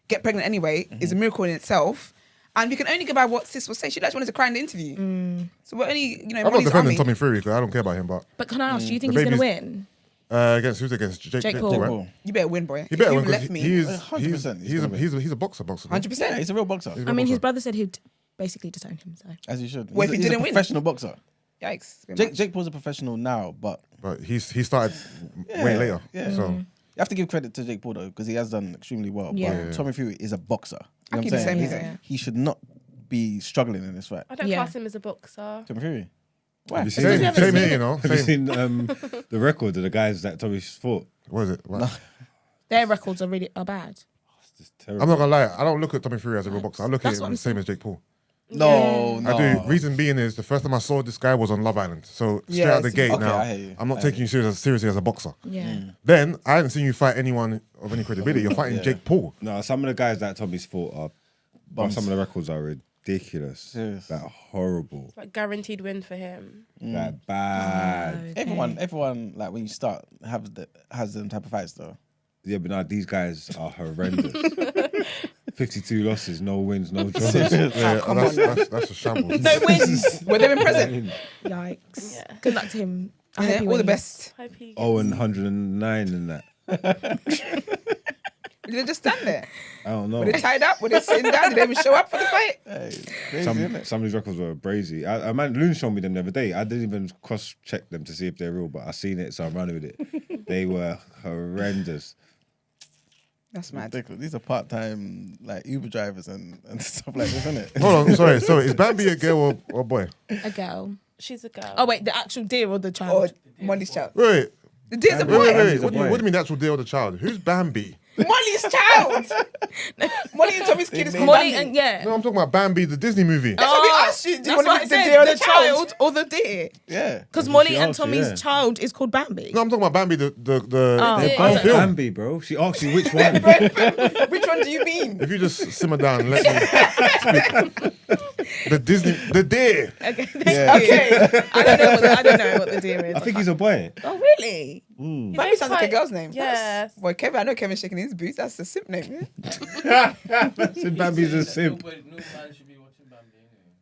get pregnant anyway is a miracle in itself. And we can only go by what sis was saying. She actually wanted to cry in the interview. So we're only, I'm not Molly's defending army. Tommy Fury because I don't care about him, but But can I ask, do you think The he's going to baby's- win? Against who's against Jake Paul. right? You better win, boy. He better If win you left because me. he's a boxer. 100%. Yeah, he's a real boxer. I mean, his brother said he'd basically disown him. So As you should. Well, if he He's a didn't win? professional boxer. Yikes. It's a bit much. Jake Paul's a professional now, but But he started way later. yeah. So you have to give credit to Jake Paul though, because he has done extremely well. Yeah. But Tommy Fury is a boxer. You know I keep what the I'm same saying? reason. He should not be struggling in this fight. I don't Yeah. class him as a boxer. Tommy Fury. Have you same seen, here, you know. have you Same. seen the record of the guys that Tommy's fought? What is it? What? their records are bad. It's terrible. I'm not gonna lie. I don't look at Tommy Fury as a real boxer. I look at That's what him I'm the same as Jake Paul. No, no. I do. Reason being is the first time I saw this guy was on Love Island. So straight Yeah, out the gate okay, now, I hear you. I'm not taking you seriously as a boxer. Yeah. Then I hadn't seen you fight anyone of any credibility. You're fighting Jake Paul. No, some of the guys that Tommy's fought are, well, some of the records are ridiculous. Serious. Like horrible. Like guaranteed win for him. Like bad. Everyone, like when you start, has them type of fights though. Yeah, but no, these guys are horrendous. 52 losses, no wins, no draws. Yeah, come on. that's a shambles. No wins. Were they in present? Yikes. Yeah. Good luck to him. I hope Yeah, he all the wins. best. Hope he gets- Oh, and 109 and that. Did they just stand there? I don't know. Were they tied up? Were they sitting down? Did they even show up for the fight? Some of these records were brazy. Loon showed me them the other day. I didn't even cross-check them to see if they're real, but I seen it, so I'm running with it. They were horrendous. That's mad. Ridiculous. These are part-time like Uber drivers and stuff like this, isn't it? Hold on, sorry. So is Bambi a girl or a boy? A girl. She's a girl. Oh wait, the actual deer or the Or child? Molly's child. Wait, The deer's a wait, wait, boy. wait. He's a What do boy. you mean the actual deal of the child? Who's Bambi? Molly's child. Molly and Tommy's kid is called Molly Bambi. and yeah. No, I'm talking about Bambi, the Disney movie. That's what we asked you. Do you That's want what to I be the said. deer or The the child? child or the deer? Yeah. Because Molly she and asked you, Tommy's yeah. child is called Bambi. No, I'm talking about Bambi, the They're Both film. Bambi, bro. She asked you which one. Which one do you mean? If you just simmer down and let me speak. The Disney, the deer. Okay. Thank Yeah. you. Okay. I don't know what the deer is. I think he's a boy. Oh really? His Bambi name's sounds like a quite- girl's name. Yes. Boy, Kevin, I know Kevin's shaking his boots. That's a simp name. Yeah? Said Bambi's a simp. No man should be watching Bambi anyway.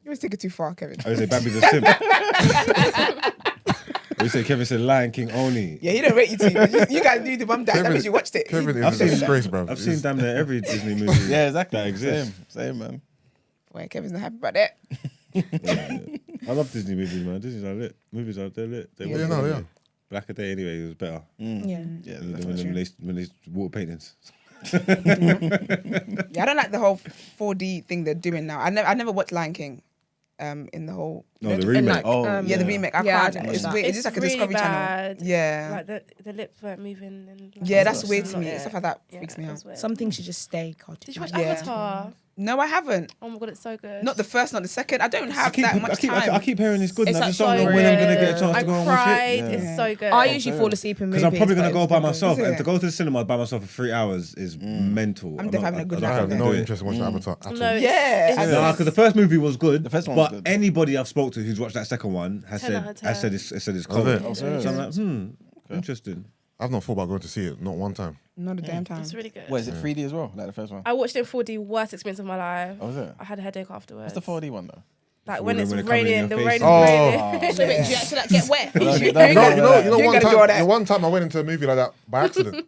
You was taking it too far, Kevin. I would say Bambi's a simp. We say Kevin said Lion King only. Yeah, he don't rate you two. You guys knew the mum died. That means you watched it. Kevin I've is a seen- disgrace, bro. I've seen damn near every Disney movie. Yeah, exactly. That exists. Same, man. Boy, Kevin's not happy about that. I love Disney movies, man. Disney's are lit. Movies are they're lit. They Yeah, were no, lit. yeah. Black a Day anyway, it was better. Yeah. Yeah, When they water paintings. Yeah, I don't like the whole 4D thing they're doing now. I never watched Lion King. In the whole No, the And remake. like, Oh, yeah, the remake. I Yeah, I can't. didn't It's watch weird. that. It's just like a really Discovery bad. Channel. Yeah, Like the lips weren't moving. And yeah, that's stuff. weird to me. Yeah. Stuff like that Yeah, freaks me it out. was weird. Some things should just stay cartoon. Did you watch Yeah. Avatar? No, I haven't. Oh my god, it's so good. Not the first, not the second. I don't have that much time. I keep hearing it's good, It's and I like just don't know so when I'm gonna good. get a chance I to go and watch cried. it. It's so good. I usually fall asleep in movies. Because I'm probably gonna but go it's by been good. myself, Is and it? to go to the cinema by myself for 3 hours is mental. I'm definitely having a good I time have there. no do it. interest in watching Avatar at all. No, Yeah, it's I so know. No, because the first movie was good. The first one was but good. anybody I've spoke to who's watched that second one has 10 out said, of 10. it's Oh, cold. is it? Oh, So I'm like, interesting. I've not thought about going to see it, not one time. Not a damn time. It's really good. What is it? 3D as well, like the first one. I watched it in 4D. Worst experience of my life. Oh, is it? I had a headache afterwards. What's the 4D one though? Like When when it's it comes in your raining, the face. rain is Oh. raining. So wait, do you actually like get wet? You know, You one ain't gotta do all that. one time I went into a movie like that by accident.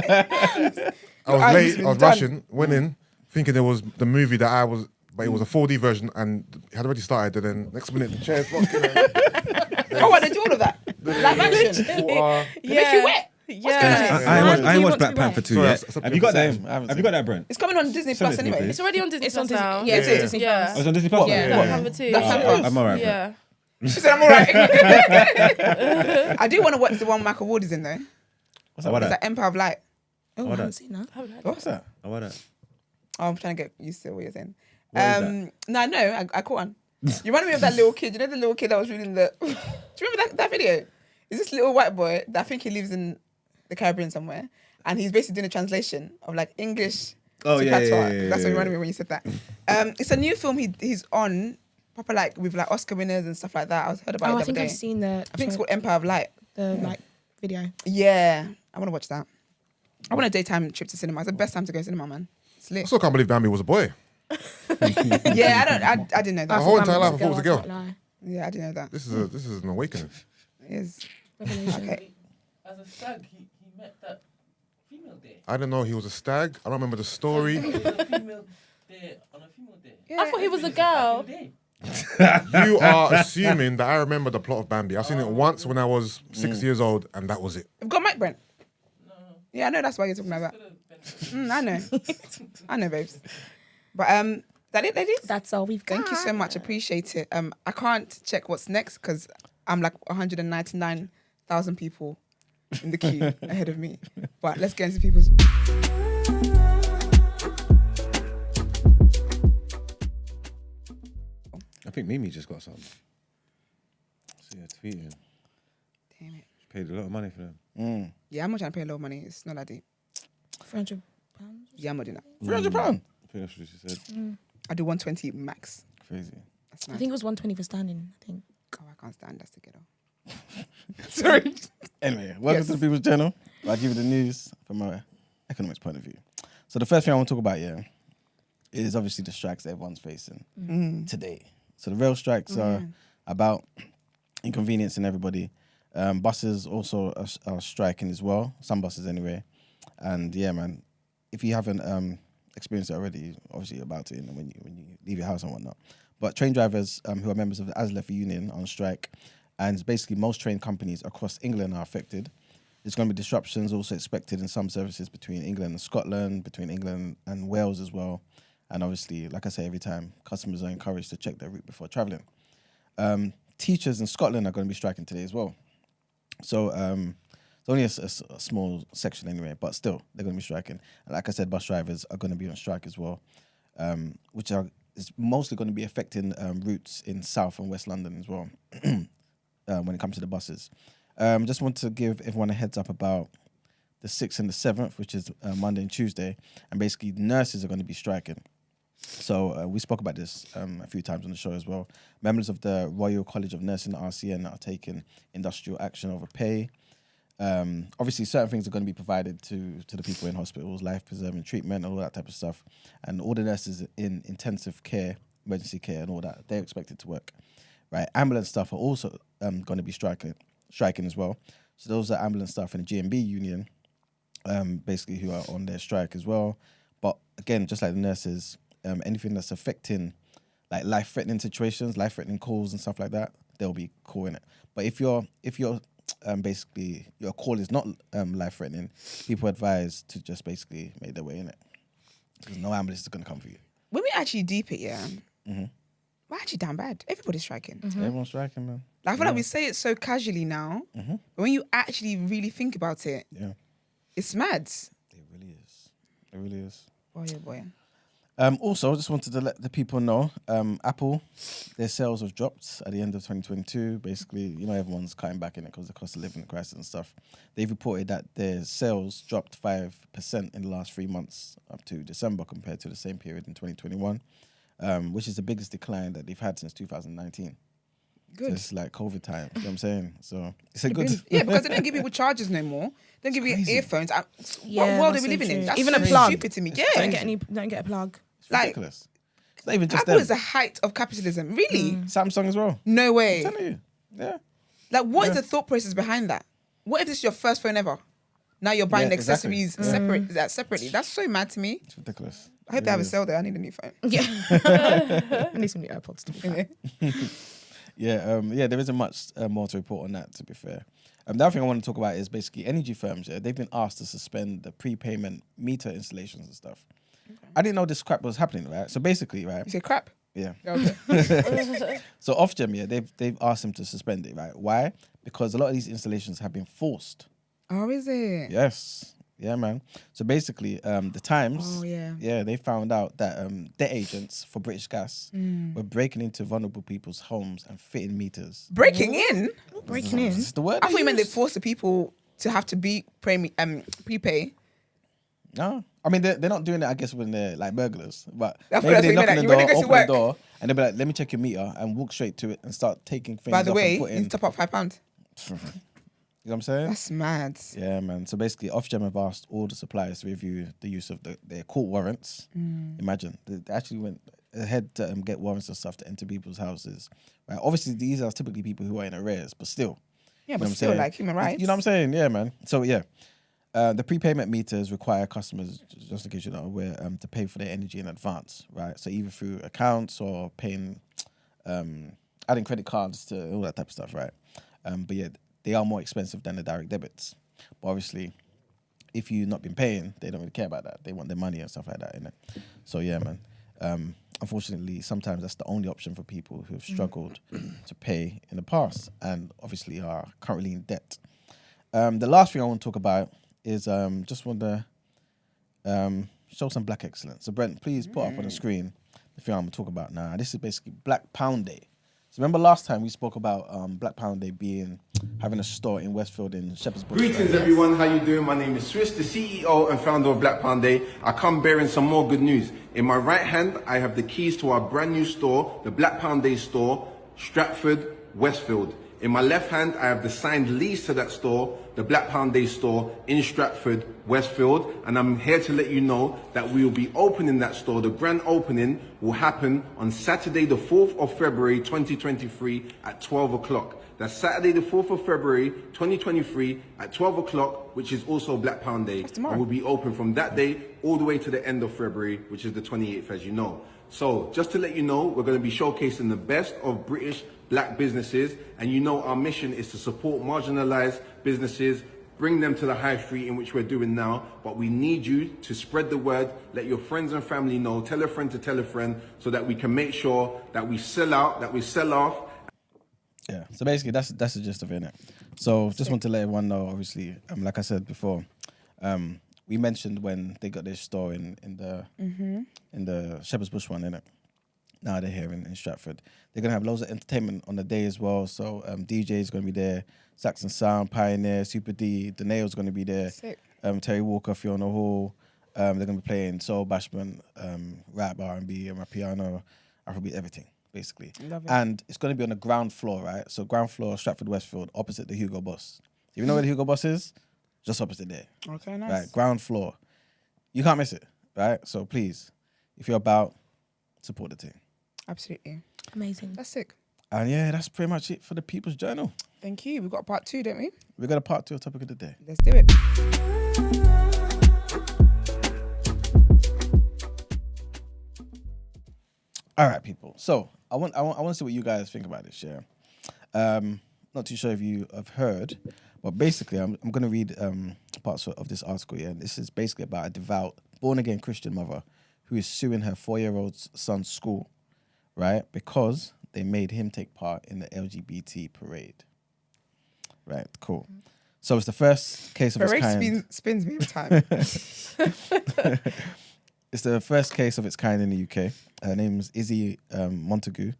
I was eyes late, been I was done. rushing, went in, thinking it was the movie that I was, but it was a 4D version and it had already started, and then next minute the chair's rocking. Oh, what, they do all of that? Live action. Water. They make you wet. Yeah. I Why ain't do you watched want to Black be Panther wet? 2 Sorry, yet. that's Have you got that? same. I haven't Have seen you got that, Brent? It's coming on Disney Send Plus it to me, anyway. please. It's already on Disney It's on Plus Disney. now. Yeah, it's Yeah. on Disney Yeah. Plus. It's on Disney Plus. Yeah, Yeah. Black Panther 2. Black Panther. I'm alright. Yeah. She said I'm alright. I do want to watch the one Michael Ward is in though. I want It's that. like Empire of Light. Oh, I What haven't that? seen that. What's that? I want that. Oh, I'm trying to get used to what you're saying. What is No, I caught one. You reminded me of that little kid. You know the little kid that was reading the. Do you remember that video? Is this little white boy that I think he lives in the Caribbean somewhere, and he's basically doing a translation of like English. Oh, to yeah, Patois. yeah, yeah, That's what yeah. reminded me when you said that. It's a new film he's on, proper like with like Oscar winners and stuff like that. I was heard about it Oh, the I other think day. I've seen the. I think it's called Empire of Light. the like video. Yeah, I want to watch that. I want a daytime trip to cinema. It's the best time to go to cinema, man. It's I lit. still can't believe Bambi was a boy. Yeah, I didn't know My that. whole entire life I thought it was a I girl. can't lie. Yeah, I didn't know that. This is an awakening. It is. Revelation. Okay. As a stag, he met that female there. I don't know. He was a stag. I don't remember the story. There was a female there on a female there. Yeah. I thought he was a girl. You are assuming that I remember the plot of Bambi. I've seen it once when I was 6 years old, and that was it. We've got Mike Brent. Yeah, I know that's why you're talking about that. I know. I know, babes. But that it, ladies? That's all we've got. Thank you so much. Appreciate it. I can't check what's next because I'm like 199,000 people in the queue ahead of me. But let's get into people's. I think Mimi just got some. See her tweeting. Damn it. She paid a lot of money for them. Yeah, I'm not trying to pay a lot of money. It's not that deep. £300. Yeah, I'm not doing that. £300. I think that's what she said. I do 120 max. Crazy. That's I nice. think it was 120 for standing. I think. Oh, I can't stand that's the ghetto. Sorry. Anyway, welcome to the People's Journal. I'll give you the news from an economics point of view. So the first thing I want to talk about here is obviously the strikes that everyone's facing today. So the rail strikes are about inconveniencing everybody. Buses also are striking as well. Some buses anyway. And yeah, man, if you haven't experienced it already, obviously you're about to when you leave your house and whatnot. But train drivers who are members of the ASLEF union are on strike, and basically most train companies across England are affected. There's going to be disruptions also expected in some services between England and Scotland, between England and Wales as well. And obviously, like I say every time, customers are encouraged to check their route before travelling. Teachers in Scotland are going to be striking today as well. So it's only a small section anyway, but still, they're going to be striking. And like I said, bus drivers are going to be on strike as well, which is mostly going to be affecting routes in South and West London as well when it comes to the buses. Just want to give everyone a heads up about the 6th and the 7th, which is Monday and Tuesday. And basically, nurses are going to be striking. So we spoke about this a few times on the show as well. Members of the Royal College of Nursing, RCN, are taking industrial action over pay. Obviously, certain things are going to be provided to the people in hospitals, life-preserving treatment, and all that type of stuff. And all the nurses in intensive care, emergency care, and all that, they're expected to work. Right? Ambulance staff are also going to be striking as well. So those are ambulance staff in the GMB union, basically who are on their strike as well. But again, just like the nurses, anything that's affecting like life-threatening situations, life-threatening calls and stuff like that, they'll be calling it. But if you're basically your call is not life-threatening, people advise to just basically make their way in it, because no ambulance is going to come for you. When we actually deep it, we're actually down bad. Everybody's striking. Everyone's striking, man. Like, I feel like we say it so casually now, but when you actually really think about it, it's mad. It really is. It really is. Boy, oh boy. Also, just wanted to let the people know, Apple, their sales have dropped at the end of 2022. Basically, everyone's cutting back in it because of the cost of living crisis and stuff. They've reported that their sales dropped 5% in the last 3 months up to December compared to the same period in 2021, which is the biggest decline that they've had since 2019. Good. So it's like COVID time, you know what I'm saying? So it's a good... Yeah, because they don't give people chargers no more. They don't give you earphones. Yeah, what world are that's we so living in? true. That's Even so a plug. stupid to me. Yeah. Don't get a plug. It's Like, ridiculous. It's not even just Apple them. is the height of capitalism. Really? Samsung as well. No way. I'm telling you. Yeah. Like, what is the thought process behind that? What if this is your first phone ever? Now you're buying Yeah, exactly. accessories separately. That's so mad to me. It's ridiculous. I hope they have a sale there. I need a new phone. Yeah. I need some new AirPods to be fair. Yeah, there isn't much more to report on that, to be fair. The other thing I want to talk about is basically energy firms. Yeah, they've been asked to suspend the prepayment meter installations and stuff. Okay. I didn't know this crap was happening, right? So basically, right? You say crap? Yeah. Okay. So Ofgem, yeah, they've asked them to suspend it, right? Why? Because a lot of these installations have been forced. Oh, is it? Yes. Yeah, man. So basically, the Times, they found out that their agents for British Gas were breaking into vulnerable people's homes and fitting meters. Breaking in? Breaking in? That's the word. I thought you meant they forced the people to have to prepay. No. I mean, they're not doing it, I guess, when they're like burglars. But I thought maybe that's they what knock you on the meant, like, door, you wanna go to open the work. door, and they'll be like, let me check your meter, and walk straight to it and start taking things By the off way, and put you in. need to top up £5. You know what I'm saying? That's mad. Yeah, man. So basically, Ofgem have asked all the suppliers to review the use of their court warrants. Imagine. They actually went ahead to get warrants and stuff to enter people's houses. Right? Obviously, these are typically people who are in arrears, but still. Yeah, but what I'm still, saying? like human rights. You know what I'm saying? Yeah, man. So yeah, the prepayment meters require customers, just in case you're not aware, to pay for their energy in advance, right? So either through accounts or paying, adding credit cards to all that type of stuff, right? But yeah, they are more expensive than the direct debits. But obviously, if you've not been paying, they don't really care about that. They want their money and stuff like that, innit? So yeah, man. Unfortunately, sometimes that's the only option for people who have struggled to pay in the past and obviously are currently in debt. The last thing I want to talk about is just want to show some black excellence. So Brent, please put up on the screen the thing I'm going to talk about now. This is basically Black Pound Day. So remember last time we spoke about Black Pound Day having a store in Westfield in Shepherd's Bush. Greetings everyone, how you doing? My name is Swiss, the CEO and founder of Black Pound Day. I come bearing some more good news. In my right hand, I have the keys to our brand new store, the Black Pound Day store, Stratford, Westfield. In my left hand, I have the signed lease to that store, the Black Pound Day store in Stratford, Westfield. And I'm here to let you know that we will be opening that store. The grand opening will happen on Saturday, the 4th of February, 2023 at 12 o'clock. That's Saturday, the 4th of February, 2023 at 12 o'clock, which is also Black Pound Day. And we'll be open from that day all the way to the end of February, which is the 28th, as you know. So just to let you know, we're going to be showcasing the best of British black businesses, and you know our mission is to support marginalized businesses, bring them to the high street, in which we're doing now, but we need you to spread the word, let your friends and family know, tell a friend to tell a friend, so that we can make sure that we sell out, that we sell off. Yeah, so basically that's the gist of it, innit? So just want to let everyone know, obviously, like I said before, we mentioned when they got their store in the Shepherd's Bush one, innit? Now they're here in Stratford. They're going to have loads of entertainment on the day as well. So DJ is going to be there. Saxon Sound, Pioneer, Super D, The Nail's going to be there. Sick. Terry Walker, Fiona Hall. They're going to be playing soul, bashment, rap, R&B, and piano, Afrobeat, everything, basically. Love it. And it's going to be on the ground floor, right? So ground floor, Stratford Westfield, opposite the Hugo Boss. Do you know where the Hugo Boss is? Just opposite there. Okay, nice. Right, ground floor. You can't miss it, right? So please, if you're about, support the team. Absolutely. Amazing. That's sick. And yeah, that's pretty much it for the People's Journal. Thank you. We've got part 2, don't we? We got a part 2 of topic of the day. Let's do it. All right, people. So I want to see what you guys think about this. Yeah. Not too sure if you have heard, but basically, I'm going to read parts of this article. Yeah, and this is basically about a devout, born-again Christian mother who is suing her 4-year-old son's school, right, because they made him take part in the LGBT parade. Right, cool. So it's the first case of its kind. Parade spins me every time. It's the first case of its kind in the UK. Her name is Izzy Montague.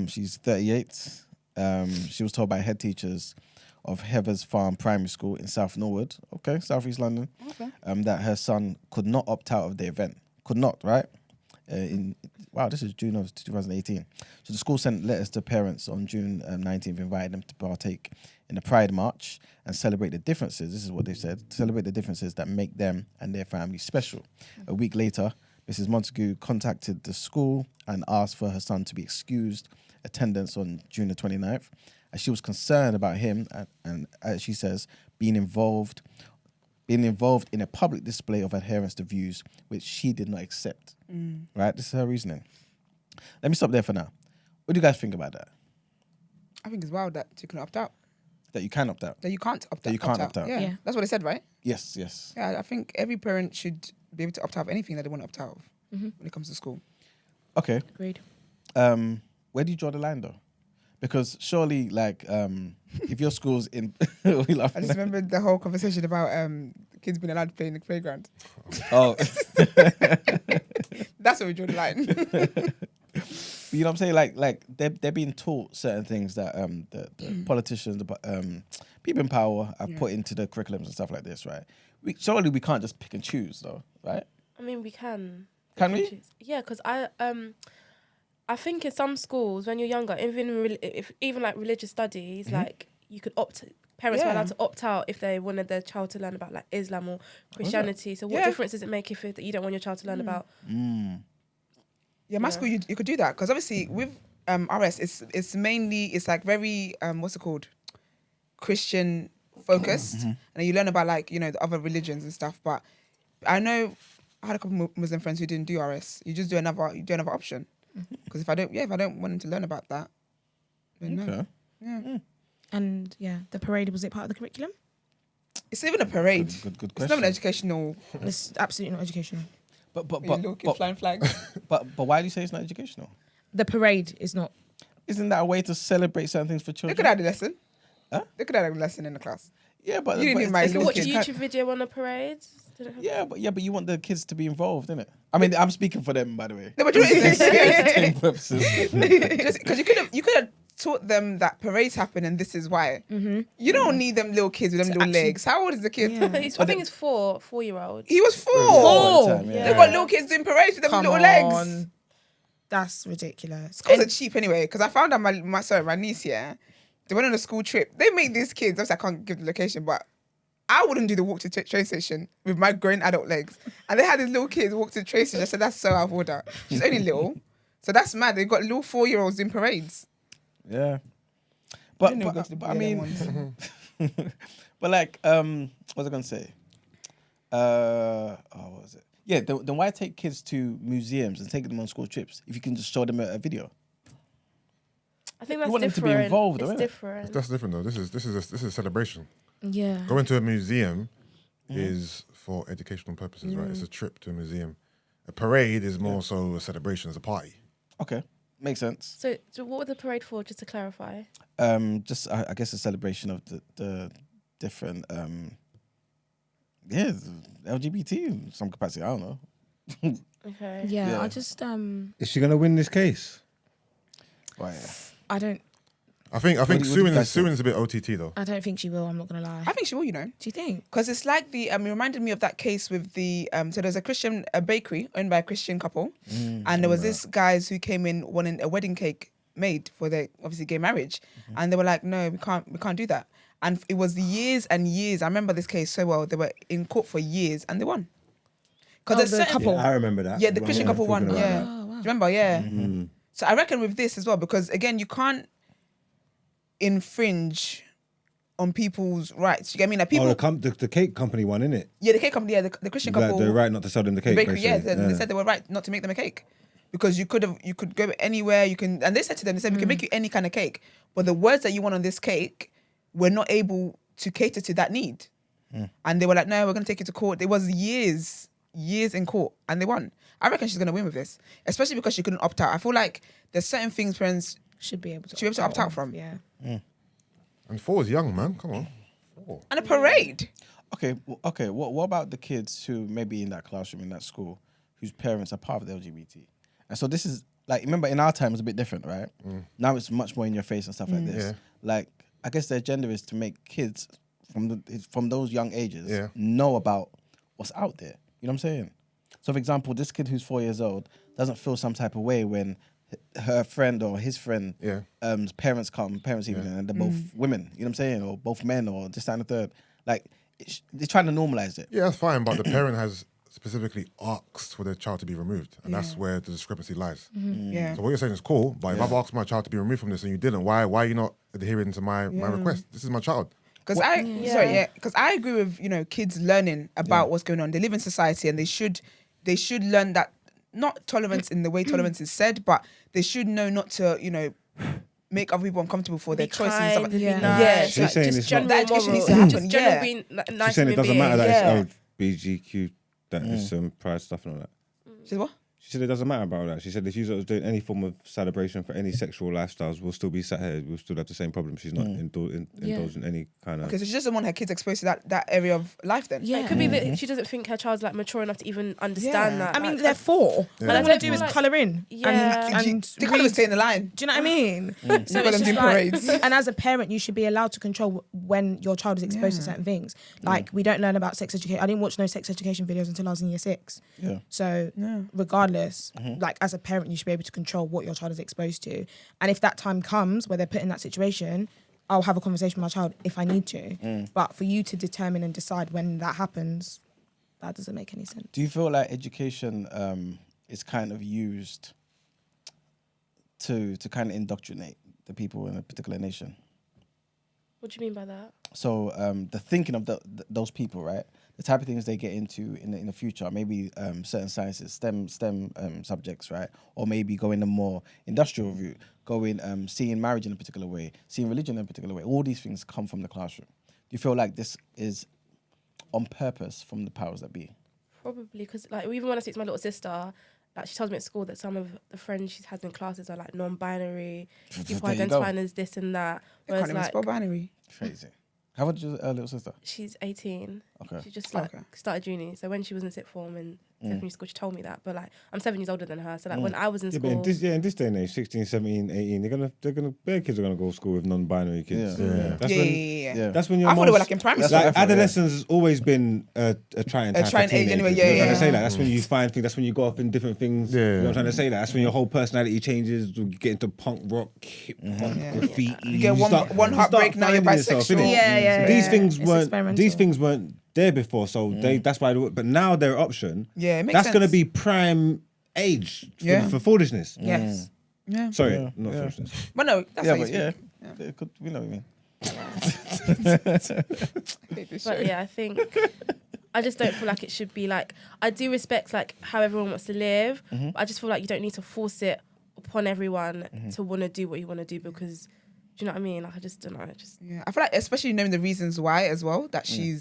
She's 38. She was told by head teachers of Heather's Farm Primary School in South Norwood, South East London, that her son could not opt out of the event. Could not, right? This is June of 2018. So the school sent letters to parents on June 19th, inviting them to partake in the Pride March and celebrate the differences. This is what they said: celebrate the differences that make them and their family special. A week later, Mrs. Montague contacted the school and asked for her son to be excused attendance on June the 29th, as she was concerned about him and as she says, being involved in a public display of adherence to views which she did not accept. Right? This is her reasoning. Let me stop there for now. What do you guys think about that? I think it's wild that you can opt out. That you can opt out? That you can't opt out. That you can't opt out. Yeah. That's what they said, right? Yes, yes. Yeah, I think every parent should be able to opt out of anything that they want to opt out of when it comes to school. Okay. Agreed. Where do you draw the line though? Because surely, like, if your school's in... I just remembered the whole conversation about kids being allowed to play in the playground. Oh. That's where we draw the line. But you know what I'm saying? Like they're being taught certain things that the politicians, people in power have put into the curriculums and stuff like this, right? Surely we can't just pick and choose though, right? I mean, we can. Can we? Choose. Yeah, because I think in some schools when you're younger, even like religious studies, like you could parents were allowed to opt out if they wanted their child to learn about like Islam or Christianity. So what difference does it make if you don't want your child to learn about? Yeah, my school, you could do that. Because obviously with RS, it's mainly, it's like very, what's it called? Christian focused, and then you learn about like the other religions and stuff. But I know I had a couple Muslim friends who didn't do RS. You just do another option. Because if I don't want them to learn about that, then no. Yeah. And the parade, was it part of the curriculum? It's even a parade. Good question. It's not an educational. It's absolutely not educational. But flying flags. But why do you say it's not educational? The parade is not. Isn't that a way to celebrate certain things for They children? could have a lesson. Huh? They could have a lesson in the class. Yeah, but You didn't need my You little watch a kid. YouTube video on a parade? Did it have- but you want the kids to be involved, innit? I mean, I'm speaking for them, by the way. No, but you know what it is? Entertainment purposes. Because you could have taught them that parades happen and this is why. You don't need them little kids with them little legs. How old is the kid? Yeah. I think it's 4-year-old. He was 4. Time, yeah. They've got little kids doing parades with them Come little legs. on. That's ridiculous. Schools are cheap anyway. Because I found out my niece, they went on a school trip. They made these kids, obviously I can't give the location, but I wouldn't do the walk to train station with my grown adult legs. And they had these little kids walk to the train station. I said, that's so out of order. She's only little. So that's mad. They've got little 4-year-olds in parades. Yeah. They never go to the I mean, ones. but like, what was I going to say? What was it? Yeah, then why take kids to museums and take them on school trips if you can just show them a video? I think that's want them to different. be involved, though, It's innit? different. That's different though. This is a celebration. Yeah. Going to a museum is for educational purposes, right? It's a trip to a museum. A parade is more so a celebration, it's a party. Okay, makes sense. So what was the parade for, just to clarify? Just I guess a celebration of the different LGBT in some capacity. I don't know. Okay. Yeah, I just Is she gonna win this case? Right. I don't I think what do you guys think? suing's a bit OTT though. I don't think she will, I'm not gonna lie. I think she will, Do you think? Because it's like it reminded me of that case with the, so there's a bakery owned by a Christian couple. And there was this guys who came in wanting a wedding cake made for their, obviously, gay marriage. And they were like, no, we can't do that. And it was years and years. I remember this case so well. They were in court for years and they won. Because the couple. Yeah, I remember that. Yeah, the Christian couple won. Talking about Yeah. that. Oh, wow. Do you remember? Yeah. So I reckon with this as well, because again, you can't infringe on people's rights. You get what I mean? Like people, The cake company one, innit? yeah, the cake company, the Christian couple, They're right not to sell them the the cake. bakery, yeah, basically. they said they were right not to make them a cake because you could go anywhere. You can, and they said to them, they said we can make you any kind of cake, but the words that you want on this cake, we're not able to cater to that need. And they were like, no, we're going to take you to court. There was years in court, and they won. I reckon she's going to win with this, especially because she couldn't opt out. I feel like there's certain things parents Should be able to opt out from. Yeah. And 4 is young, man. Come on. 4. And a parade. Okay. What about the kids who may be in that classroom in that school whose parents are part of the LGBT? And so this is like, remember in our time it was a bit different, right? Now it's much more in your face and stuff like this. Yeah. Like I guess the agenda is to make kids from those young ages Yeah. know about what's out there. You know what I'm saying? So for example, this kid who's 4 years old doesn't feel some type of way when her friend or his friend parents even and they're both women, you know what I'm saying, or both men or this that, and the third. Like they're trying to normalize it. Yeah, that's fine, but the parent has specifically asked for their child to be removed, and that's where the discrepancy lies. Yeah. So what you're saying is cool, but if I've asked my child to be removed from this and you didn't, why are you not adhering to my request? This is my child. Because I agree with kids learning about what's going on. They live in society and they should learn that, not tolerance in the way tolerance is said, but they should know not to make other people uncomfortable for their choices and stuff. Kind, be Yeah. nice, She's like, saying just it's not- general That education morals. needs to happen, Just general yeah. being nice She's saying it human doesn't matter being. that it's LBGQ, that is some pride stuff and all that. She said, what? She said it doesn't matter about that. She said if you was doing any form of celebration for any sexual lifestyles, we'll still be sat here. We'll still have the same problem. She's not indulging any kind of. Okay, so she doesn't want her kids exposed to that area of life then. Yeah. It could be that she doesn't think her child's like mature enough to even understand Yeah. that. I mean, like, they're 4. But All I they don't do feel is like- colour in. Yeah. And They can't even read. stay in the line. Do you know what I mean? So Got it's them just doing like, parades. and as a parent, you should be allowed to control when your child is exposed to certain things. Like we don't learn about sex education. I didn't watch no sex education videos until I was in year 6. Yeah. So regardless, like as a parent, you should be able to control what your child is exposed to. And if that time comes where they're put in that situation, I'll have a conversation with my child if I need to. But for you to determine and decide when that happens, that doesn't make any sense. Do you feel like education is kind of used to kind of indoctrinate the people in a particular nation? What do you mean by that? So the thinking of those people, right? The type of things they get into in the future, maybe certain sciences, STEM subjects, right? Or maybe going a more industrial route, seeing marriage in a particular way, seeing religion in a particular way. All these things come from the classroom. Do you feel like this is on purpose from the powers that be? Probably, because like even when I speak to my little sister, like she tells me at school that some of the friends she's had in classes are like non-binary, people identifying as this and that. They can't even spell binary. Crazy. How old is your little sister? She's 18. Okay. She just started uni. So when she was in sixth form and secondary school, she told me that. But like, I'm 7 years older than her. So like, when I was in school, but in this day and age, 16, 17, 18, their kids are gonna go to school with non-binary kids. That's when you're. I thought they were like in primary school. Like, adolescence has always been a trying time. A trying age anyway. You know what I'm trying to say? Like, that's when you find things. That's when you go off in different things. You know what I'm trying to say? Like, that's when your whole personality changes. You get into punk rock, hip hop, graffiti. You get one heartbreak, now you're bisexual. These things weren't there before, so that's why. But now their option. Yeah, it makes that's sense. going to be prime age for foolishness. Yes. Yeah. Sorry, not foolishness. But no, that's what you speak. We know what you mean. but yeah, I think I just don't feel like it should be like. I do respect like how everyone wants to live, but I just feel like you don't need to force it upon everyone to want to do what you want to do because. Do you know what I mean? Like I just don't know. I feel like especially knowing the reasons why as well that she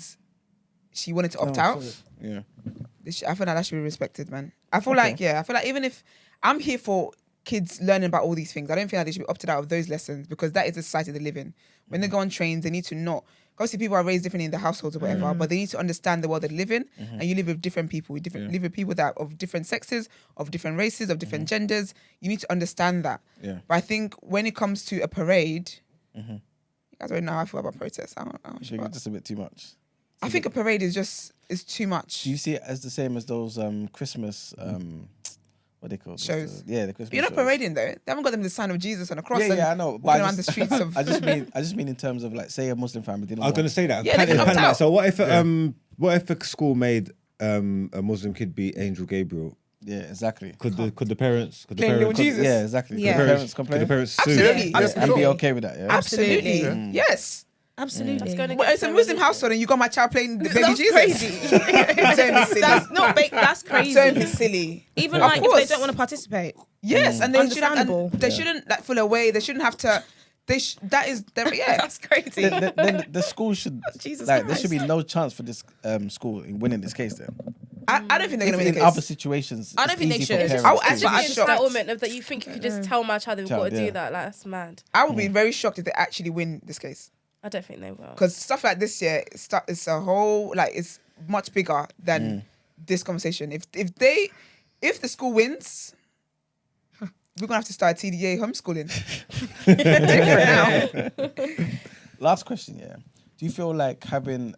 wanted to opt out. Yeah, I feel like that should be respected, man. I feel like even if I'm here for kids learning about all these things, I don't feel like they should be opted out of those lessons because that is the society they live in. When they go on trains, they need to not. Obviously, people are raised differently in their households or whatever, but they need to understand the world they live in. And you live with different people. You live with people that are of different sexes, of different races, of different genders. You need to understand that. Yeah. But I think when it comes to a parade, you guys already know how I feel about protests. I don't think it's just a bit too much. I think a parade is too much. Do you see it as the same as those Christmas what they call shows? The Christmas. You're not parading though. They haven't got them the sign of Jesus on a cross. I know. But around the streets of. I just mean in terms of like, say a Muslim family didn't. I was going to say that. Yeah, they can opt out. So what if a school made a Muslim kid be Angel Gabriel? Yeah, exactly. Could the parents? Jesus. Yeah, exactly. Yeah. Could the parents complain? Could the parents sue? Absolutely. And be okay with that? Yeah. Absolutely. Yes. Absolutely. It's a Muslim household and you got my child playing the baby That's Jesus. crazy. Don't be silly. That's not that's crazy. Don't be silly. Even Of like if course. they don't want to participate. Yes, and they Understandable. shouldn't like feel away. They shouldn't have to. That's crazy. Then the school should Jesus like there Christ. should be no chance for this school in winning this case. Then I don't think they're if gonna win in the other case. situations, I don't it's think they easy for should. parents I would to- actually- But it's shocked. that element of that you think you could just tell my child they've got to yeah. do that. Like that's mad. I would be very shocked if they actually win this case I don't think they will. because stuff like this year, it's a whole it's much bigger than this conversation. If the school wins. We're gonna have to start TDA homeschooling. Different now. Last question, yeah. Do you feel like having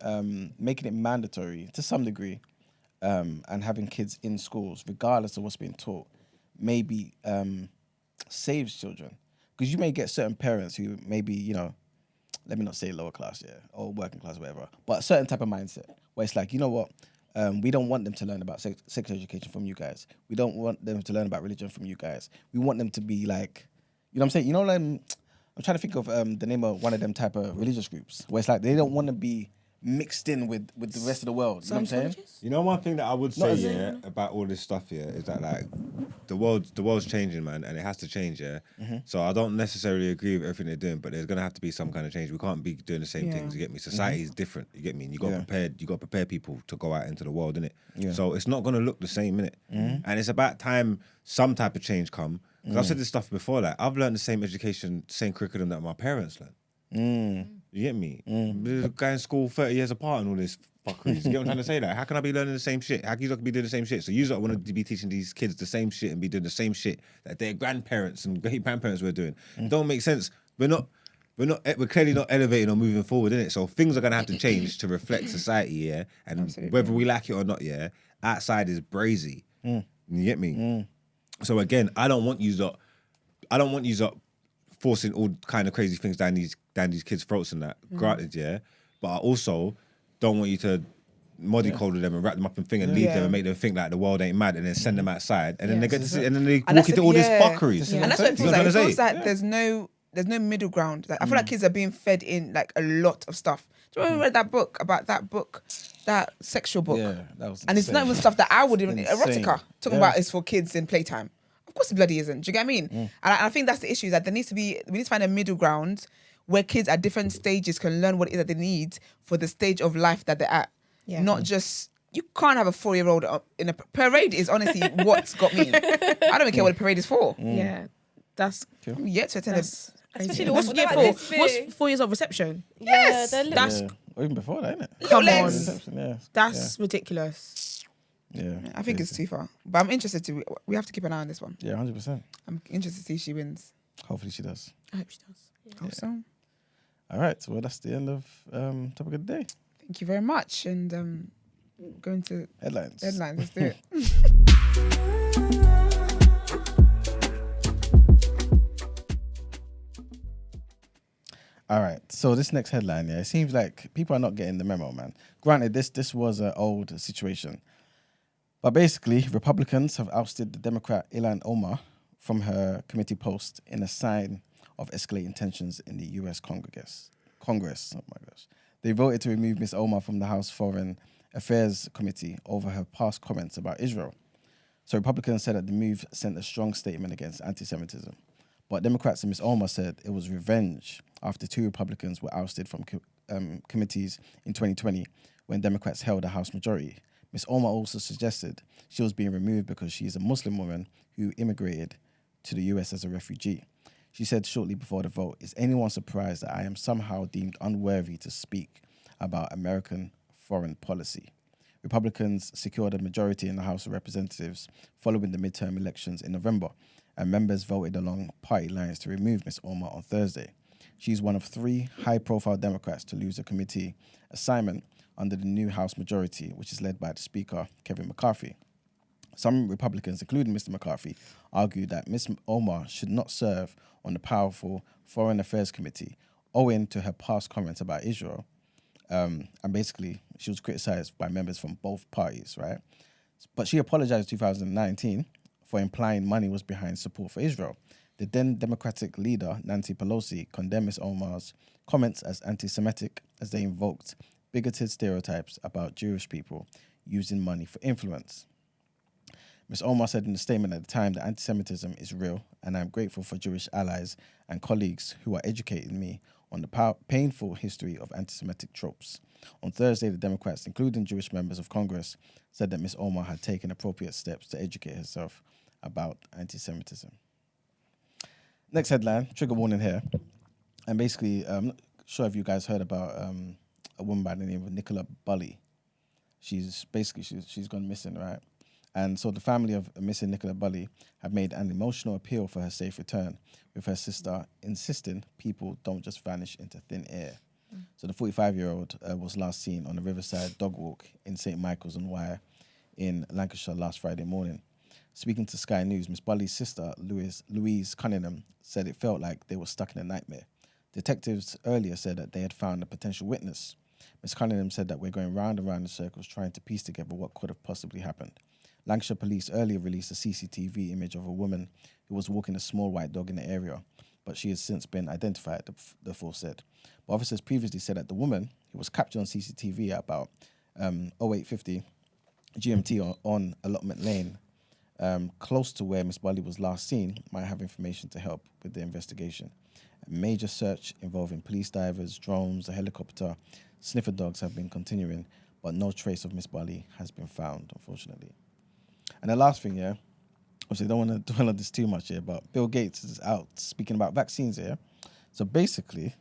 making it mandatory to some degree, and having kids in schools, regardless of what's being taught, maybe saves children? Because you may get certain parents who maybe, let me not say lower class, or working class, whatever, but a certain type of mindset where it's like, you know what? We don't want them to learn about sex education from you guys. We don't want them to learn about religion from you guys. We want them to be like, you know what I'm saying? I'm trying to think of the name of one of them type of religious groups where it's like they don't want to be mixed in with the rest of the world. You know what I'm saying? You know, one thing that I would say about all this stuff is that like the world's changing, man, and it has to change. So I don't necessarily agree with everything they're doing, but there's gonna have to be some kind of change. We can't be doing the same things. You get me? Society is different. You get me? And you got to prepare people to go out into the world, innit? Yeah. So it's not gonna look the same, innit? And it's about time some type of change come. Because I've said this stuff before. Like I've learned the same education, same curriculum that my parents learned. You get me? We're going to school 30 years apart and all this fuckeries. You get what I'm trying to say? Like, how can I be learning the same shit? How can you not be doing the same shit? So you lot want to be teaching these kids the same shit and be doing the same shit that their grandparents and great-grandparents were doing. It don't make sense. We're clearly not elevating or moving forward, innit? So things are going to have to change to reflect society, yeah? And Absolutely. whether we like it or not, yeah? Outside is brazy. You get me? So again, I don't want you lot forcing all kind of crazy things down these kids' throats and that. Granted, yeah. But I also don't want you to mollycoddle them and wrap them up in thing and leave them and make them think like the world ain't mad and then send them outside and then they get to see, and then they walk into all this fuckeries. And that's what it feels like. It feels like there's no there's no middle ground. Like, I feel like kids are being fed in like a lot of stuff. Do you remember we read that book, that sexual book? Yeah, that was and it's not even stuff that I would even erotica talking Yeah. about is for kids in playtime. Of course, it bloody isn't. Do you get what I mean? And I think that's the issue. That we need to find a middle ground where kids at different stages can learn what it is that they need for the stage of life that they're at. Yeah. Not just. You can't have a 4-year-old in a parade. Is honestly what's got me. I don't even care what a parade is for. Yeah, that's I'm yet to attend crazy. a. What's What year about four? this bit? What's 4 years of reception? Yes! they're little. That's Or even before that, isn't it? come legs. on. Yeah. That's ridiculous. Yeah. I think it's too far. But I'm interested to. We have to keep an eye on this one. Yeah, 100%. I'm interested to see if she wins. Hopefully she does. I hope she does. Hope so. All right. Well, that's the end of topic of the day. Thank you very much. And going to Headlines. Let's do it. All right. So this next headline, it seems like people are not getting the memo, man. Granted, this was an old situation. But basically, Republicans have ousted the Democrat Ilhan Omar from her committee post in a sign of escalating tensions in the US Congress. Oh my gosh. They voted to remove Ms. Omar from the House Foreign Affairs Committee over her past comments about Israel. So Republicans said that the move sent a strong statement against anti-Semitism. But Democrats and Ms. Omar said it was revenge after 2 Republicans were ousted from committees in 2020 when Democrats held a House majority. Ms. Omar also suggested she was being removed because she is a Muslim woman who immigrated to the US as a refugee. She said shortly before the vote, "Is anyone surprised that I am somehow deemed unworthy to speak about American foreign policy?" Republicans secured a majority in the House of Representatives following the midterm elections in November, and members voted along party lines to remove Ms. Omar on Thursday. She's one of 3 high-profile Democrats to lose a committee assignment under the new House majority, which is led by the Speaker, Kevin McCarthy. Some Republicans, including Mr. McCarthy, argued that Ms. Omar should not serve on the powerful Foreign Affairs Committee owing to her past comments about Israel. And basically, she was criticized by members from both parties, right? But she apologized in 2019 for implying money was behind support for Israel. The then Democratic leader, Nancy Pelosi, condemned Ms. Omar's comments as anti-Semitic as they invoked bigoted stereotypes about Jewish people using money for influence. Ms. Omar said in a statement at the time that anti-Semitism is real, and I am grateful for Jewish allies and colleagues who are educating me on the painful history of anti-Semitic tropes. On Thursday, the Democrats, including Jewish members of Congress, said that Ms. Omar had taken appropriate steps to educate herself about anti-Semitism. Next headline, trigger warning here. And basically, I'm not sure if you guys heard about a woman by the name of Nicola Bulley. She's gone missing, right? And so the family of missing Nicola Bulley have made an emotional appeal for her safe return, with her sister insisting people don't just vanish into thin air. So the 45-year-old was last seen on a riverside dog walk in St. Michael's on Wyre in Lancashire last Friday morning. Speaking to Sky News, Miss Bulley's sister, Louise Cunningham, said it felt like they were stuck in a nightmare. Detectives earlier said that they had found a potential witness. Miss Cunningham said that we're going round and round in circles trying to piece together what could have possibly happened. Lancashire police earlier released a CCTV image of a woman who was walking a small white dog in the area, but she has since been identified, the force said. But officers previously said that the woman, who was captured on CCTV at about 0850 GMT on Allotment Lane, close to where Miss Bulley was last seen, might have information to help with the investigation. A major search involving police divers, drones, a helicopter, sniffer dogs have been continuing, but no trace of Miss Bulley has been found, unfortunately. And the last thing, yeah, obviously I don't want to dwell on this too much here, but Bill Gates is out speaking about vaccines here. So basically,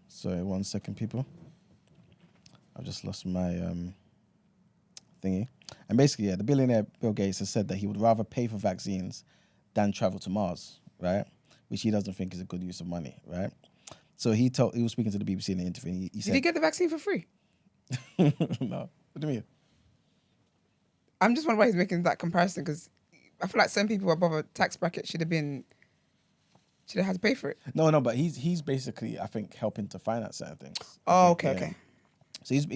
sorry, 1 second, people. I've just lost my thingy. And basically, yeah, the billionaire Bill Gates has said that he would rather pay for vaccines than travel to Mars, right? Which he doesn't think is a good use of money, right? So he was speaking to the BBC in the interview. He said, Did he get the vaccine for free? No. What do you mean? I'm just wondering why he's making that comparison, because I feel like some people above a tax bracket should have had to pay for it. No, but he's basically, I think, helping to finance certain things. Oh, think, okay. So he's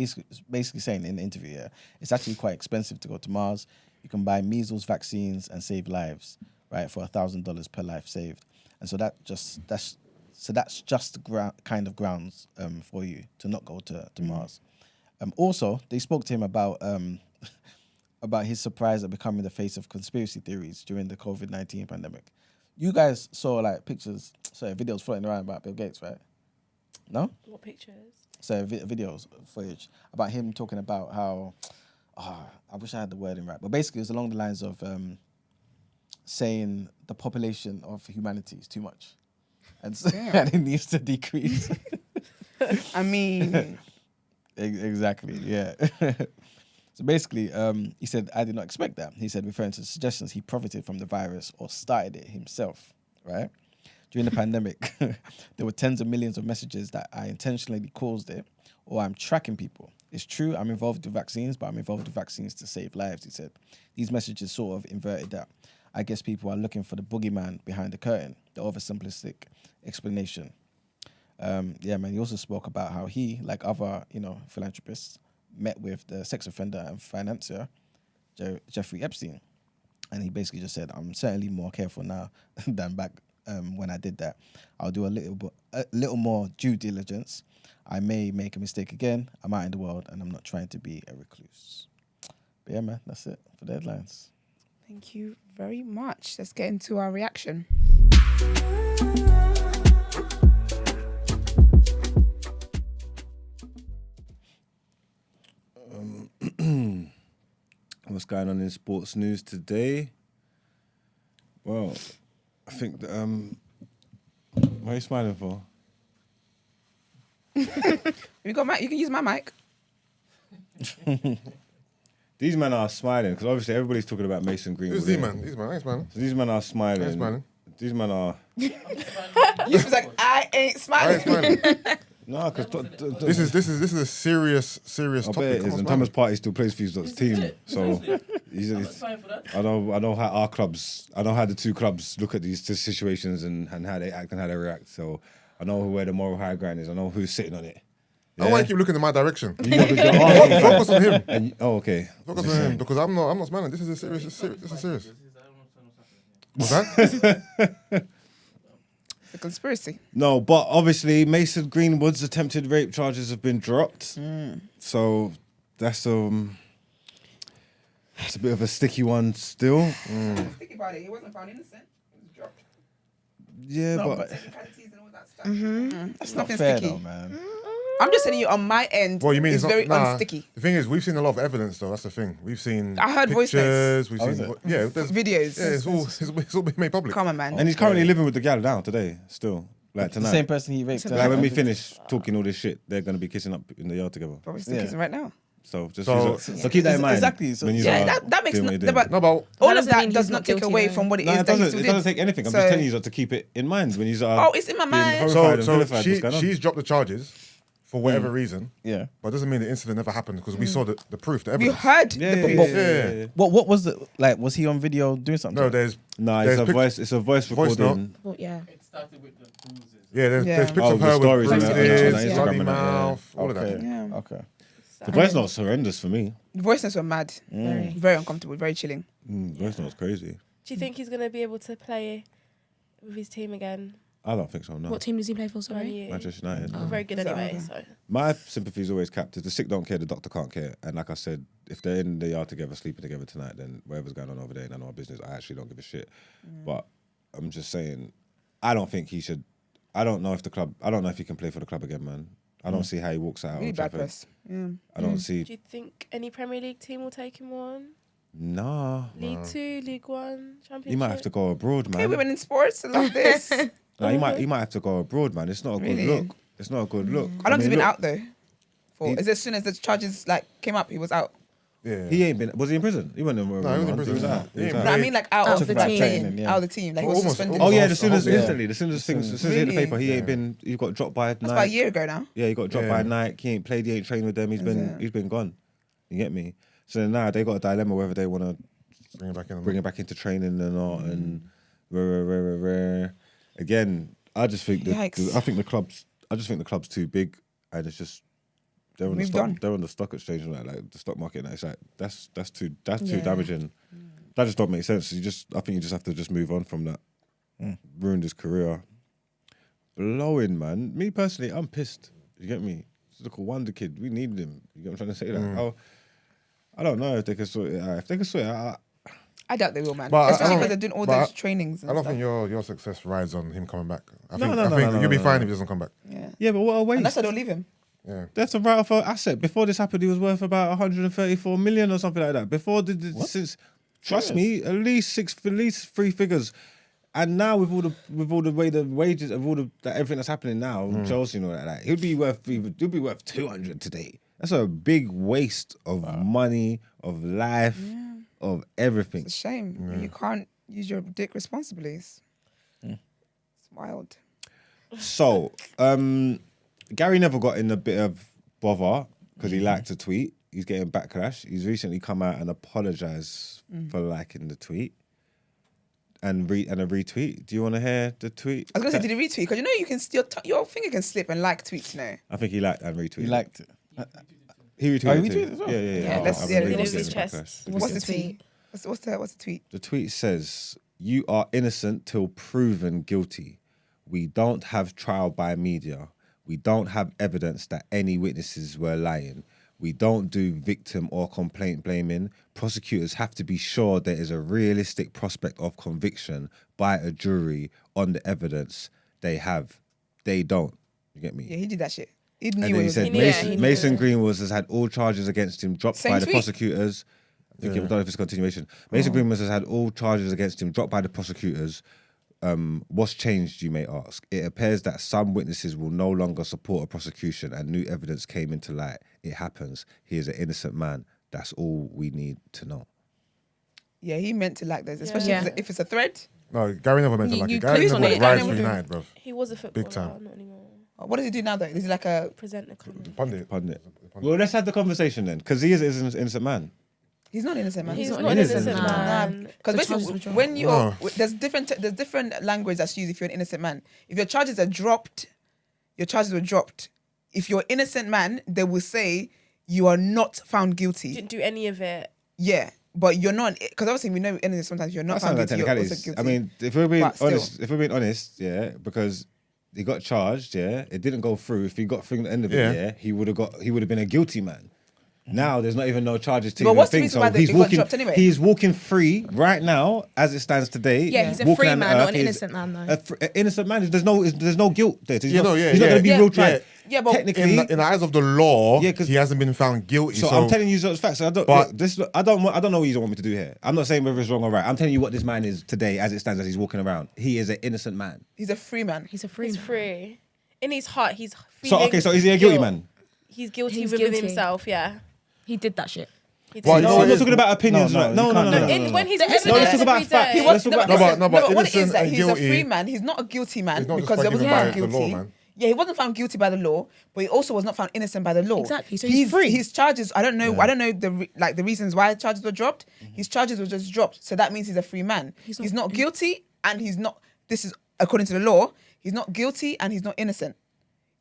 basically saying in the interview, yeah, it's actually quite expensive to go to Mars. You can buy measles vaccines and save lives, right, for $1,000 per life saved. And so that's So that's just the kind of grounds for you to not go to Mars. Also, they spoke to him about about his surprise at becoming the face of conspiracy theories during the COVID-19 pandemic. You guys saw like videos floating around about Bill Gates, right? No? What pictures? So videos, footage about him talking about how, I wish I had the wording right, but basically it was along the lines of saying the population of humanity is too much. And, so, and it needs to decrease. I mean... Exactly, yeah. So basically, he said, I did not expect that. He said, referring to suggestions he profited from the virus or started it himself, right? During the pandemic, there were tens of millions of messages that I intentionally caused it or I'm tracking people. It's true, I'm involved with vaccines, but I'm involved with vaccines to save lives, he said. These messages sort of inverted that. I guess people are looking for the boogeyman behind the curtain, the oversimplistic explanation. Yeah, man, he also spoke about how he, like other, philanthropists, met with the sex offender and financier, Jeffrey Epstein. And he basically just said, I'm certainly more careful now than back when I did that. I'll do a little more due diligence. I may make a mistake again. I'm out in the world and I'm not trying to be a recluse. But yeah, man, that's it for the headlines. Thank you very much. Let's get into our reaction. What's going on in sports news today? Well, I think that, what are you smiling for? You got mic? You can use my mic. These men are smiling because obviously everybody's talking about Mason Greenwood. Who's these man? These man. So these men are smiling. They're smiling. These men are. You was like, I ain't smiling. No, because this is a serious I topic. bet it is. And Thomas Partey still plays for his team, so I know how our clubs, I know how the two clubs look at these situations and how they act and how they react. So I know where the moral high ground is. I know who's sitting on it. I want to keep looking in my direction. Focus on him. Okay. Focus on him because I'm not smiling. This is serious. What's that? It's a conspiracy. No, but obviously Mason Greenwood's attempted rape charges have been dropped. So that's it's a bit of a sticky one still. Think about it. He wasn't found innocent. He was dropped. Yeah, but Technicalities and all that stuff. That's nothing not fair sticky. though, man. I'm just telling you, on my end, Well, you mean it's very unsticky. The thing is, we've seen a lot of evidence, though. That's the thing. We've seen. I heard voice pictures. We've Oh, seen. is it? There's Videos. Yeah, it's all been made public. Come on, man. and he's currently living with the gal now today, still. Like The tonight. same person he raped. Like when we finish talking all this shit, they're gonna be kissing up in the yard together. Probably still kissing right now. So just So- so keep that in mind. Exactly, so- when you Yeah, are that makes doing what no, you're doing. but No, but all That of doesn't that mean does he's not not take guilty, away though. from what it No, is it that he doesn't. still It did. doesn't take anything. I'm So- just telling you to keep it in mind when you are. Oh, it's in my mind. being so horrified and so vilified. What's going on? she's dropped the charges for whatever reason. Yeah. But it doesn't mean the incident never happened because we saw the proof, the We evidence. heard Yeah, the yeah, proof. Yeah. What was it like? Was he on video doing something? No, there's No, There's it's a voice. It's a voice Voice recording. Well, yeah. It started with the bruises. there's Yeah. pictures Oh, of the her stories with and that, bruises, yeah. bloody Instagram and that, yeah. mouth, all of that. Okay. Yeah. Okay. The voice note's horrendous for me. The voice notes were mad. Very. Very uncomfortable, very chilling. Voice note's crazy. Do you think he's going to be able to play with his team again? I don't think so. No. What team does he play for? Man Sorry. U? Manchester United. Very good Is that anyway. okay? So My sympathy is always capped. If the sick don't care, the doctor can't care. And like I said, if they're in the yard together, sleeping together tonight, then whatever's going on over there, none of our business. I actually don't give a shit. But I'm just saying, I don't think he should. I don't know if he can play for the club again, man. I don't see how he walks out. Really Old bad Trafford. press. Yeah. I don't see. do you think any Premier League team will take him on? Nah. League 2, League 1, Championship? He might have to go abroad, Hey, man. women in sports, I love this. No, he might have to go abroad, man. It's not a Really? good look. It's not a good look. How long has he been look, out though? For is it as soon as the charges came up, he was out? Yeah. He ain't been. Was he in prison? He wasn't in No, he was in prison. He was out. He was Yeah, out. No, I mean like out Out of of the the team. team, yeah. Out of the team. Like he was Almost- suspended. Oh yeah, Almost as soon a as whole- instantly, as soon as things, as soon as he hit the Really? paper, he ain't been. He got dropped by That's about a Nike. year ago now. Yeah, he got dropped by Nike. He ain't played. He ain't trained with them. He's been gone. You get me? So now they got a dilemma whether they want to Bring it back in. bring it back into training or not. And again, I just think Yikes. I think the club's too big, and it's just they're on the Moved stock. on. They're on the stock exchange and like the stock market. And it's like that's too Yeah. damaging. That just don't make sense. I think you just have to just move on from that. Ruined his career. blowing, man. Me personally, I'm pissed. You get me? It's like a wonder kid. We need him. You get what I'm trying to say? Like, I don't know if they can sort it out. If they can sort it out, I doubt they will, man. But Especially because they're doing all those trainings. And I don't stuff. think your success rides on him coming back. I No, think you'll be fine if he doesn't come back. yeah, but what a waste. Unless I don't leave him. Yeah. They have to write off an asset. Before this happened, he was worth about 134 million or something like that. Before since, trust me, at least 3 figures. And now with all the way the wages of everything that's happening now, Chelsea and all that, he'll be worth 200 today. That's a big waste of money, of life, of everything. It's a shame. You can't use your dick responsibly. It's wild. So, Gary Neville got in a bit of bother because he liked a tweet. He's getting backlash. He's recently come out and apologised for liking the tweet and a retweet. Do you want to hear the tweet? I was going to say, did he retweet? Because you know you can still, your finger can slip and like tweets now. I think he liked and retweeted. He liked it. He retweeted. Oh, he retweeted as well? Yeah. Let's see. It was his chest. What's the tweet? What's the tweet? The tweet says, "You are innocent till proven guilty. We don't have trial by media. We don't have evidence that any witnesses were lying. We don't do victim or complaint blaming. Prosecutors have to be sure there is a realistic prospect of conviction by a jury on the evidence they have. They don't." You get me? Yeah, he did that shit. He And knew then it he was said knew. Mason Greenwood has had all charges against him dropped Same by the tweet. prosecutors. I don't know if it's a continuation. Mason Greenwood has had all charges against him dropped by the prosecutors. What's changed, you may ask? It appears that some witnesses will no longer support a prosecution and new evidence came into light. It happens. He is an innocent man. That's all we need to know. Yeah, he meant to like this, especially Yeah. if it's a thread. No, Gary never meant to like you it. Gary clicked never on it. rides Gary for never United, bro. He was a footballer, Big time. not anymore. What does he do now though? Is he like a? Presenter coming. Pundit. Well, let's have the conversation then, because he is an innocent man. He's not innocent, man. He's not not an innocent, innocent man. man. Because The charges basically, were dropped. when you're No. there's different language that's used if you're an innocent man. If your charges are dropped, your charges were dropped. If you're an innocent man, they will say you are not found guilty. Didn't do any of it. Yeah, but you're not, because obviously we know innocent sometimes you're not That found sounds like guilty. You're also technicalities. guilty. I mean, if we're being But still. honest, yeah, because he got charged, yeah, it didn't go through. If he got through at the end of Yeah. it, yeah, he would have been a guilty man. Now there's not even no charges to But even what's the think. reason So why he's it got walking. dropped anyway? He's walking free right now, as it stands today. Yeah, he's a walking free on the man, not earth. an He's innocent man, though. An innocent man. There's no guilt there. He's Yeah, not, no, yeah, he's not yeah. going to be Yeah, real tried. Yeah, but Technically, In the eyes of the law, Yeah, 'cause- he hasn't been found guilty. So I'm telling you those facts. I don't. I don't know what you want me to do here. I'm not saying whether it's wrong or right. I'm telling you what this man is today, as it stands, as he's walking around. He is an innocent man. he's a free man. He's a free He's man. free. In his heart, he's So feeling so is he a guilty guilt. man? He's guilty He's within guilty. himself, yeah. He did that shit. He Well, did. you No, know I'm it not is- talking about opinions. No, right? you No, can't do that. In, when he's The written evidence let's talk about every facts. day. Let's talk about- No, but no, but what it is innocent that and he's guilty. a free man. He's not a guilty man He's not just because there by wasn't given found by the law, guilty. man. Yeah, he wasn't found guilty by the law, but he also was not found innocent by the law. Exactly, so he's free. His charges, I don't know the reasons why charges were dropped. His charges were just dropped, so that means he's a free man. He's not guilty, and he's not. This is according to the law. He's not guilty, and he's not innocent.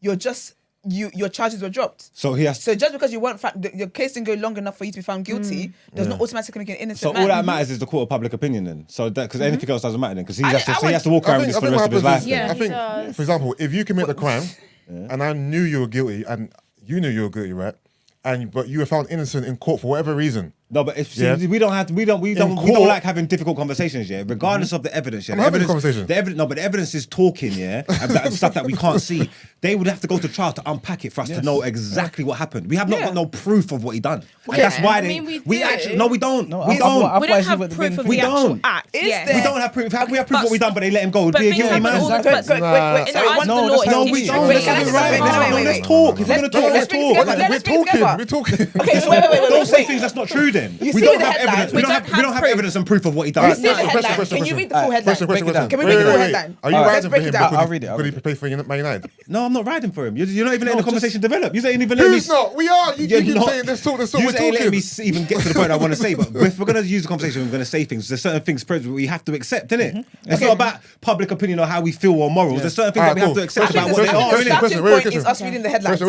You're just your charges were dropped. So he has. So just because you weren't found, your case didn't go long enough for you to be found guilty, does not automatically make you an innocent So man. all that matters is the court of public opinion then. So that because anything else doesn't matter then because he I has to walk around with this for the rest of his life. Yeah, I he think, does. for example, if you commit the crime and I knew you were guilty and you knew you were guilty, right? But you were found innocent in court for whatever reason. No, but if Yeah. we don't court- like having difficult conversations, yeah. Regardless of the evidence, yeah. I'm The having evidence, conversations. the evidence, no, but the evidence is talking, yeah, and stuff that we can't see. They would have to go to trial to unpack it for us to know exactly what happened. We have not got no proof of what he done, and that's why I they. mean, we do. actually no, we don't. No, we don't. otherwise We don't he have would've proof been of We the actual don't. act. Is Yes. there? We don't have proof. We have proof of what we done, but they let him go. But Be a things guilty happen all man. the time. Wait, In the eyes of the no, law, that's it's not No, we Wait, don't. wait, That's let's- right. wait, wait, wait, Let's wait. talk. If we're gonna talk, let's let's bring talk. together. We're Let's bring talking. together. We're talking. Okay, so wait. Don't say wait. things that's not true. Then You we see don't the have headline? evidence. We We don't don't have have evidence and proof of what he You done. see the headline? Can you read the full headline? break it down. Can we read the full Wait. headline? Are you Alright, riding for break him? it down. I'll read it. Could he pay for Man United? No, I'm not riding for him. You're not even letting the conversation develop. You ain't even letting me. Who's not? We are. You You're keep not- saying let's talk. We're You ain't letting talking. me even get to the point I want to say. But if we're gonna use the conversation, we're gonna say things. There's certain things we have to accept, innit? It's not about public opinion or how we feel or morals. There's certain things that we have to accept I about think what the they are, Question, innit? question, starting wait, point question. is us reading the headlines.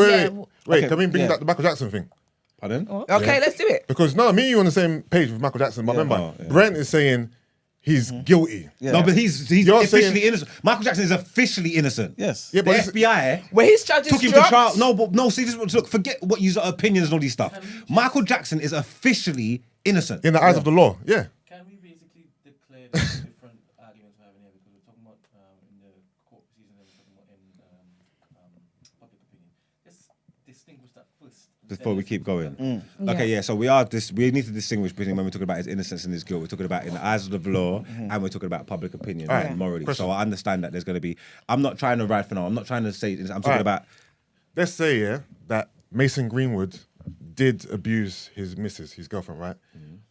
Wait, Okay, can we bring yeah. back the Michael Jackson thing? Pardon? Okay, let's do it. Because no, me and you on the same page with Michael Jackson. But Yeah, remember, no, yeah. Brent is saying he's guilty. Yeah. No, but he's You're officially innocent. Michael Jackson is officially innocent. Yes. Yeah, The but FBI Where his charges took him dropped. to trial. No, see, look, forget what user opinions and all these stuff. Michael Jackson is officially innocent. in the eyes of the law, yeah. Can we basically declare the different arguments we're having here? Because we're talking about in the court proceedings and we're talking about in public opinion. Let's distinguish that first. Before we keep going. Okay, yeah, so we need to distinguish between when we're talking about his innocence and his guilt. We're talking about in the eyes of the law and we're talking about public opinion and morally. Question. So I understand that there's going to be, I'm not trying to ride for now, I'm not trying to say, I'm talking about. Let's say, that Mason Greenwood did abuse his missus, his girlfriend, right?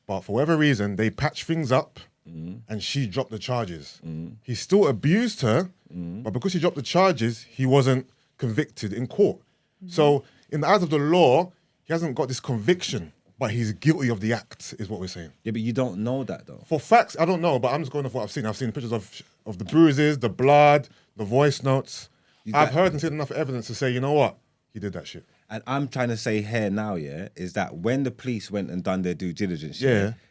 But for whatever reason, they patched things up and she dropped the charges. He still abused her, but because she dropped the charges, he wasn't convicted in court. So in the eyes of the law, he hasn't got this conviction, but he's guilty of the act, is what we're saying. Yeah, but you don't know that though. For facts, I don't know, but I'm just going off what I've seen. I've seen pictures of the bruises, the blood, the voice notes. I've heard and seen enough evidence to say, you know what? He did that shit. And I'm trying to say here now, is that when the police went and done their due diligence,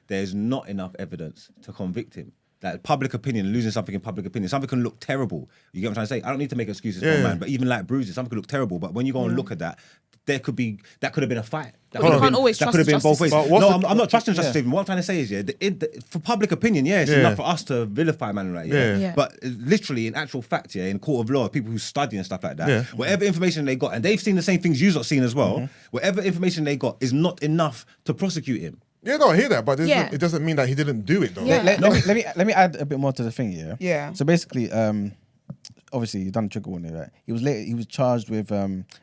there's not enough evidence to convict him. Like public opinion, losing something in public opinion, something can look terrible. You get what I'm trying to say? I don't need to make excuses for a man, but even like bruises, something could look terrible. But when you go and look at that, that could have been a fight. That could have been both ways. No, I'm not trusting justice. Even what I'm trying to say is, for public opinion, it's enough for us to vilify man like But literally, in actual fact, in court of law, people who study and stuff like that, whatever information they got, and they've seen the same things you've not seen as well. Whatever information they got is not enough to prosecute him. Yeah, no, I hear that, but it doesn't mean that he didn't do it, though. Let me add a bit more to the thing, Yeah. So basically, obviously, you've done a trigger warning, right? He was charged with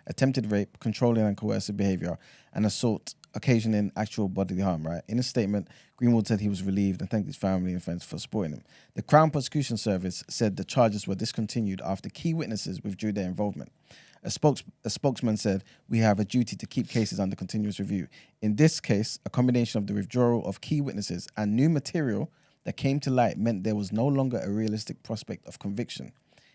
attempted rape, controlling and coercive behaviour, and assault occasioning actual bodily harm, right? In a statement, Greenwood said he was relieved and thanked his family and friends for supporting him. The Crown Prosecution Service said the charges were discontinued after key witnesses withdrew their involvement. A spokesman said, "We have a duty to keep cases under continuous review. In this case, a combination of the withdrawal of key witnesses and new material that came to light meant there was no longer a realistic prospect of conviction.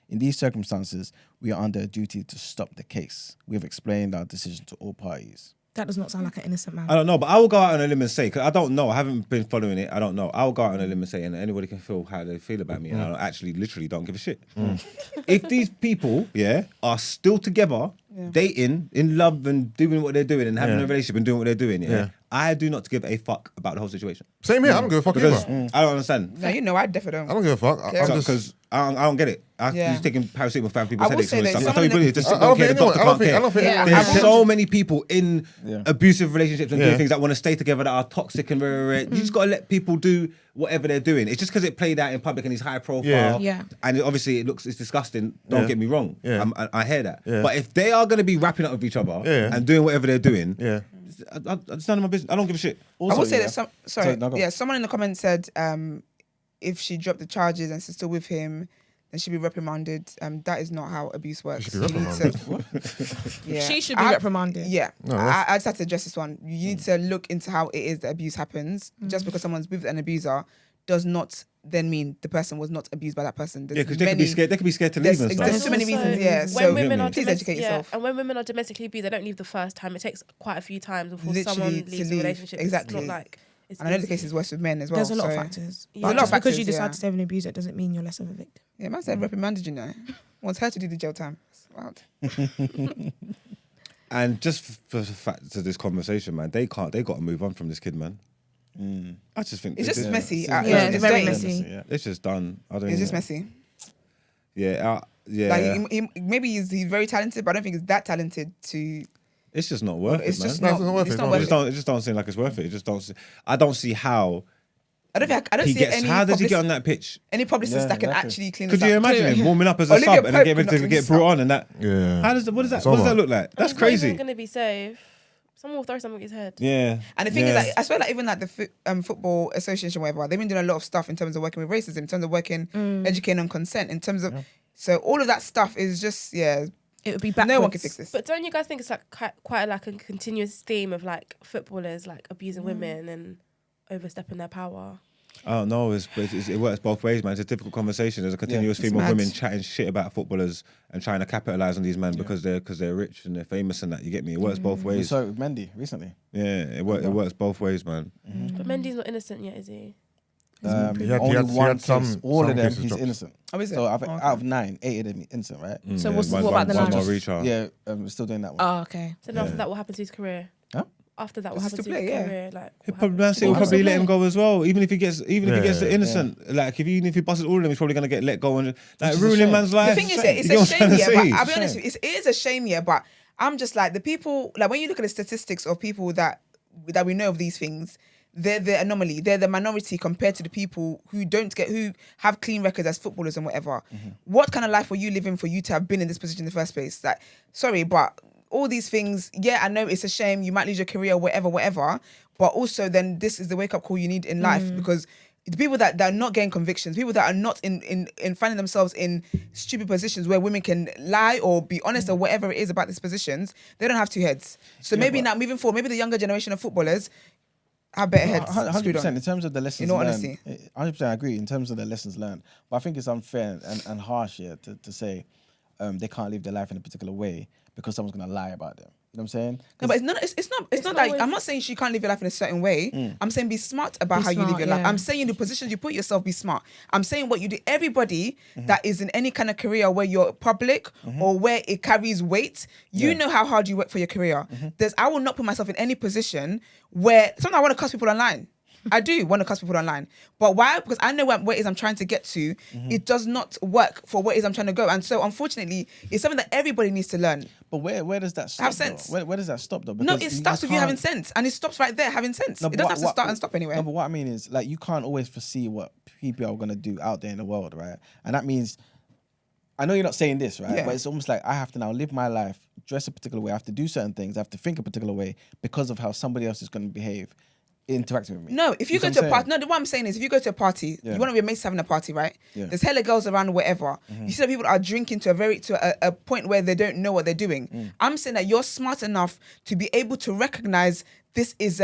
In these circumstances, we are under a duty to stop the case. We have explained our decision to all parties." That does not sound like an innocent man. I don't know, but I will go out on a limb and say, because I don't know, I haven't been following it, I don't know. I will go out on a limb and say, and anybody can feel how they feel about me, and I actually literally don't give a shit. If these people, are still together, dating, in love, and doing what they're doing, and having a relationship and doing what they're doing, I do not give a fuck about the whole situation. Same here, I don't give a fuck either. I don't understand. No, I definitely don't. I don't give a fuck. Because I don't get it. You're taking paracetamol for people's I will headaches say and that stuff. I someone tell you, in just I don't don't care. think The doctor anyone- can't I don't care. think anyone- There's so many people in abusive relationships and doing things that want to stay together that are toxic and you just got to let people do whatever they're doing. It's just because it played out in public and he's high profile. And obviously it's disgusting. Don't get me wrong. I hear that. But if they are going to be wrapping up with each other and doing whatever they're doing, I just none of my business. I don't give a shit. I will say that someone in the comments said if she dropped the charges and she's still with him, then she'd be reprimanded. That is not how abuse works. She should be reprimanded. She should be reprimanded. Yeah. No, I just have to address this one. You need to look into how it is that abuse happens. Just because someone's with an abuser does not then mean the person was not abused by that person. Yeah, because they could be scared. They could be scared to leave and stuff. There's so many reasons. Yeah. When women are please educate yourself. and when women are domestically abused, they don't leave the first time. It takes quite a few times before Literally someone to leaves a leave. relationship. Exactly. It's not like. And I know the case is worse with men as well. There's a lot of factors. Yeah. But There's a lot of just because factors, you decide to stay with an abuser, it doesn't mean you're less of a victim. Yeah, man said reprimanded, wants her to do the jail time. It's wild. And just for the fact of this conversation, man, they got to move on from this kid, man. I just think It's just messy. It's very dirty. messy. It's just done. I don't. It's just messy. Yeah, Like maybe he's very talented, but I don't think he's that talented to. It's just not worth It's it, man. just No, not. it's not worth It's it, not no. worth it. It just don't seem like it's worth it. It just don't. I don't see how I don't he see gets. any. How does he get on that pitch? Any publicist that can actually clean this Could you up. imagine him warming up as a Olivia sub and then Pope get ready to cannot get clean brought on and that? Yeah. How does that? What does that? It's What does that over. look like? That's It's not crazy. even going to be safe. Someone will throw something at his head. Yeah. And the thing is, like, I swear, like even like the football association, whatever, they've been doing a lot of stuff in terms of working with racism, in terms of working, educating on consent, in terms of. So all of that stuff is just It would be backwards. no one can fix this. But don't you guys think it's like quite like a continuous theme of like footballers like abusing women and overstepping their power? Oh no, it works both ways, man. It's a difficult conversation. There's a continuous theme of mad. women chatting shit about footballers and trying to capitalize on these men because they're rich and they're famous and that. You get me? It works both We ways. saw it with Mendy recently. Yeah, it works both ways, man. But Mendy's not innocent yet, is he? He only had one some- case. All some of them, cases he's dropped. innocent. Oh, is it? So Oh, okay. out of 9, 8 of them innocent, right? So what about the one nine? more retrial. Yeah, we're still doing that one. Oh, okay. So after that, what happened to his career? Huh? After that, what This is happened to to his play, yeah. career? Like, He'll what probably, happened? he'll probably let him Possibly. go as well. Even if he gets the Yeah. innocent, like even if he busted all of them, he's probably gonna get let go and like is a ruining shame. man's The life. thing is, shame. it's You know a what I'm shame, trying yeah. to But say? I'll be honest with you, it is a shame, yeah. But I'm just like the people, like when you look at the statistics of people that we know of these things, they're the anomaly. They're the minority compared to the people who who have clean records as footballers and whatever. What kind of life were you living for you to have been in this position in the first place? Like, sorry, but all these things, yeah, I know it's a shame. You might lose your career, whatever. But also, then this is the wake up call you need in life because the people that are not getting convictions, people that are not in finding themselves in stupid positions where women can lie or be honest or whatever it is about these positions, they don't have two heads. So maybe now moving forward, maybe the younger generation of footballers have better heads. 100% On. in terms of the lessons In all learned. honesty. 100% I agree in terms of the lessons learned. But I think it's unfair and harsh here to say they can't live their life in a particular way because someone's going to lie about them. You know what I'm saying? No, but it's not like I'm not saying she can't live your life in a certain way. I'm saying be smart about Be how you live smart, your life. yeah. I'm saying the positions you put yourself, be smart. I'm saying what you do. Everybody that is in any kind of career where you're public or where it carries weight, you know how hard you work for your career. I will not put myself in any position where sometimes I want to cuss people online. I do want to cuss people online. But why? Because I know where it is I'm trying to get to. It does not work for where it is I'm trying to go. And so, unfortunately, it's something that everybody needs to learn. But where does that stop? Have sense. Though? Where does that stop though? No, Because it starts with you can't- having sense. And it stops right there, having sense. No, It but doesn't what- have to what- start and stop anywhere. No, but what I mean is, like, you can't always foresee what people are going to do out there in the world, right? And that means, I know you're not saying this, right? Yeah. But it's almost like I have to now live my life, dress a particular way, I have to do certain things, I have to think a particular way because of how somebody else is going to behave, interacting with me. No, if you go see to what a I'm party, saying? no, what I'm saying is if you go to a party, Yeah. you want to be mates having a party, right? Yeah. There's hella girls around or whatever. You see that people are drinking to a point where they don't know what they're doing. I'm saying that you're smart enough to be able to recognize this is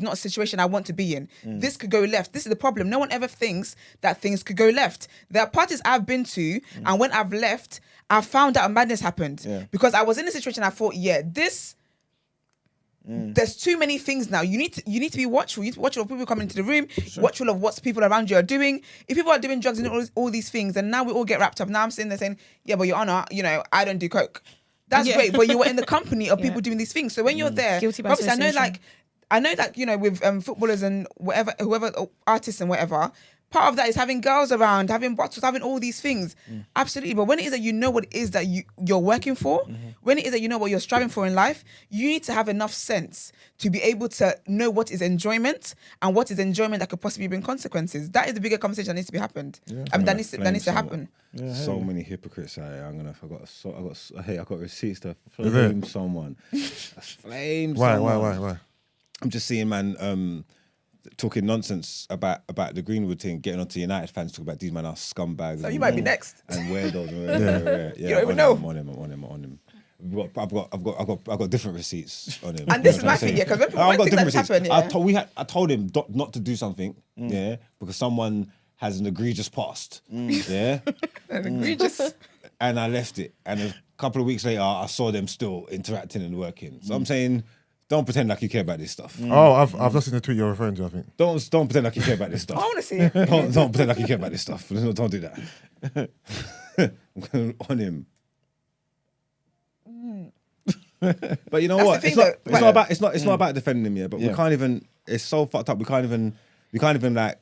not a situation I want to be in. This could go left. This is the problem. No one ever thinks that things could go left. There are parties I've been to, and when I've left, I found out a madness happened. Yeah. Because I was in a situation I thought, there's too many things now. You need to be watchful. You need to be watchful of people coming into the room, watchful of what people around you are doing. If people are doing drugs and all these things, and now we all get wrapped up. Now I'm sitting there saying, yeah, but Your Honour, I don't do coke. That's great, but you were in the company of people doing these things. So when you're there, Guilty by obviously association. I know that with footballers and whoever artists and whatever, part of that is having girls around, having bottles, having all these things. Absolutely. But when it is that you know what it is that you're working for, when it is that you know what you're striving for in life, you need to have enough sense to be able to know what is enjoyment and what is enjoyment that could possibly bring consequences. That is the bigger conversation that needs to be happened. That needs to happen. So many hypocrites out here. I got receipts to flame someone. Flame someone. Why? I'm just seeing man talking nonsense about the Greenwood thing, getting onto United fans, talking about these men are scumbags. So you might be next. And weirdos. Yeah, You don't even know. I'm on him. I've got different receipts on him. And this is my thing, yeah, because I've got when different things receipts. happen, yeah. I told him not to do something, yeah, because someone has an egregious past, yeah, And egregious. and I left it. And a couple of weeks later, I saw them still interacting and working. So I'm saying, don't pretend like you care about this stuff. Oh, I've just seen the tweet you're referring to, I think. Don't pretend like you care about this stuff. I want to see it. Don't pretend like you care about this stuff. Don't do that. I'm going on him. But you know That's what? the It's thing not, though, it's not about defending him, yeah. But we can't even. It's so fucked up. We can't even like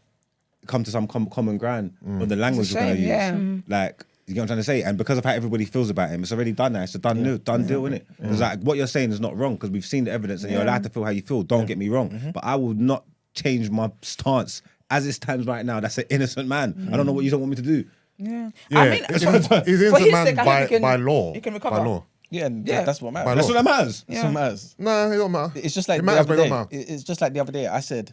come to some common ground on the language we're gonna use. yeah. Like, you know what I'm trying to say? And because of how everybody feels about him, it's already done now. It's a done deal, isn't it? It's like what you're saying is not wrong because we've seen the evidence and you're allowed to feel how you feel. Don't get me wrong. But I will not change my stance as it stands right now. That's an innocent man. I don't know what you don't want me to do. Yeah. Yeah, I mean, he's for innocent his man sake, I think by law. You can recover. By law. Yeah, and Yeah. that's what matters. By That's law. what that matters. That's what matters. Nah, it don't matter. It's just like It the matters, other but it day. don't matter. It's just like the other day. I said,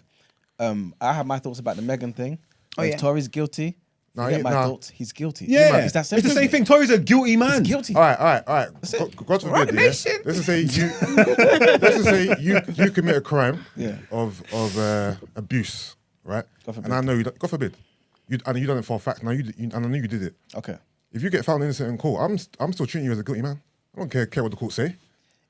I have my thoughts about the Meghan thing. Oh, If yeah. Tory's guilty, No, forget he- my nah. thoughts. He's guilty. Yeah, It's that it's simple. the same thing. Tory's a guilty man. He's guilty. All right. God Right, forbid, yeah. nation. Let's just say you commit a crime Yeah. of abuse, right? God forbid. And I know you. God forbid. I know you done it for a fact. Now and I know you did it. Okay. If you get found innocent in court, I'm still treating you as a guilty man. I don't care what the court say.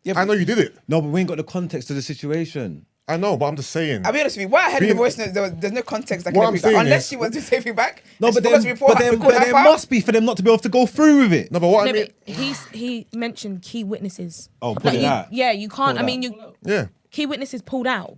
Yeah, I know you did it. No, but we ain't got the context of the situation. I know, but I'm just saying. I'll be honest with you. Why I heard in the voice note, there's no context. What I'm saying unless is- she wants to say feedback. No, but there must be for them not to be able to go through with it. No, but what I No, mean. but he mentioned key witnesses. Oh, pull it out. Yeah, you can't. Pull it I mean, Yeah. key witnesses pulled out.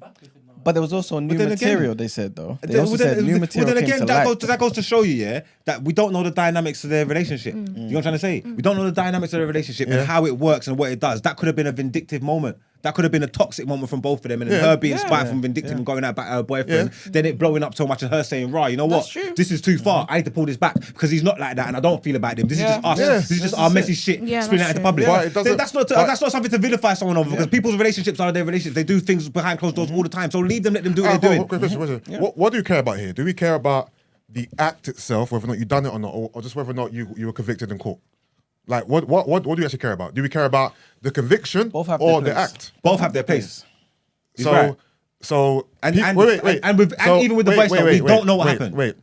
But there was also new then material, again- they said, though. They also said new material then came again, to light. that goes to show you, yeah, that we don't know the dynamics of their relationship. You know what I'm trying to say? We don't know the dynamics of their relationship and how it works and what it does. That could have been a vindictive moment. That could have been a toxic moment from both of them, and then her being spiteful and vindictive and going out about her boyfriend. Then it blowing up so much and her saying, "Right, you know what? true. This is too far. I need to pull this back because he's not like that, and I don't feel about him. This is just us. Yeah. This is just our messy shit Yeah, spilling out that's into true. public. But it doesn't- That's not something to vilify someone over because people's relationships are their relationships. They do things behind closed doors all the time. So leave them, let them do what they're doing. Question. What do you care about here? Do we care about the act itself, whether or not you've done it or not, or just whether or not you were convicted in court? Like, what do you actually care about? Do we care about the conviction Both have or their the place. act? Both have their place. He's So, right. so And- pe- and- wait. and with- and even with the voice note, we don't know what happened. Wait,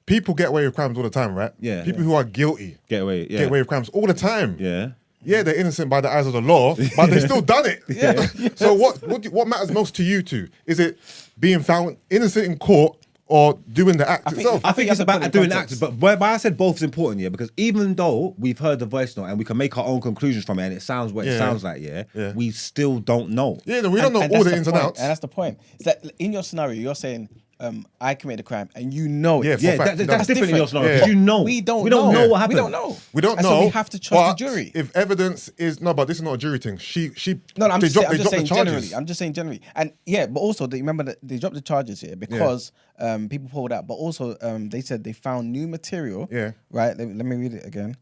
people get away with crimes all the time, right? Yeah. People who are guilty Get away. Yeah. get away with crimes all the time. Yeah. Yeah, they're innocent by the eyes of the law, but they still done it. So what matters most to you two? Is it being found innocent in court or doing the act itself? I think you it's have to put it about in doing context. acts, but why I said both is important, yeah, because even though we've heard the voice note and we can make our own conclusions from it and it sounds what it sounds like, we still don't know. Yeah, no, we don't know all that's the ins and point, outs. And that's the point. It's that in your scenario, you're saying, I committed a crime and you know it. Yeah, for Yeah, a fact, that's different in your scenario Yeah. because you know. We don't we don't know. know what happened. We don't know. We don't And know. so we have to trust but the jury. If evidence is but this is not a jury thing. She No, I'm they just, dropped- I'm they just dropped the saying charges. generally. I'm just saying generally. And yeah, but also, remember that they dropped the charges here because people pulled out, but also they said they found new material. Yeah. Right? Let me read it again.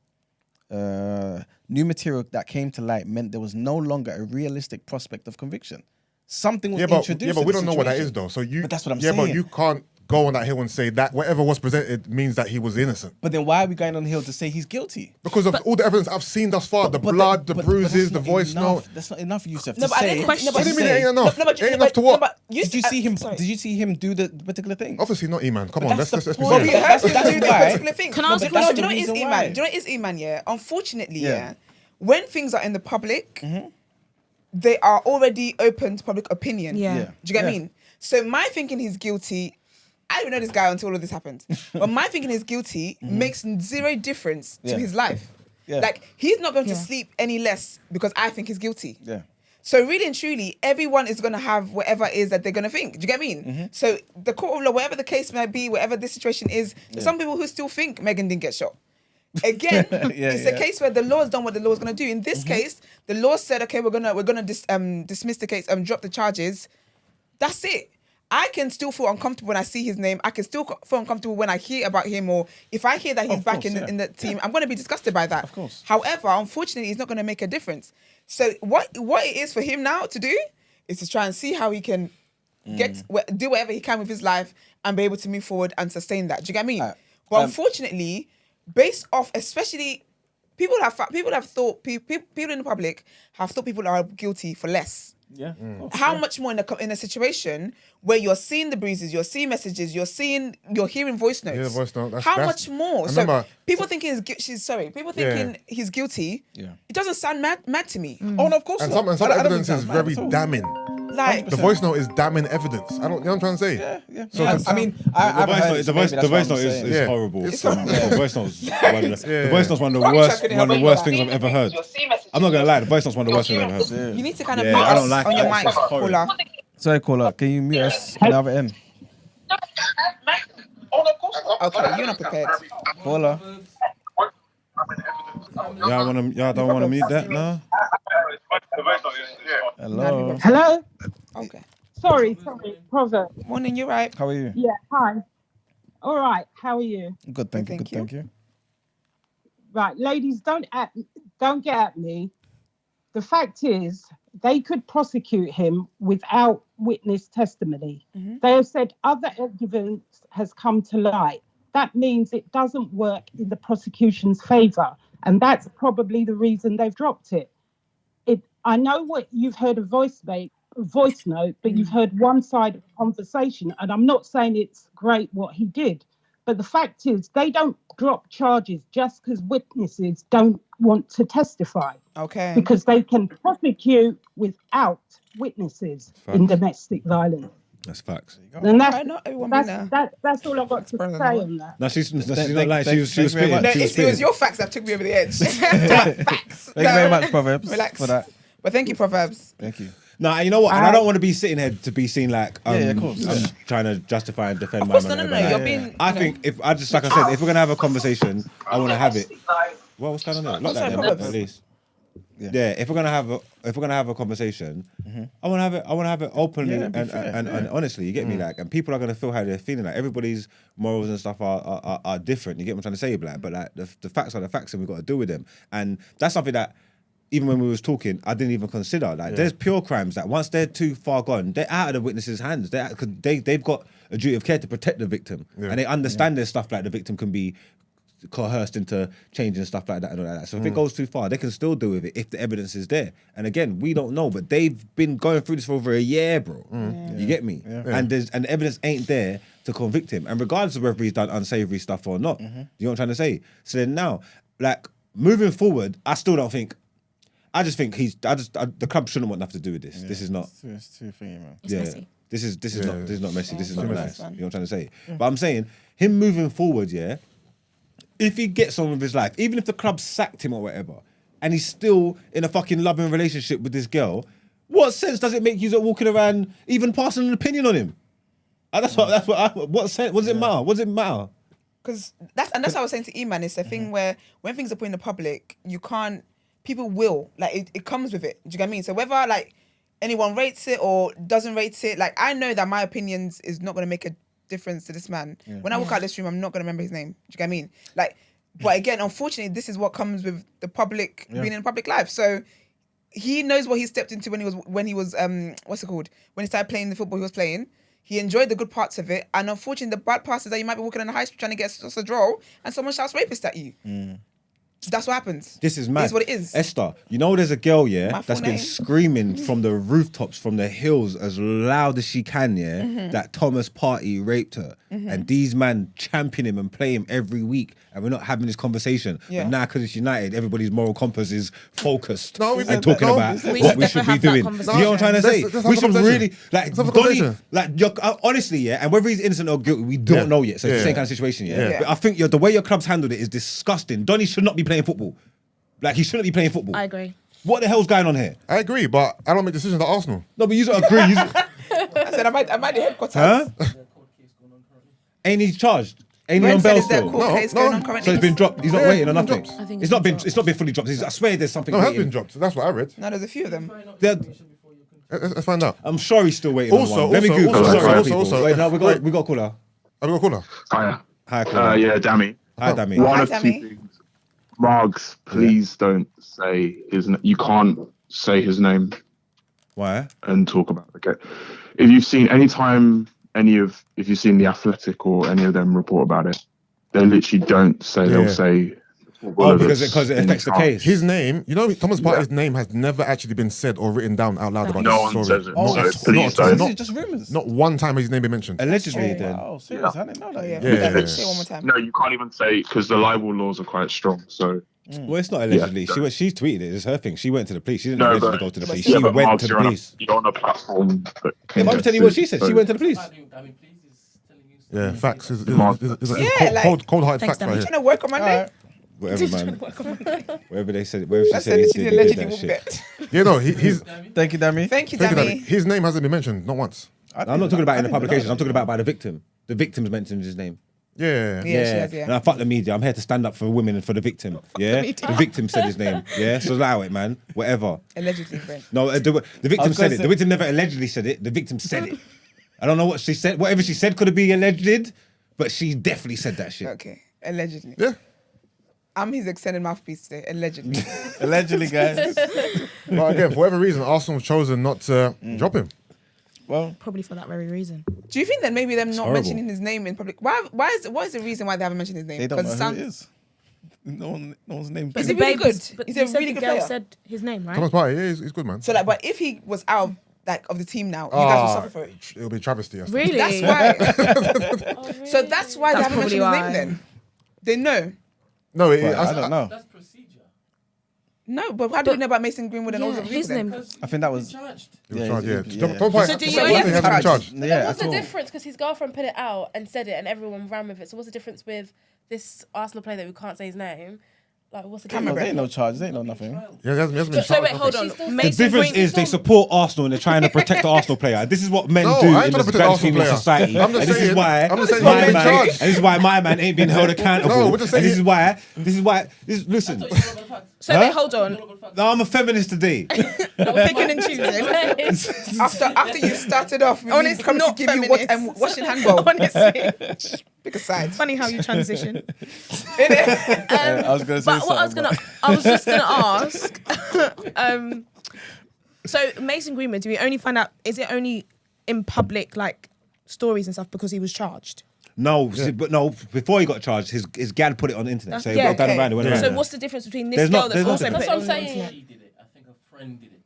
New material that came to light meant there was no longer a realistic prospect of conviction. Something was introduced. but we to the don't know what that is situation. though. So you But that's what I'm But saying. you can't go on that hill and say that whatever was presented means that he was innocent. But then why are we going on the hill to say he's guilty? Because of all the evidence I've seen thus far, the But blood, the but bruises, that's the not voice enough. note. That's not enough, Yusuf. No, to but I say. didn't- Question. no, but- What do you mean it ain't enough? No, but- Ain't no, enough to but- what? no, but Did you see him? sorry. Did you see him do the particular thing? Obviously not, Iman. Come on, that's let's the be point. Well, we serious. have to That's do that why. particular thing. Can I No, ask but a question? do you know what it is, Reason Iman? why. Do you know what it is, Iman? Yeah. Unfortunately, Yeah. when things are in the public, they are already open to public opinion. Yeah. Yeah. Do you get what I Yeah. mean? So my thinking he's guilty. I didn't know this guy until all of this happened. But my thinking he's guilty makes zero difference to Yeah. his life. Yeah. Like he's not going to Yeah. sleep any less because I think he's guilty. Yeah. So really and truly, everyone is going to have whatever it is that they're going to think. Do you get what I mean? So the court of law, whatever the case may be, whatever the situation is, there's some people who still think Meghan didn't get shot. Again, it's a case where the law has done what the law is going to do. In this case, the law said, okay, we're gonna dismiss the case, drop the charges. That's it. I can still feel uncomfortable when I see his name. I can still feel uncomfortable when I hear about him, or if I hear that he's back in the team, I'm going to be disgusted by that. Of course. However, unfortunately, it's not going to make a difference. So what it is for him now to do is to try and see how he can do whatever he can with his life and be able to move forward and sustain that. Do you get what I mean? But unfortunately, based off, especially people have thought people in the public have thought people are guilty for less. Yeah. How much more in a situation where you're seeing the bruises, you're seeing messages, you're hearing voice notes. Yeah, voice note. How much more? So remember- people thinking people thinking he's guilty. Yeah. It doesn't sound mad to me. Oh, no, of course And not. some I don't evidence think is that's bad very at all. damning. Like The voice note is damning evidence. You know what I'm trying to say? Yeah. So I mean, I The voice note is Yeah. horrible. It's The voice note is one of the worst things I've ever heard. I'm not gonna lie, the voice note's one of the worst things I've ever heard. you need to kind of Yeah, mute I don't us like on your that. mic, It's horrible. caller. Sorry, caller. Can you mute us on the other end? Okay, you're not prepared. Caller. Y'all don't wanna mute that now? Hello. Hello? Okay. Sorry, Provo. Morning, you right? How are you? Yeah, hi. All right, how are you? Good, thank you. Thank Good, thank you. Right, ladies, don't get at me. The fact is, they could prosecute him without witness testimony. They have said other evidence has come to light. That means it doesn't work in the prosecution's favour, and that's probably the reason they've dropped it. I know what you've heard a voice note, but you've heard one side of the conversation, and I'm not saying it's great what he did, but the fact is they don't drop charges just because witnesses don't want to testify. Okay. Because they can prosecute without witnesses in domestic violence. That's facts. And Not everyone been there. that's all I've got to say on that. No, she's not lying. She was spitting. No, She was it was spitting. your facts that took me over the edge. Facts. Thank you very much, Proverbs, Relax. for that. But thank you, Proverbs. Thank you. No, you know what? And I don't want to be sitting here to be seen like of course. I'm trying to justify and defend Of my course, man. no. Like, You're being. I think if I just like I said, if we're gonna have a conversation, I want to have it. Well, what's going on there? Not sorry, that Proverbs. at least. Yeah, if we're gonna have a conversation, I want to have it openly and honestly. You get me, like, and people are gonna feel how they're feeling. Like everybody's morals and stuff are different. You get what I'm trying to say, like, but like the facts are the facts, and we've got to deal with them. And that's something that even when we was talking, I didn't even consider. Like, there's pure crimes that once they're too far gone, they're out of the witness's hands. They've got a duty of care to protect the victim, and they understand there's stuff like the victim can be coerced into changing stuff like that and all that. So if it goes too far, they can still deal with it if the evidence is there. And again, we don't know, but they've been going through this for over a year, bro. You get me? And the evidence ain't there to convict him. And regardless of whether he's done unsavory stuff or not, you know what I'm trying to say? So then now, like, moving forward, I still don't think. I just think the club shouldn't want nothing to do with this. This is not. It's too thingy, man. It's messy. This is not messy. This is not nice. You know what I'm trying to say? But I'm saying him moving forward, if he gets on with his life, even if the club sacked him or whatever, and he's still in a fucking loving relationship with this girl, what sense does it make you walking around even passing an opinion on him? What sense? What does it matter? What does it matter? Because that's what I was saying to E-Man. It's a thing where when things are put in the public, you can't. People will it comes with it. Do you get what I mean? So whether like anyone rates it or doesn't rate it, like I know that my opinions is not going to make a difference to this man. When I walk out this room, I'm not going to remember his name. Do you get what I mean? Like, but again, unfortunately, this is what comes with the public being in public life. So he knows what he stepped into when he was what's it called? When he started playing the football he was playing. He enjoyed the good parts of it, and unfortunately, the bad parts is that you might be walking on the high street trying to get a draw, and someone shouts rapist at you. That's what happens. This is mad. It is what it is. Esther, you know there's a girl, My that's full been name. screaming from the rooftops, from the hills, as loud as she can, that Thomas Partey raped her. And these men champion him and play him every week. And we're not having this conversation. Yeah. But now, because it's United, everybody's moral compass is focused No, we and said talking that. about We what should we should be definitely have that doing. You conversation. know what I'm trying to say? Let's have We a should conversation. really, like, Let's have a Donny, conversation. like, honestly, and whether he's innocent or guilty, we don't know yet. So it's the same kind of situation, Yeah. But I think the way your club's handled it is disgusting. Donny should not be playing football. Like, he shouldn't be playing football. I agree. What the hell's going on here? I agree, but I don't make decisions at Arsenal. No, but you don't agree. I said I might the headquarters. Huh? Ain't he charged? Ain't he Ren on said bail is there a still? court case going on currently? So it's been dropped. He's not Yeah, waiting on it's been nothing. dropped. I think It's not been fully dropped. I swear there's something. No, it has waiting. been dropped. That's what I read. No, there's a few of them. Let's find out. I'm sure he's still waiting Also- on one. Let me also- Google. also- Sorry, also- people. also- Wait, no, we wait. got a caller. Have we got a caller? Hiya. Hi, caller. Yeah, Dammy. Hi, Dammy. One Hi, of Dammy. two things. Margs, please don't say his name. You can't say his name Why? and talk about it. Okay. If you've seen if you've seen The Athletic or any of them report about it, they literally don't say, they'll say. Oh, because it affects the case. His name, you know, Thomas Partey's name has never actually been said or written down out loud about No this one story. says it. Not- So not- please not- don't. not- Is it just rumours? Not one time has his name been mentioned. Allegedly, then. Wow, serious. I didn't know that. Yeah. Yeah. Say it one more time. No, you can't even say, because the libel laws are quite strong. So Well, it's not allegedly. Yeah. She tweeted it. It's her thing. She went to the police. She didn't No, allegedly but- go to the police. yeah, She but went Margs, to the you're on a- police. You're on a platform. That Yeah, but I'm telling you what she said. She went to the police. Yeah, facts. It's Yeah, cold-hearted Thanks, facts right Danny. here. Trying to work on Monday. Whatever, man. Whatever they said. Whatever she I said, said he this did, is he did allegedly that will shit. bet. Yeah, no, he's. Thank you, Dammy. Thank you, Thank you, Dammy. Danny. His name hasn't been mentioned, not once. I'm not talking about in the publications. I'm talking about by the victim. The victim's mentioned his name. Yeah. Yeah, she has, yeah. And I fuck the media. I'm here to stand up for women and for the victim. Yeah. The victim said his name. Yeah. So allow it, man. Whatever. Allegedly, friend. No, the victim was said gonna it. say- The victim never allegedly said it. The victim said it. I don't know what she said. Whatever she said could have been alleged, but she definitely said that shit. Okay, allegedly. Yeah. I'm his extended mouthpiece today, allegedly. Allegedly, guys. But again, for whatever reason, Arsenal have chosen not to drop him. Well, Probably for that very reason. Do you think that maybe them not horrible. mentioning his name in public? What is the reason why they haven't mentioned his name? they don't know Because who it is. No one's name. Is he really good? But He's you a said really the good girl player. said his name, right? Thomas Partey, yeah, he's good, man. So like, but if he was out of the team now, you guys will suffer for it. It'll be travesty. I think. Really? That's why. Oh, really? So that's why they That's haven't mentioned his probably name. why. Then they know. No, I don't know. That's procedure. No, but how do we know about Mason Greenwood and all the people his then? name. I think that was. Charged. He was charged, yeah. So do you only have to have him charged? Yeah, What's at the all. difference? Because his girlfriend put it out and said it, and everyone ran with it. So what's the difference with this Arsenal player that we can't say his name? Like, what's the difference? There ain't no charges. There ain't no nothing. Yeah, he hasn't been So wait, charged, hold nothing. on. The Mason difference Green- is they support Arsenal and they're trying to protect the Arsenal player. This is what men No, do I ain't in trying the to protect grand Arsenal scheme of player. society. I'm just And this is saying- why I'm just saying what men charge. and this is why my man ain't been held accountable. No, we're just saying- and listen. So wait, hold on. No, I'm a feminist today. Picking and choosing. After you started off, with Honestly, coming not to give you what feminist. and washing handball. Honestly, Pick a side. funny how you transition. I was gonna say But what I was just gonna ask. So Mason Greenwood, do we only find out? Is it only in public like stories and stuff because he was charged? No, but no. Before he got charged, his gad put it on the internet. So he Yeah, got down okay. around. It went around. So what's the difference between this There's girl not- that's there's also nothing. put That's it what on I'm the saying. internet? She did it. I think a friend did it.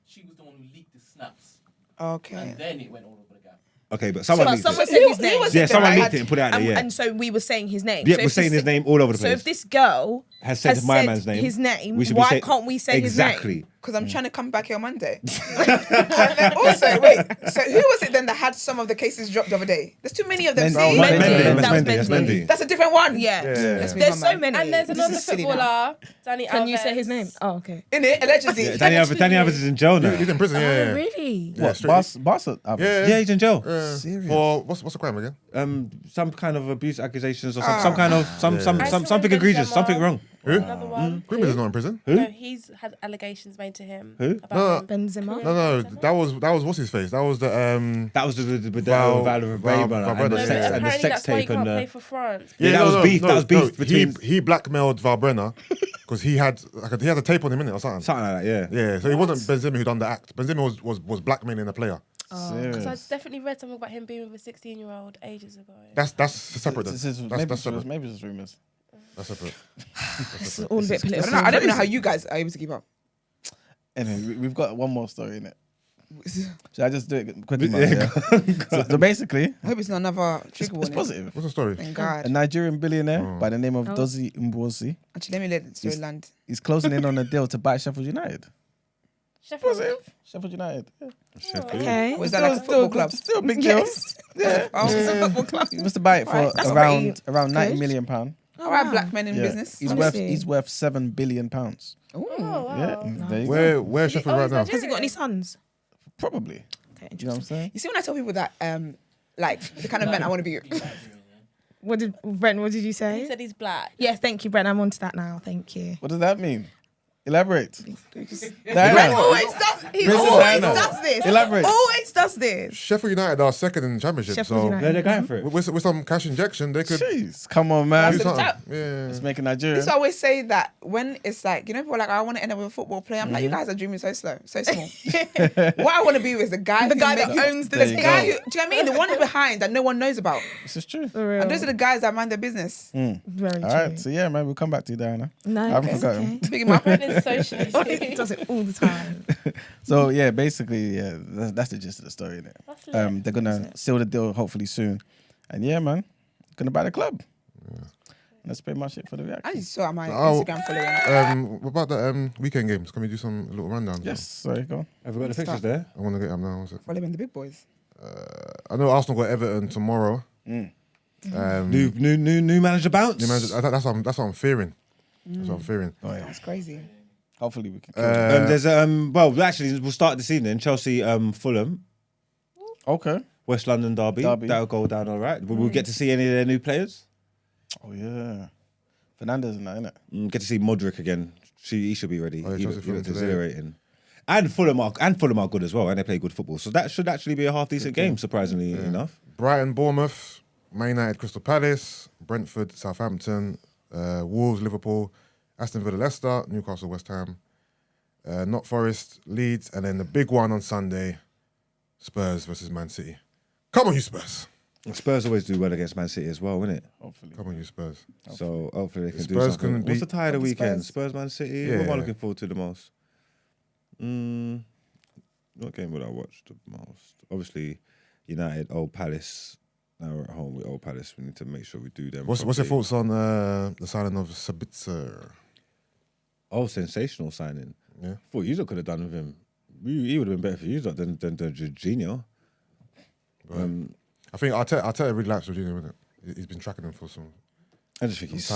She was the one who leaked the snaps, Okay. and then it went all over the gap. Okay, but someone But leaked someone it. said his name. Yeah, someone then? leaked it and put it out there. Yeah, And so we were saying his name. yeah, So we're if saying this- his name all over the So place. if this girl has said my man's name, his name, we should be why saying- can't we say his exactly. name? Because I'm trying to come back here on Monday. And then also, wait, so who was it then that had some of the cases dropped the other day? There's too many of them. Mendy. See? Oh, Mendy. That's That was Mendy. That's a different one. Yeah. Let's be There's my so man. many. And there's This another is silly footballer, Danny Alves. Can you say his name? Oh, okay. In it, allegedly. Yeah, Danny Alves is in jail now. He's in prison, yeah. Really? Yeah, What? straight- Barca? Yeah, Yeah, he's in jail. Serious? For what's the crime again? Some kind of abuse accusations or some kind of something Benzema. egregious, something wrong. Who? Another one. Greenwood is not in prison. No, he's had allegations made to him. Who? About him. Benzema? No, that was what's his face? That was the That was the Val- Valor Val- and Val- the No, Yeah. but sex and the apparently sex that's why he tape can't and play for France. Yeah, that was beef. That was beef between- He blackmailed Valbrenna because he had a tape on him in it or something. something like that. Yeah. Yeah, so it wasn't Benzema who done the act. Benzema was blackmailing a player. Because I definitely read something about him being with a 16-year-old ages ago. That's separate. Then. This is That's separate. maybe it's rumors. That's separate. It's all a bit political. I don't know how you guys are able to keep up. Anyway, we've got one more story in it. Should I just do it quickly? Yeah. So basically, I hope it's not another trigger warning. it's positive. What's the story? Thank A God. Nigerian billionaire by the name of Dozie Mbosi Actually, let me let the story land. is closing in on a deal to buy Sheffield United. Sheffield. Sheffield United. Yeah. Okay. Was that like a football club? Still a big deal. Yeah. Oh, it's a football club. He wants to buy it for That's around pretty £90 good. million. All right, black men in Yeah. business. He's worth £7 billion. Oh, wow. Yeah. There you go. Where's Sheffield right now? Has he got any sons? Probably. Okay. Do you know what I'm saying? You see, when I tell people that, like, the kind of men I want to be with. What did you He say? said he's black. Yeah, thank you, Brent. I'm on to that now. Thank you. What does that mean? Elaborate. Brent Diana. always does. He Princess always Diana. does this. Elaborate. Always does this. Sheffield United are second in the championship, Sheffield so United. They're going for it. with some cash injection, they could Jeez, come on, man. do That's something. tap. Yeah. Let's make a Nigerian. This I always say that when it's like, you know, people are like, I want to end up with a football player. I'm like, you guys are dreaming so slow, so small. What I want to be with is the guy that who owns the There you guy go. who, do you know what I mean? The one behind that no one knows about. This is true. For real. And those are the guys that mind their business. Very All true. right, so yeah, man, we'll come back to you, Diana. No, I haven't it's forgotten. okay. Picking my Brent is so shady. He does it all the time. So yeah, basically, yeah, that's the gist of the story, innit? That's lit. They're gonna seal the deal hopefully soon, and yeah, man, gonna buy the club. That's pretty much it for the I reaction. just saw my Oh, Instagram following. What about the weekend games? Can we do some little rundown? Yes, sorry, go on. Have we got the fixtures there? I want to get up now. What's it? Following the big boys. I know Arsenal got Everton tomorrow. New manager bounce. New manager- that's what I'm fearing. That's what I'm fearing. Oh yeah, That's crazy. hopefully we can. There's well, actually, we'll start this evening. Chelsea, Fulham, Okay. West London derby. That'll go down all right. Will we get to see any of their new players? Oh yeah, Fernandez and that, innit? Get to see Modric again. He should be ready. Oh, yeah, he Chelsea looked Fulham today. exhilarating. And Fulham are good as well, and they play good football. So that should actually be a half decent game, surprisingly enough. Brighton, Bournemouth, Man United, Crystal Palace, Brentford, Southampton, Wolves, Liverpool, Aston Villa, Leicester, Newcastle, West Ham, Not Forest, Leeds, and then the big one on Sunday, Spurs versus Man City. Come on, you Spurs. And Spurs always do well against Man City as well, innit? Hopefully. Come on, you Spurs. So hopefully they can do Spurs something. can What's the beat- tie of the What the weekend? Spurs? Spurs, Man City. Yeah. What am I looking forward to the most? What game would I watch the most? Obviously, United, Old Palace. Now we're at home with Old Palace. We need to make sure we do them. What's your properly. thoughts on the signing of Sabitzer? Oh, sensational signing. Yeah. Thought you could have done with him. He would have been better for you than Jorginho. I think Arteta really likes Jorginho, isn't it? He's been tracking him for some. I just think he's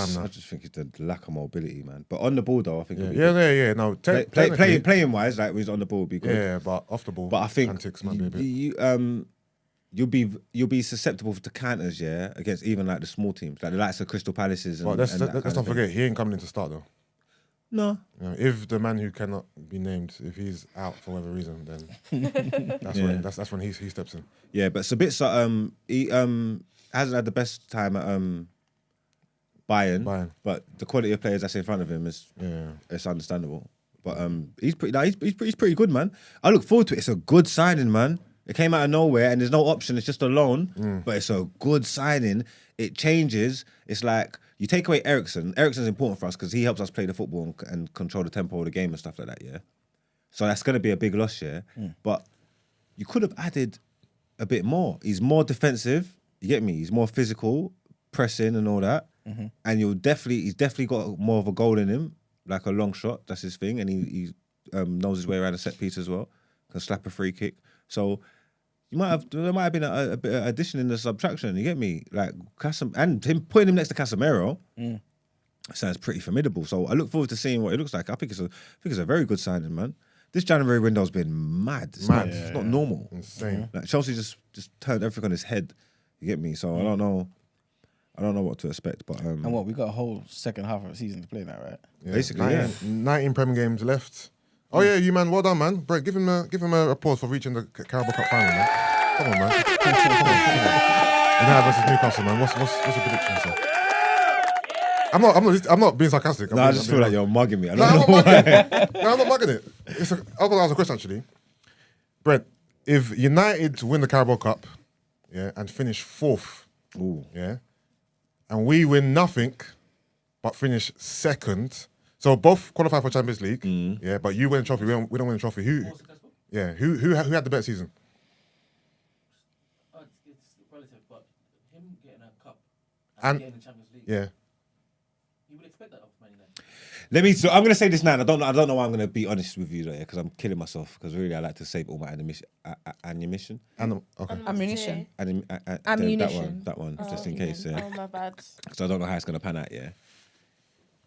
the lack of mobility, man. But on the ball, though, I think. No, playing wise, like when he's on the ball, would be good. Yeah, but off the ball. But I think antics might be a bit. you'll be susceptible to counters, yeah, against even like the small teams, like the likes of Crystal Palaces. But let's not forget, he ain't coming in to start though. No. You know, if the man who cannot be named, if he's out for whatever reason, then that's when he steps in. Yeah, but Sabitzer, he hasn't had the best time at Bayern, but the quality of players that's in front of him is it's understandable. But he's pretty good, man. I look forward to it. It's a good signing, man. It came out of nowhere and there's no option. It's just a loan, but it's a good signing. It changes. It's like you take away Eriksen. Eriksen's important for us because he helps us play the football and control the tempo of the game and stuff like that. Yeah, so that's going to be a big loss, yeah. But you could have added a bit more. He's more defensive. You get me? He's more physical, pressing and all that. And he's definitely got more of a goal in him, like a long shot. That's his thing, and he knows his way around a set piece as well. Can slap a free kick. So there might have been a bit of addition in the subtraction. You get me? Like and him putting him next to Casemiro sounds pretty formidable. So I look forward to seeing what it looks like. I think it's a very good signing, man. This January window's been mad. It's not normal. Insane. Like Chelsea just turned everything on its head. You get me? So I don't know what to expect, but and what we got a whole second half of the season to play now, right? Yeah. Basically, 19 Premier games left. Oh yeah, you man, well done, man. Brett, give him a applause for reaching the Carabao Cup final, man. Come on, man. Come on. United versus Newcastle, man. What's your prediction, sir? I'm not being sarcastic. I just feel like you're mugging me. I'm not mugging it. I'm gonna ask a question actually. Brett, if United win the Carabao Cup, and finish fourth, and we win nothing, but finish second. So both qualify for Champions League, but you win a trophy. We don't win a trophy. Who had the better season? It's relative, but him getting a cup and getting the Champions League, you would expect that of Man United. So I'm gonna say this now. I don't know why I'm gonna be honest with you though, because I'm killing myself. Because really, I like to save all my ammunition. Ammunition. That one, just in case. Oh my bad. Because I don't know how it's gonna pan out. Yeah.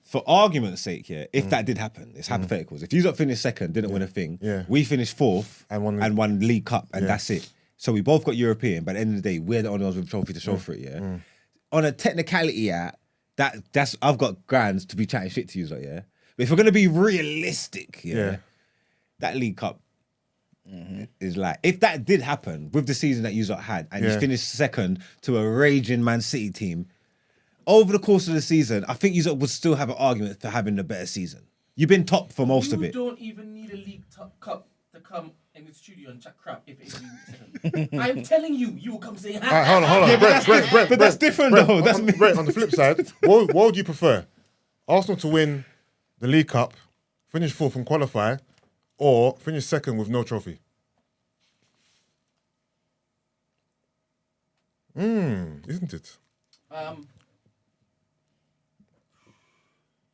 For argument's sake, if that did happen, it's hypotheticals. If you got finished second, didn't win a thing, we finished fourth and won League Cup, and that's it. So we both got European, but at the end of the day, we're the only ones with a trophy to show for it. On a technicality, that's I've got grands to be chatting shit to you, but if we're gonna be realistic, that League Cup is like, if that did happen with the season that you had, and you finished second to a raging Man City team. Over the course of the season, I think you would still have an argument for having the better season. You've been top for most of it. You don't even need a League Cup to come in the studio and chat crap if it's you. I'm telling you, you will come say, hold on. Yeah, Brett, that's different though. That's me. Brett, on the flip side, what would you prefer? Arsenal to win the League Cup, finish fourth and qualify, or finish second with no trophy? Isn't it?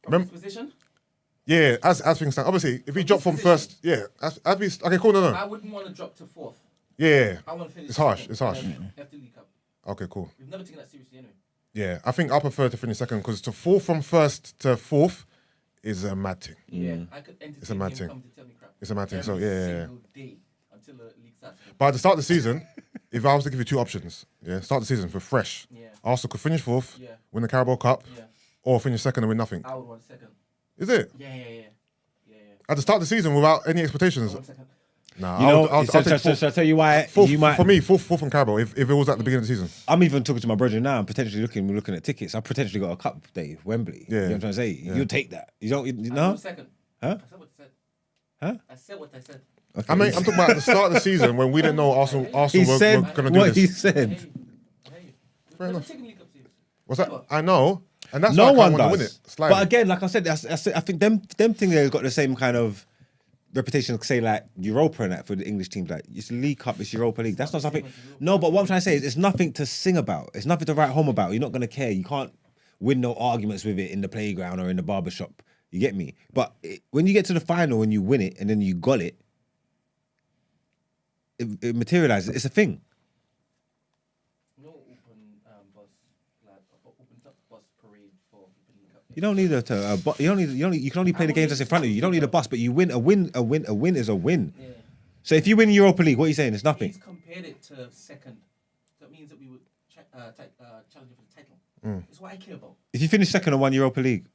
Position? Yeah, as things stand. Obviously, if we drop from first, okay, cool. No. I wouldn't want to drop to fourth. Yeah. I want to finish. It's harsh. After League Cup. Okay, cool. We've never taken that seriously anyway. Yeah, I think I prefer to finish second because to fall from first to fourth is a mad thing. Yeah, I could entertain it's a mad thing. Come to tell me crap. It's a mad thing. So Day until the league starts. But at the start of the season, if I was to give you two options, start the season for fresh. Yeah. Arsenal could finish fourth, win the Carabao Cup, or finish second and win nothing. I would want second. Is it? Yeah. At the start of the season, without any expectations. Nah, I'll take fourth. Shall I tell you why? For me, fourth and Carabao. If it was at the beginning of the season, I'm even talking to my brother now. I'm potentially looking at tickets. I potentially got a cup day, Wembley. Yeah, you know what I'm trying to say. Yeah. You'll take that. You don't. I No. second. Huh? I said what I said. Huh? I said what I said. Okay. I mean, I'm talking about at the start of the season when we didn't know Arsenal were going to do what this. he said. Fair enough. Taking League Cup serious. What's that? I know, and that's No why I one want to win does. it. Slightly. But again, like I said, I think them thing there has got the same kind of reputation, say like Europa and that for the English teams. Like it's League Cup, it's Europa League. That's not something. No, but what I'm trying to say is it's nothing to sing about. It's nothing to write home about. You're not gonna care. You can't win no arguments with it in the playground or in the barbershop. You get me? But when you get to the final and you win it and then you got it, it materializes. It's a thing. No open bus, like open bus parade for people. You don't need you can only play the games that's in front of you. You don't need a bus, but you win. A win is a win. Yeah. So if you win Europa League, what are you saying? It's nothing. He's compared it to second. That means that we would challenge for the title. It's what I care about. If you finish second and won Europa League,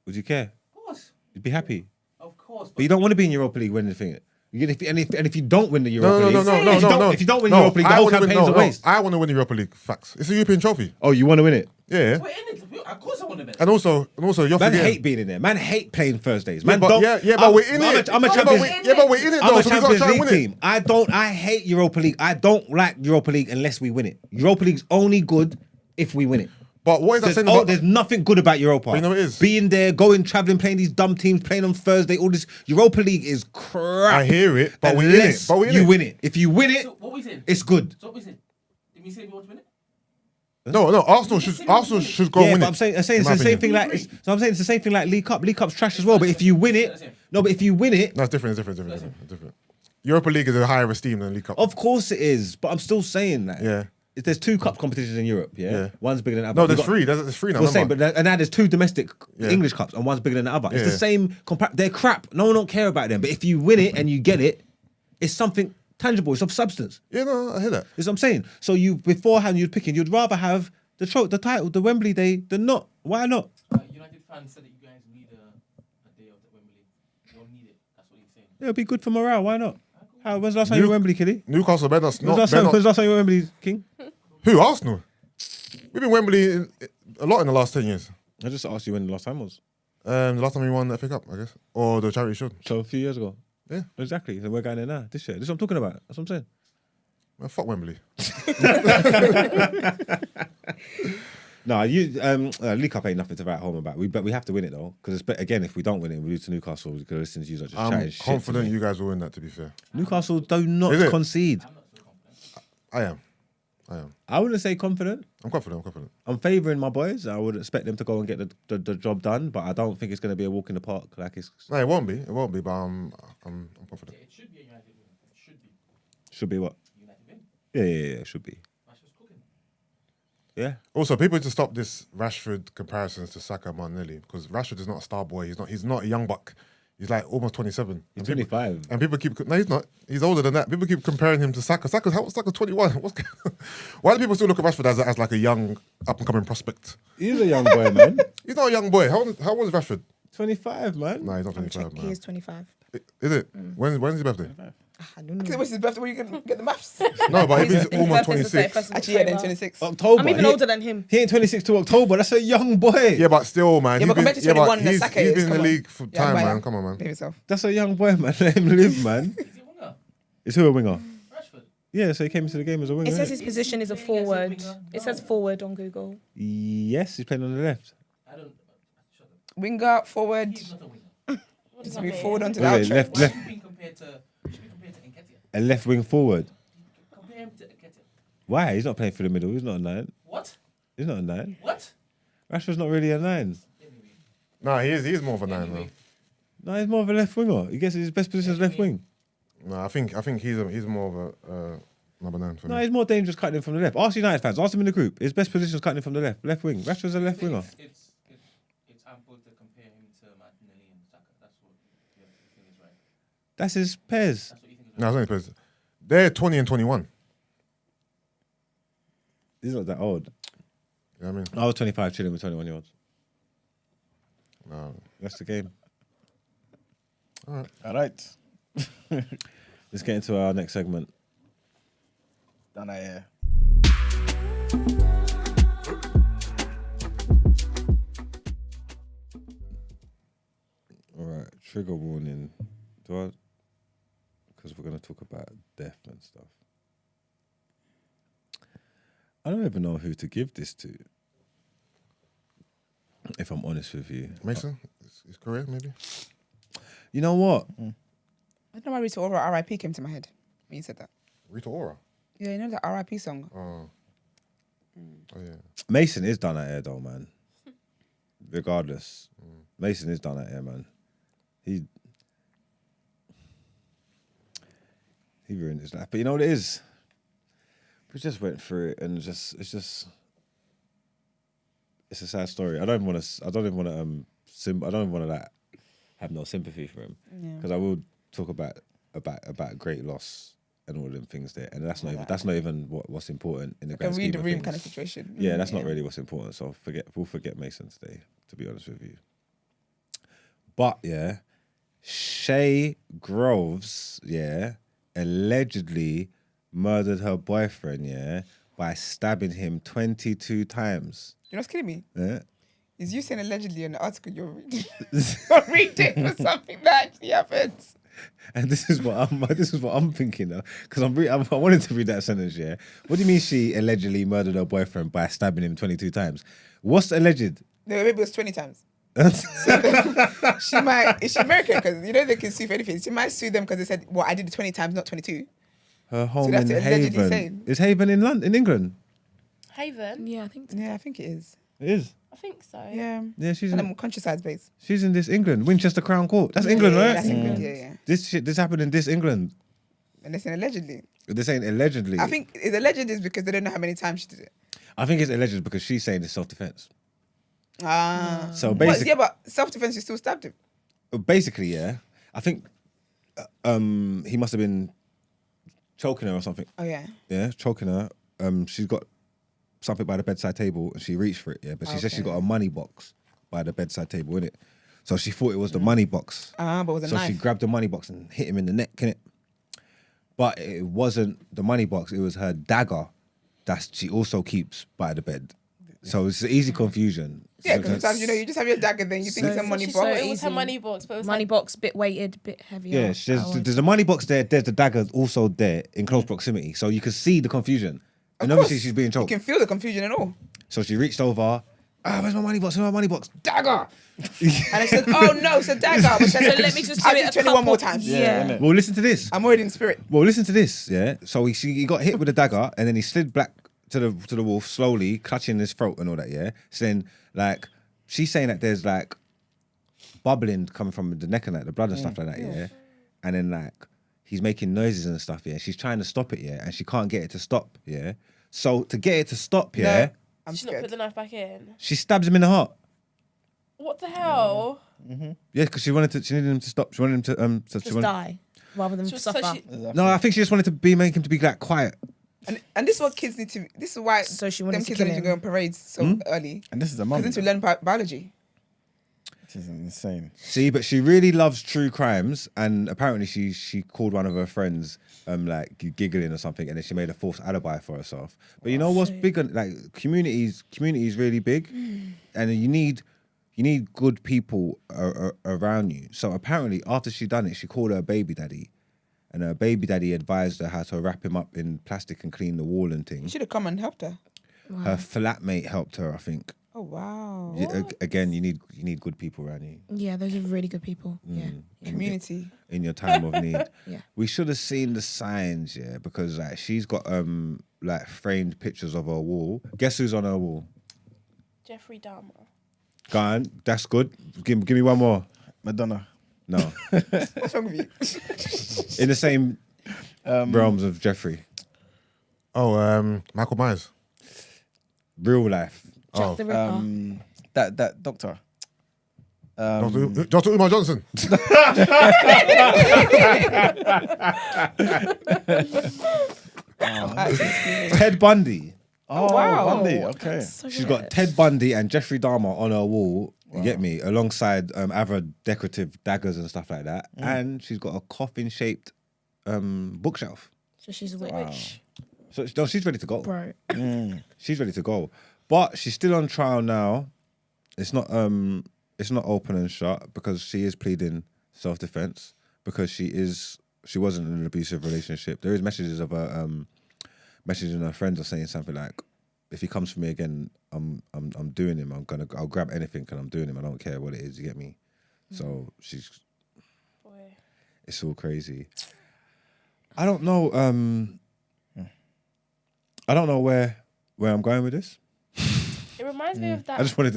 would you care? Of course. You'd be happy. Of course. But you don't want to be in Europa League when the thing. If you don't win the Europa League, no. If you don't win Europa League, the whole campaign's a waste. I want to win the Europa League. Facts. It's a European trophy. Oh, you want to win it? Yeah. We're in it. Of course I want to win it. And also, you're Man forgetting. hate being in there. Man hate playing Thursdays. Man, but we're in it. I'm a Champions League team. I hate Europa League. I don't like Europa League unless we win it. Europa League's only good if we win it. But what is that saying about... There's nothing good about Europa. But you know what it is? Being there, going, travelling, playing these dumb teams, playing on Thursday, all this. Europa League is crap. I hear it, but we're in it. You win it. If you win it, so what we saying? It's good. So what we saying? Did we say we want to win it? No, Arsenal should go and win it. I'm saying it's the same thing like it's the same thing like League Cup. League Cup's trash as well. But if you win it, no, it's different. It's different. Europa League is a higher esteem than League Cup. Of course it is, but I'm still saying that. Yeah. There's 2 cup competitions in Europe, yeah? One's bigger than the other. No, there's 3. There's 3 now. And now there's 2 domestic English cups, and one's bigger than the other. It's the same. They're crap. No one don't care about them. But if you win it and you get it, it's something tangible. It's of substance. Yeah, no, I hear that. That's what I'm saying. So beforehand you'd rather have the title, the Wembley Day, than not. Why not? United fans said that you guys need a day of the Wembley. You don't need it. That's what he's saying. It'll be good for morale. Why not? When's the last time you were Wembley, Kiddie? Newcastle, When's the last time you were Wembley, King? Who? Arsenal. We've been Wembley a lot in the last 10 years. I just asked you when the last time was. The last time we won the FA Cup, I guess. Or the Charity Shield. So a few years ago. Yeah. Exactly. So we're going there now. This year. This is what I'm talking about. That's what I'm saying. Well, fuck Wembley. No, League Cup ain't nothing to write home about. But we have to win it though, because again, if we don't win it, we lose to Newcastle. We could listen to you just chatting shit. I'm confident you guys will win that. To be fair, Newcastle do not concede. I am. I wouldn't say confident. I'm confident. I'm favouring my boys. I would expect them to go and get the job done, but I don't think it's going to be a walk in the park. No, it won't be. But I'm confident. It should be a United win. It should be. Should be what? United win. Yeah, it should be. Rashford's cooking. Yeah. Also, people need to stop this Rashford comparisons to Saka Martinelli, because Rashford is not a star boy. He's not a young buck. He's like almost 27. He's 25. And people keep... No, he's not. He's older than that. People keep comparing him to Saka. Saka's 21. Why do people still look at Rashford as like a young, up-and-coming prospect? He's a young boy, man. He's not a young boy. How old is Rashford? 25, man. No, he's not 25, man. He is 25. Is it? When's his birthday? I don't know. What's his birthday? Where you can get the maths? No, but if he's almost 26. Actually, yeah, then 26. October. I'm even older than him. He ain't 26 to October. That's a young boy. Yeah, but still, man. Yeah, but compared to 21, he's Saka been is, in the come league for on. time, Yeah, man. Come on, man. Behave yourself. That's a young boy, man. Let him live, man. Is he a winger? Is who a winger? Rashford. Yeah, so he came into the game as a winger. It says innit? his position is a forward. It says forward on Google. Yes, he's playing on the left. I don't... Shut up. Winger, forward. He's not a winger. Needs to be forward onto the Wait, outro. left. He should be compared to Nketiah. A left wing forward. Compare him to Nketiah. Why? He's not playing for the middle. He's not a 9. What? He's not a 9. What? Rashford's not really a 9. No, he is more of a 9, man. No, he's more of a left winger. He gets his best position as left wing. No, I think he's more of a number 9 for No, me. he's more dangerous cutting in from the left. Ask United fans. Ask him in the group. His best position is cutting in from the left wing. Rashford's a left winger. It's ample to compare him to Martinelli and Saka. That's what you think is right. That's his pairs. That's what you think is right. No, it's only players. They're 20 and 21. He's not that old. You know what I mean? I was 25 chilling with 21-year-olds. No. That's the game. All right. Let's get into our next segment. Down here. All right, trigger warning. Because we're going to talk about death and stuff. I don't even know who to give this to, if I'm honest with you. Mason? His career, maybe? You know what? I don't know why Rita Ora R.I.P. came to my head when you said that. Rita Ora? Yeah, you know the R.I.P. song? Oh. Oh, yeah. Mason is done at air though, man. regardless. Mason is done Out Ere, man. He ruined his life. But you know what it is? We just went through it, and it's a sad story. I don't even want to like have no sympathy for him, because I will talk about great loss and all of them things there, and that's not even what's important in the grand scheme of things. Kind of situation. Yeah, that's not really what's important. So we'll forget Mason today, to be honest with you. But yeah, Shay Groves, allegedly murdered her boyfriend, by stabbing him 22 times. You're not kidding me? Yeah. Is you saying allegedly in the article you're reading? You're reading for something that actually happens. And this is what I'm thinking though, because I wanted to read that sentence. Yeah, what do you mean she allegedly murdered her boyfriend by stabbing him 22 times? What's alleged? No, maybe it was 20 times. She might. Is she American? Because they can sue for anything. She might sue them because they said, "Well, I did it 20 times, not 22." Her home in Haven. Is Haven in London, in England? Haven? Yeah, I think so. Yeah, I think it is. It is. I think so. Yeah. Yeah, she's in countryside base. She's in this England, Winchester Crown Court. That's England, right? That's England. Yeah. This happened in this England. And they're saying allegedly. They're saying allegedly. I think it's alleged is because they don't know how many times she did it. I think it's alleged because she's saying it's self-defense. So basically, but self-defense, you still stabbed him. Basically, yeah. I think he must have been choking her or something. Oh yeah. Yeah, choking her. She's got something by the bedside table and she reached for it. Yeah, but she said she got a money box by the bedside table, innit? So she thought it was the money box. But it was a knife. So she grabbed the money box and hit him in the neck, innit? But it wasn't the money box. It was her dagger that she also keeps by the bed. So it's an easy confusion. Yeah, because sometimes you just have your dagger, then you think it's a money box. So it was her money box, but it was money box, bit weighted, bit heavier. Yeah, there's a money box there. There's the dagger also there in close proximity, so you can see the confusion. And obviously she's being choked. You can feel the confusion and all. So she reached over. Where's my money box? Where's my money box? Dagger. And I said, "Oh no, it's a dagger." But so let me just do it 21 more times. Yeah. Well, listen to this. I'm already in spirit. Well, listen to this. Yeah. So he got hit with a dagger, and then he slid back to the wall slowly, clutching his throat and all that. Yeah. So then, like, she's saying that there's like bubbling coming from the neck and like the blood and stuff like that. Yeah. And then like he's making noises and stuff. Yeah. She's trying to stop it. Yeah. And she can't get it to stop. Yeah. So to get it to stop. Yeah. I'm Did she not put the knife back in? She stabs him in the heart. What the hell? Mm-hmm. Yeah, because she needed him to stop. She wanted him to just die rather than suffer. No, I think she just wanted to make him to be like quiet. And this is what kids need to. This is why so she wanted them kids need to go on parades so early. And this is a mum. Because to learn biology. Which is insane. See, but she really loves true crimes, and apparently she called one of her friends like giggling or something, and then she made a false alibi for herself. But you know what's big? Like community is really big, and you need good people around you. So apparently, after she done it, she called her baby daddy, and her baby daddy advised her how to wrap him up in plastic and clean the wall and things. You should have come and helped her. Wow. Her flatmate helped her, I think. Oh wow! Again, you need good people around you. Yeah, those are really good people. Yeah, community in your time of need. Yeah, we should have seen the signs. Yeah, because like she's got like framed pictures of her wall. Guess who's on her wall? Jeffrey Dahmer. Go on, that's good. Give me one more. Madonna. No. What's wrong with you? In the same realms of Jeffrey. Oh, Michael Myers. Real life. Jack the Ripper. That doctor. Dr. Umar Johnson. Ted Bundy. Oh wow, Bundy. Okay. So She's got Ted Bundy and Jeffrey Dahmer on her wall. You get me? Alongside other decorative daggers and stuff like that. And she's got a coffin-shaped bookshelf. So she's a witch. So no, she's ready to go. Bro. She's ready to go. But she's still on trial now. It's not open and shut because she is pleading self-defense because she wasn't in an abusive relationship. There is messages of her messaging her friends are saying something like, if he comes for me again, I'm doing him. I'll grab anything and I'm doing him. I don't care what it is, you get me? So it's all crazy. I don't know where I'm going with this. It reminds me of that. I just wanted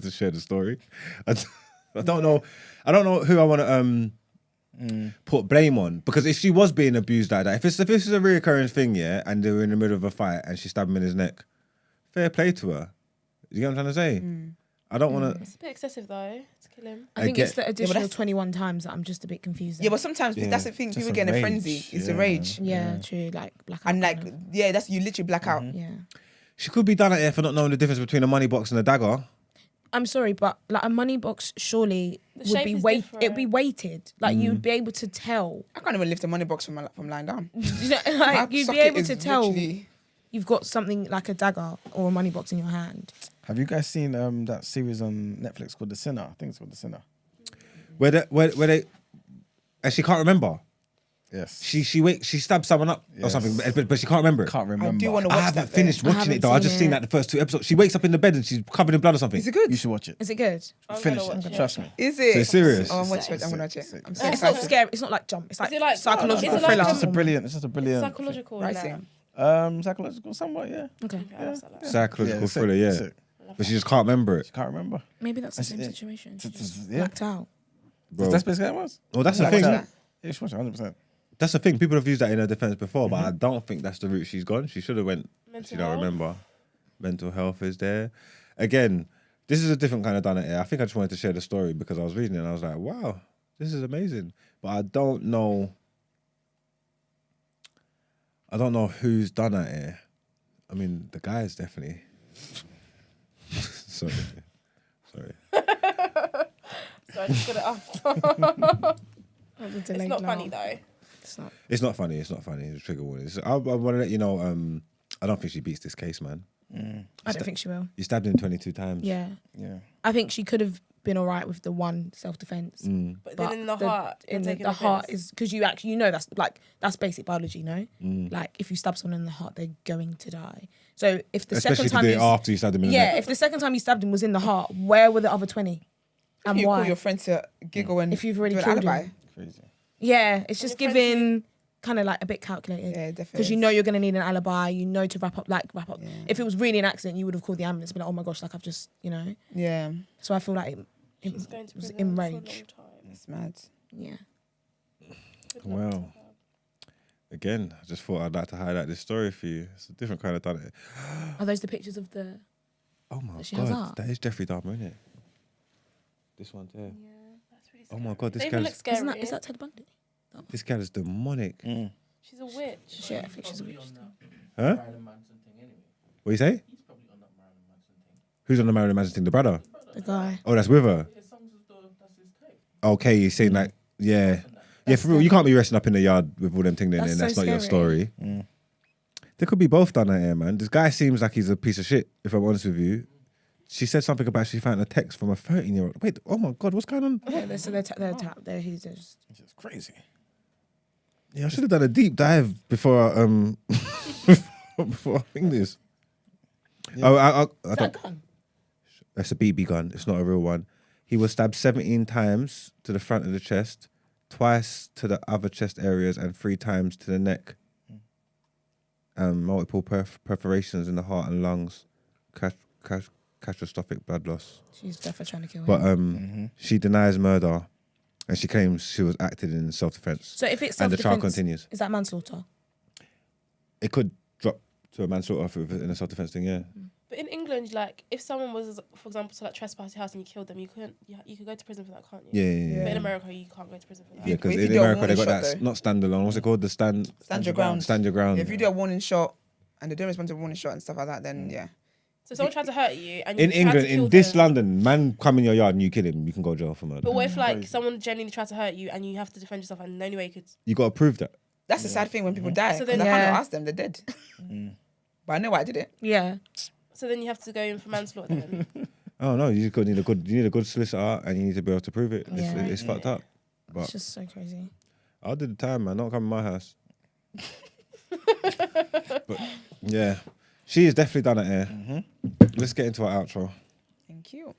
to share the story. I don't know who I want to put blame on, because if she was being abused like that, if this is a reoccurring thing, yeah, and they were in the middle of a fight and she stabbed him in his neck, fair play to her. You get what I'm trying to say? I don't want to. It's a bit excessive though to kill him. I think it's the additional 21 times that I'm just a bit confused. Yeah, but sometimes that's the thing. People get in a frenzy. It's a rage. Yeah, true. Like blackout. And like, that's you literally black out. Yeah. She could be done at here for not knowing the difference between a money box and a dagger. I'm sorry, but like a money box surely would shape be is it'd be weighted. Like you'd be able to tell. I can't even lift a money box from lying down. You know, like you'd be able to tell you've got something like a dagger or a money box in your hand. Have you guys seen that series on Netflix called The Sinner? I think it's called The Sinner. Where they and she can't remember. Yes. She stabbed someone up or something, but she can't remember it. Can't remember. I do want to watch I haven't that. finished watching it though. I've just seen like the first 2 episodes. She wakes up in the bed and she's covered in blood or something. Is it good? You should watch it. Is it good? Finish it. Trust me. Is it? So it's serious. Oh, I'm watching it. I'm gonna watch it. I'm so It's not excited. scary. It's not like Jump. It's like, Is it like psychological is it like thriller. It's just a brilliant. Psychological. Writing. Psychological, somewhat, yeah. Okay. Psychological That's it, thriller, yeah. that's it. But she just can't remember it. Can't remember. Maybe that's the That's same it. situation. She It's- just yeah. blacked out. Bro. That's basically how it was. Well, that's the Blacked thing. out. Yeah, you should watch it 100%. That's the thing. People have used that in her defense before, but I don't think that's the route she's gone. She should have went. Mental She don't health. remember. Mental health is there. Again, this is a different kind of done it here. I think I just wanted to share the story because I was reading it and I was like, wow, this is amazing. But I don't know who's done that here. I mean, the guys definitely. Sorry. So I just got it up. It's not funny though. It's not. It's not funny. It's a trigger warning. I want to let you know, I don't think she beats this case, man. I don't think she will. You stabbed him 22 times. Yeah. Yeah. I think she could have been all right with the one self-defense. But then in the heart, in you're taking the heart offense. is because you know that's basic biology, no? Like if you stab someone in the heart, they're going to die. So if the Especially second time if you do it after you stabbed him in the neck. if the second time you stabbed him was in the heart, where were the other 20? And You why? call your friend to giggle and If you've already do an killed alibi. him. Crazy. Yeah, it's just your friends giving kind of like a bit calculated. Yeah, definitely. Because you know you're gonna need an alibi. You know to wrap up. Yeah. If it was really an accident, you would have called the ambulance. And be like, oh my gosh, like I've just, Yeah, So I feel like it She's going to was prison for a long enraged. time. it's mad. Yeah. Well, again, I just thought I'd like to highlight this story for you. It's a different kind of done it. Are those the pictures of the? Oh my That she has god, up? that is Jeffrey Dahmer, isn't it? This one there. Yeah, that's really Oh scary. my god, They even look scary. Is that Ted Bundy? this gal is demonic. She's a witch. Shit, I think she's a witch. Huh? What you say? Who's on the Marilyn Manson thing? The brother? The guy. Oh, that's with her. Okay, you're saying like, yeah, for real. You can't be resting up in the yard with all them things. Then That's that's so not your scary. story. There could be both done that here, man. This guy seems like he's a piece of shit. If I'm honest with you, she said something about she found a text from a 13-year-old. Wait, oh my god, what's going on? Yeah, they're tapped. He's just. It's just crazy. Yeah, I should have done a deep dive before before I think this. Yeah. Oh, I Is that don't. a gun? That's a BB gun. It's not a real one. He was stabbed 17 times to the front of the chest, twice to the other chest areas, and 3 times to the neck. Multiple perforations in the heart and lungs. Catastrophic blood loss. She's definitely trying to kill him. But she denies murder, and she claims she was acting in self-defense. So if it's And the trial self-defense, continues. is that manslaughter? It could drop to a manslaughter in a self-defense thing, yeah. But in England, like if someone was, for example, to like trespass your house and you killed them, you could go to prison for that, can't you? Yeah. But in America, you can't go to prison for that. Yeah, because But if in you do a America they got warning that shot, not standalone. What's it called? The stand Stand your ground. Stand your ground. Yeah, if you do a warning shot and they don't respond to a warning shot and stuff like that, then yeah. So someone tried to hurt you, and you In tried England, to kill in this them. London, man come in your yard and you kill him, you can go to jail for murder. But what if like someone genuinely tried to hurt you and you have to defend yourself, and the only way you could? You got to prove that. That's the sad thing when people die. So So then- I cannot Yeah. ask them; they're dead. But I know why I did it. Yeah. So then you have to go in for manslaughter. Then. Oh no, you just need a good solicitor and you need to be able to prove it. Yeah. It's fucked up. It's But just so crazy. I'll do the time, man. Don't come in my house. But yeah, she has definitely done it here. Let's get into our outro. Thank you.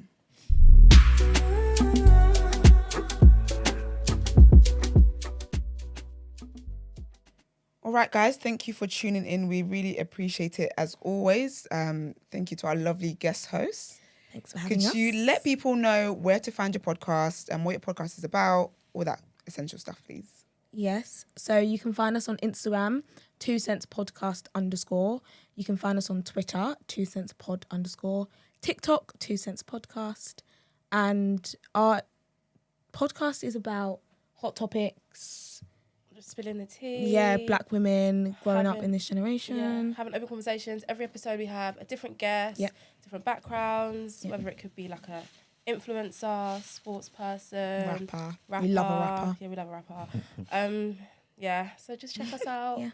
All All right, guys, thank you for tuning in. We really appreciate it as always. Thank you to our lovely guest hosts. Thanks for having us. Could you let people know where to find your podcast and what your podcast is about, all that essential stuff, please? Yes. So you can find us on Instagram, 2 cents podcast _. You can find us on Twitter, 2 cents pod _. TikTok, 2 cents podcast. And our podcast is about hot topics. Just spilling the tea. Yeah, black women growing up in this generation. Yeah, having open conversations. Every episode we have a different guest, different backgrounds, whether it could be like a influencer, sports person, Rapper. We love a rapper. Yeah, we love a rapper. Yeah, so just check us out. Yeah.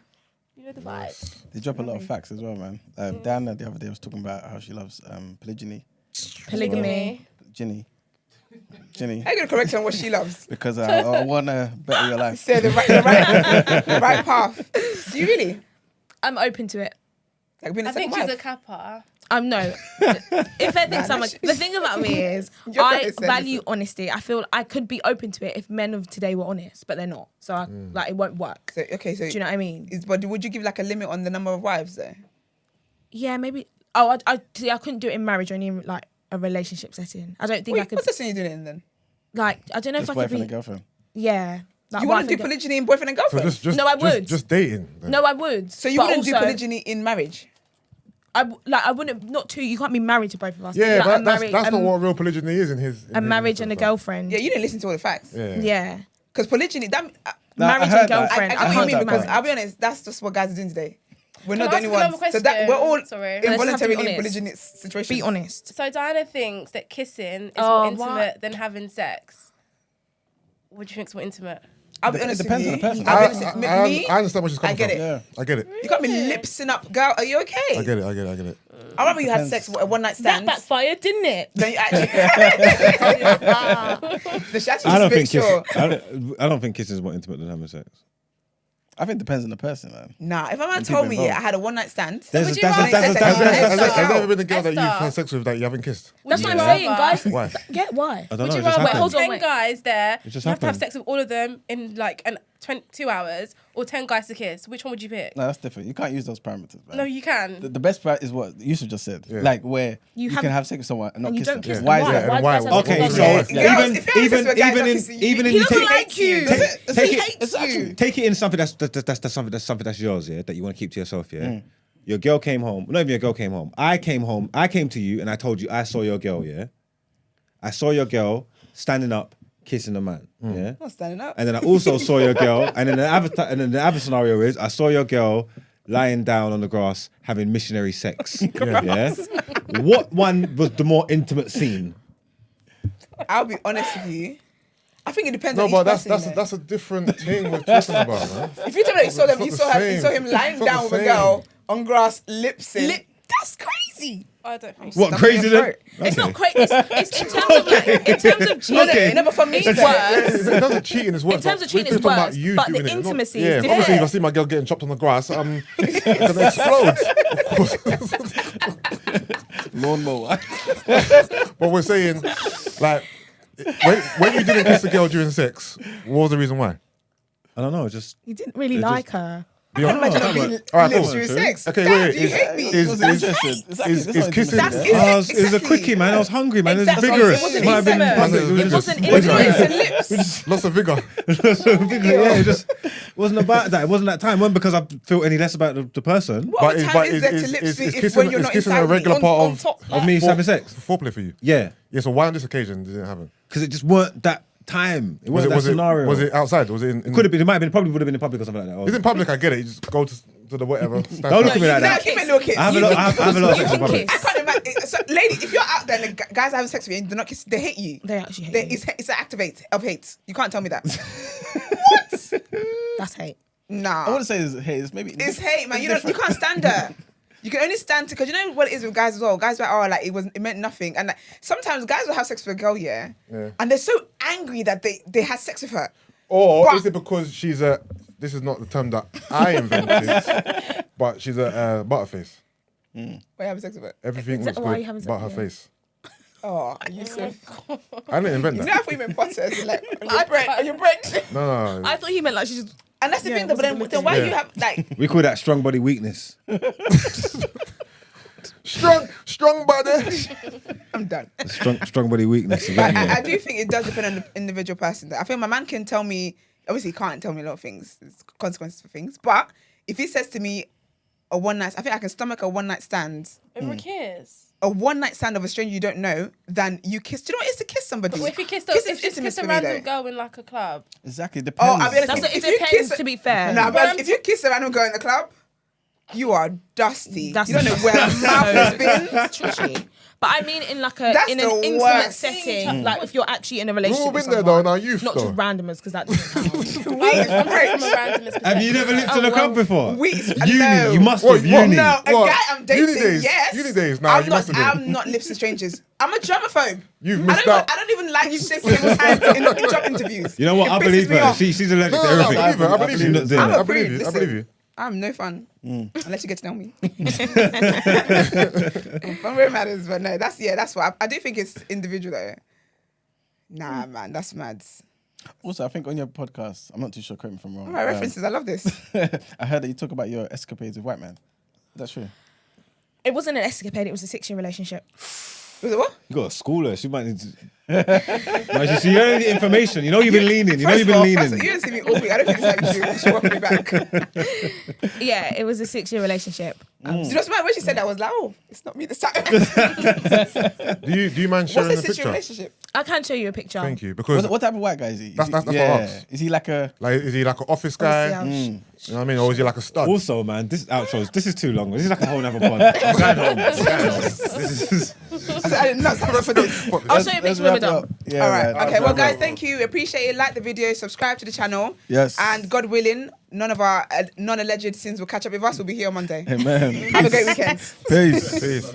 You know the vibes. They drop a lot of facts as well, man. Diana the other day was talking about how she loves polygyny. Polygamy. Ginny. How are you going to correct her on what she loves? Because I want to better your life. So the right path. Do you really? I'm open to it. Like being a I think second she's wife? a kappa. No. If they think someone, the thing about me is I value honesty. I feel I could be open to it if men of today were honest, but they're not. So like it won't work. So, okay, so do you know what I mean? But would you give like a limit on the number of wives though? Yeah, maybe. Oh, I couldn't do it in marriage or any like a relationship setting. I don't think I could. What's the setting you doing it in then? Like I don't know Just if I could boyfriend be. and girlfriend. Yeah. Like You want to do polygyny in boyfriend and girlfriend? So No, I would. Just dating. Then. No, I would. So you But wouldn't do also, polygyny in marriage? I wouldn't. Not two. You can't be married to both of us. Yeah, Like, but I'm that's married- not I'm- what real polygyny is in his. A marriage and a girlfriend. Yeah, you didn't listen to all the facts. Yeah. Because polygyny, that Marriage heard and that. girlfriend. I I can't can't mean do because marriage. I'll be honest, that's just what guys are doing today. We're Can not I the ask only another ones. So that we're all question? Sorry. Let's have to be involuntarily in honest. polygyny situations. Be honest. So Diana thinks that kissing is Oh, more intimate what? than having sex. What do you think's more intimate? I'll be It honest depends with on the you. person. I'll be honest with I me. understand where she's coming I get from. it. Yeah. I get it. You can't be lipsing up, girl. Are you okay? I get it. I remember you had sex a one night That stand. backfired, didn't it? Then you actually. She actually I don't just think make sure. I don't think kissing is more intimate than having sex. I think it depends on the person, man. Nah, if a man And told people me, involved. I had a one night stand. There's would a- you rather- that's a- Has Has there Esther. ever been a girl that you've Esther. had sex with that you haven't kissed? That's what I'm you saying, rather- guys. Why? Get why? I don't Would know. you It just rather happens. hold on, 10 wait. guys there, It just you have to have happened. sex with all of them in like 2 hours, or 10 guys to kiss? Which one would you pick? No, that's different. You can't use those parameters, man. No, you can. The best part is what Yusuf just said. Yeah. Like where You you have- can have sex with someone and not And you kiss don't them. kiss them. Why is Why? that? And Why why? does that Okay, have to so be Girls, if you're having sex with a guy even not in kissing you, even in he you doesn't take like you. take it in something that's something that's yours, yeah, that you want to keep to yourself, yeah. Your girl came home. Not even your girl came home. I came home. I came to you and I told you I saw your girl, yeah. I saw your girl standing up, kissing a man, yeah. Not standing up. And then I also saw your girl, and then the other scenario is I saw your girl lying down on the grass having missionary sex. Yeah. What one was the more intimate scene? I'll be honest with you. I think it depends No, on but each person. you know. that's a different thing we're talking about, man. If you tell me that you saw them, It's not the you saw same. him lying It's not down the with a same. girl on grass, lipsing. That's crazy. I don't think What Stuff in crazy? your Then? throat. It's not crazy. It's in terms of like, in terms of cheating. Okay. No, but for me, It's though, worse. In terms of cheating, it's worse. In terms of but cheating, we're it's talking about worse, you but the doing it, not- intimacy Yeah, is obviously, if I different. see my girl getting chopped on the grass, I'm gonna explode. Of course. Lawnmower. But we're saying, like, when you didn't kiss the girl during sex, what was the reason why? I don't know. Just You didn't really It just- like her. I can't imagine not being All right, lips cool. during sex. Okay, Dad, wait. do you hate me? Is kissing? That's it. it was a Exactly. quickie, man. I was hungry, man. It was Exactly. vigorous. It wasn't Might have been- intimate. It wasn't Lips intimate. and lips. Lots of vigor. Yeah, it just wasn't about that. It wasn't that time. It wasn't because I feel any less about the person. What other time is there to lips if when you're not kissing inside a regular me? part On of top. Of me having sex. foreplay for you? Yeah, Yeah. So why on this occasion did it happen? because it just weren't that time. It wasn't that scenario. Was it outside? Was it in? Could have been. It might have been. Probably would have been in public or something like that. It's in public. I get it. You just go to the whatever. stand Don't look out. at me like Nah, that. keep it low kiss. I have a lot. I have a lot of sex in public. I can't imagine. So, lady, if you're out there and the guys are having sex with you and they're not kissing, they hate you. They actually hate you. It's an activate of hate. You can't tell me that. That's hate. Nah. I wouldn't say it's hate. It's maybe It's hate, man. You can't stand her. You can only stand because you know what it is with guys as well. Guys are like it meant nothing, and like, sometimes guys will have sex with a girl, yeah, and they're so angry that they had sex with her. Or But- is it because she's a? This is not the term that I invented, but she's a butterface. Why you having sex with her? Everything Is looks that why you good having sex but her with her? face. Oh, you so. I didn't invent You know, that. I thought you meant butter. Like on your bread. On your bread. No. I thought he meant like she just And that's the thing, though. But then why do you have like? We call that strong body weakness. Strong body. I'm done. Strong body weakness. I do think it does depend on the individual person. I think my man can tell me. Obviously, he can't tell me a lot of things. There's consequences for things. But if he says to me, a one night, I think I can stomach a one night stand. Over a kiss. A one night stand of a stranger you don't know, than you kiss. Do you know what it is to kiss somebody? But if you kiss kiss a random girl in like a club. Exactly. Depends. Oh, I'll be honest. It depends, to be fair. No, but if you kiss a random girl in the club, you are dusty. You don't know where her mouth has been. Trashy. But I mean, in like an intimate worst. setting, like if you're actually in a relationship with been there someone, though, now you've not just randomers, because that doesn't count. I'm very from a randomness perspective. Have you never lived in a club before? No. Uni, you must have uni. No, a guy I'm dating, Uni days, yes. Uni days, nah, you must have been. I'm not lips to strangers. I'm a germaphobe. You've missed out. I don't even like shaking people's hands in job interviews. You know what? It I pisses believe me her. off. She's allergic to No, everything. I believe you. She's not doing I'm that. a prude. I Listen, believe you. I'm no fun unless you get to know me. Fun really matters, but no, that's what I do think it's individual though. Nah, man, that's mad. Also, I think on your podcast, I'm not too sure, correct me if I'm wrong. All right, references, I love this. I heard that you talk about your escapades with white men. That's true. It wasn't an escapade, it was a 6-year relationship. Was it what? You got to school her. She might need to. No, you see, you don't need the information. You know you've been leaning. You know you've been leaning. You didn't see me all week. I don't think it's like you should welcome me back. Yeah, it was a 6-year relationship. Do you know what's mad? When she said that, I was like, oh, it's not me this time. Do you mind sharing What's the the picture? relationship? I can show you a picture. Thank you. Because What type of white guy is he? That's what I asked. Is he like a... like, is he like an office guy? Obviously, You know what I mean? Or is he like a stud? Also, man, this outros. This is too long. This is like a whole nother pod. I'm going home. This is. I did not sign up for this. I'll show you a picture when we're done. Yeah, All right. man. Okay. Well, guys, thank you. Appreciate it. Like the video. Subscribe to the channel. Yes. And God willing, none of our non-alleged sins will catch up with us. We'll be here on Monday. Amen. Have a great weekend. Peace. Peace.